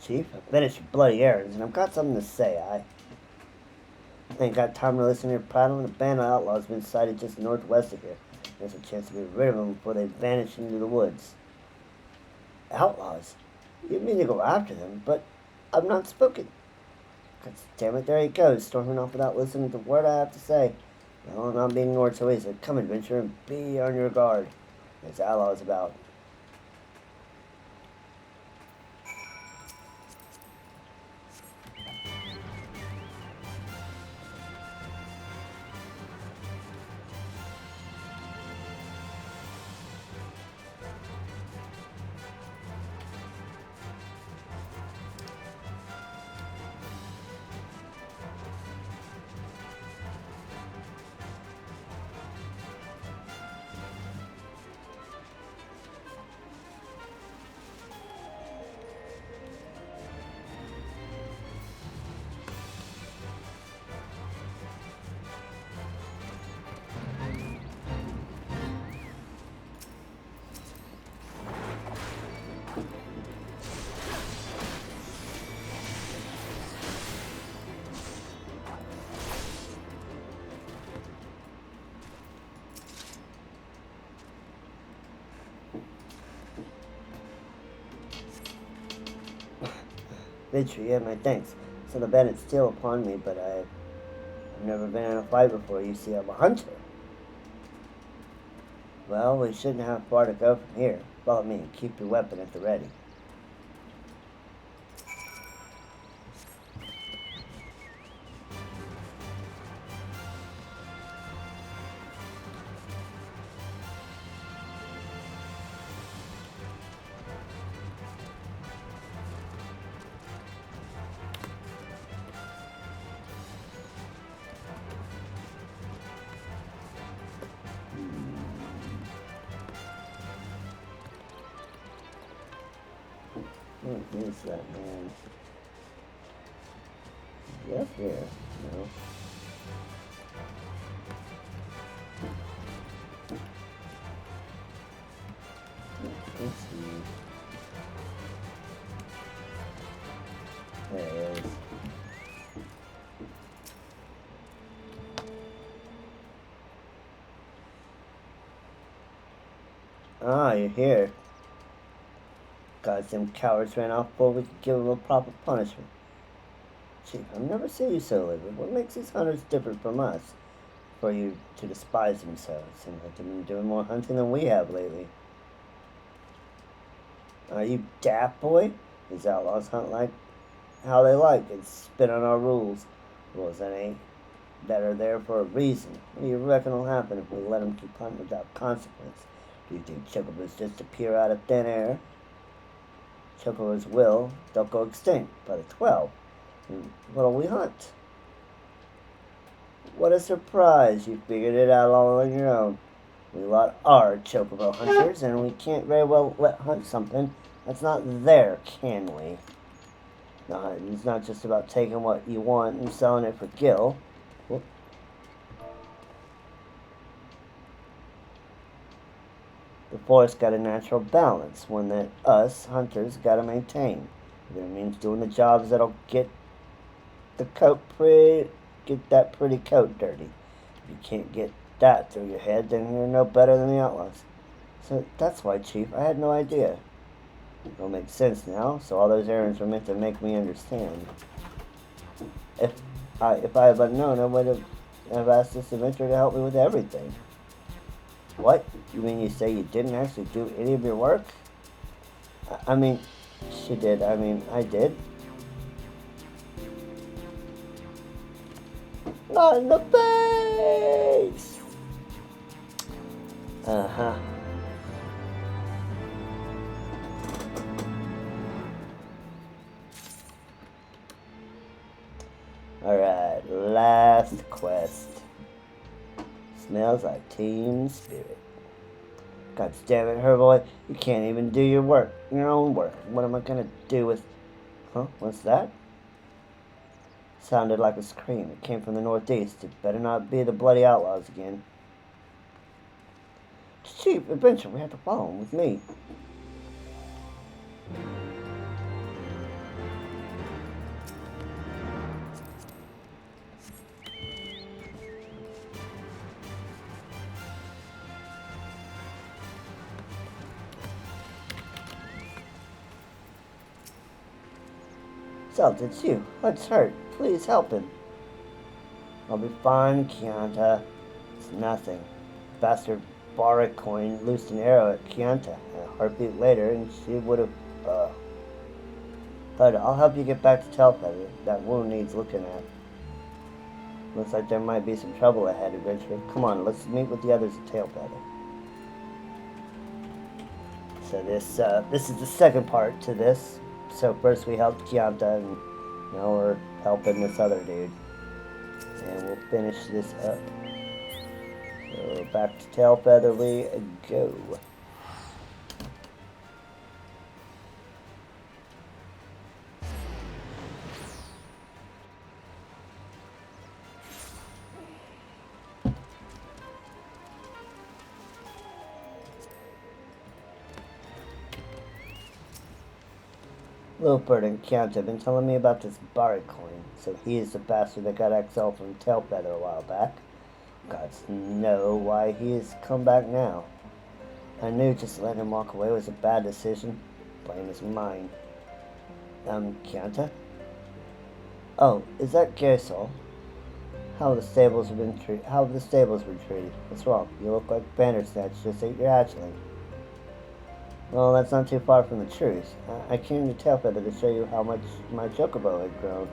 Chief, I've finished your bloody errands, and I've got something to say. I ain't got time to listen to your prattle, and a band of outlaws has been sighted just northwest of here. There's a chance to get rid of them before they vanish into the woods. Outlaws? You mean to go after them, but I've not spoken. God damn it, there he goes, storming off without listening to a word I have to say. Well, I'm not being ignored so easily. Come, adventurer, and be on your guard. There's outlaws about. Vitri, yeah, my thanks. So the bandits steal upon me, but I've never been in a fight before. You see, I'm a hunter. Well, we shouldn't have far to go from here. Follow me and keep your weapon at the ready. What is that, man? Is he up here? No. Let's see. There he is. Ah, you're here. Goddamn cowards ran off before we could give them a proper punishment. Chief, I've never seen you so livid. What makes these hunters different from us? For you to despise themselves. Seems like they've been doing more hunting than we have lately. Are you daft, boy? These outlaws hunt like how they like and spit on our rules. Rules that are there for a reason. What do you reckon will happen if we let them keep hunting without consequence? Do you think chocobos just appear out of thin air? Chocobos will, they'll go extinct by the 12. And what'll we hunt? What a surprise, you figured it out all on your own. We lot are chocobo hunters, and we can't very well let hunt something that's not there, can we? No, it's not just about taking what you want and selling it for gil. Whoop. The forest got a natural balance, one that us, hunters, gotta maintain. That means doing the jobs that'll get get that pretty coat dirty. If you can't get that through your head, then you're no better than the outlaws. So that's why, Chief, I had no idea. It'll make sense now, so all those errands were meant to make me understand. If I had known, I would have asked this adventurer to help me with everything. What? You mean you say you didn't actually do any of your work? I mean, she did. I mean, I did. Not in the face! Uh-huh. Alright, last quest. Smells like team spirit. God damn it, Herboy. You can't even do your own work. What am I gonna do with... Huh? What's that? Sounded like a scream. It came from the northeast. It better not be the bloody outlaws again. Chief, adventure, we have to follow him with me. Zelda, it's you. Hunt's hurt. Please help him. I'll be fine, Chianta. It's nothing. Bastard Barra coin loosed an arrow at Chianta. A heartbeat later, and she would have, But I'll help you get back to Telfeather. That wound needs looking at. Looks like there might be some trouble ahead, adventurer. Come on, let's meet with the others at Telfeather. So this is the second part to this. So first we helped Chianta, and now we're helping this other dude. And we'll finish this up. So back to Telfeather we go. Wilford and Count have been telling me about this Barra coin, so he is the bastard that got XL from Telfeather a while back. Gods know why he has come back now. I knew just letting him walk away was a bad decision. Blame is mine. Chianta? Oh, is that Gersel? How have the stables been treated? How have the stables been treated? What's wrong? You look like Bandersnatch just ate your hatchling. Well, that's not too far from the truth. I came to Telfeather to show you how much my chocobo had grown.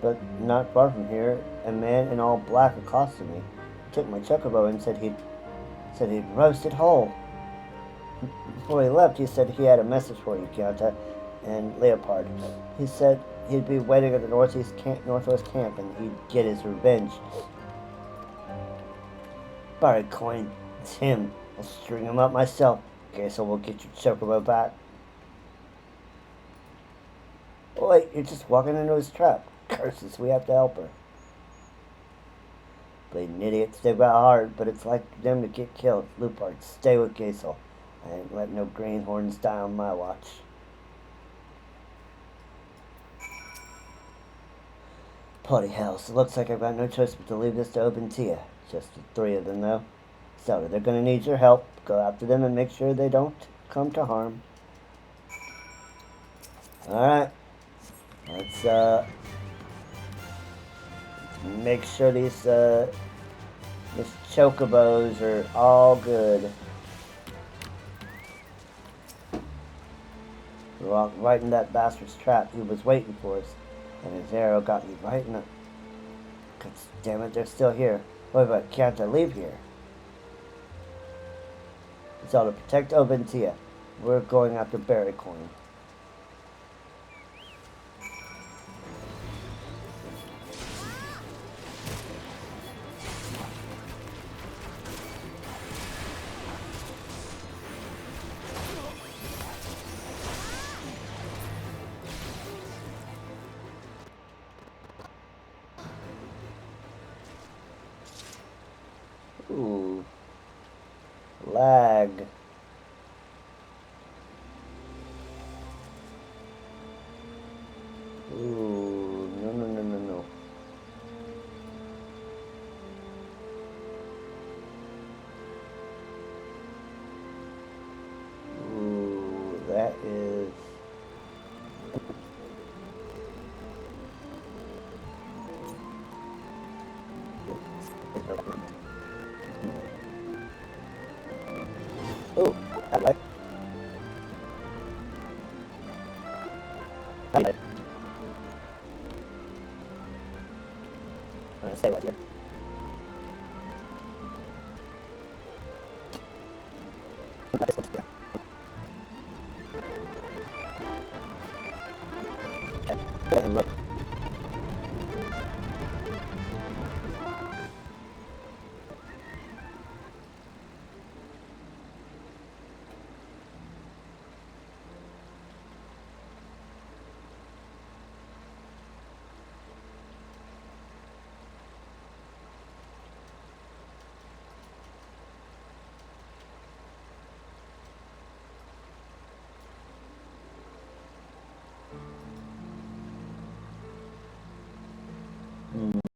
But not far from here, a man in all black accosted me. He took my chocobo and said he'd roast it whole. Before he left, he said he had a message for you, Chianta and Leopard. He said he'd be waiting at the northwest camp and he'd get his revenge. Barra coin, it's him. I'll string him up myself. Guess I will get your chocobo back. Oh, wait, you're just walking into his trap. Curses, we have to help her. Bleeding idiots, they've got hard, but it's like them to get killed. Lupard, stay with Gesel. I ain't letting no greenhorns die on my watch. Bloody hell, so it looks like I've got no choice but to leave this to Obentia. Just the three of them, though. So they're gonna need your help. Go after them and make sure they don't come to harm. Alright. Let's make sure these chocobos are all good. We walked right in that bastard's trap. He was waiting for us. And his arrow got me right in the... God damn it, they're still here. Wait, but can't I leave here? It's all to protect Obentia. We're going after Barra coin. Ooh. Lag. Ooh, no, no, no, no, no. Ooh, that is... Ooh, that like... I'm gonna stay right here. Okay.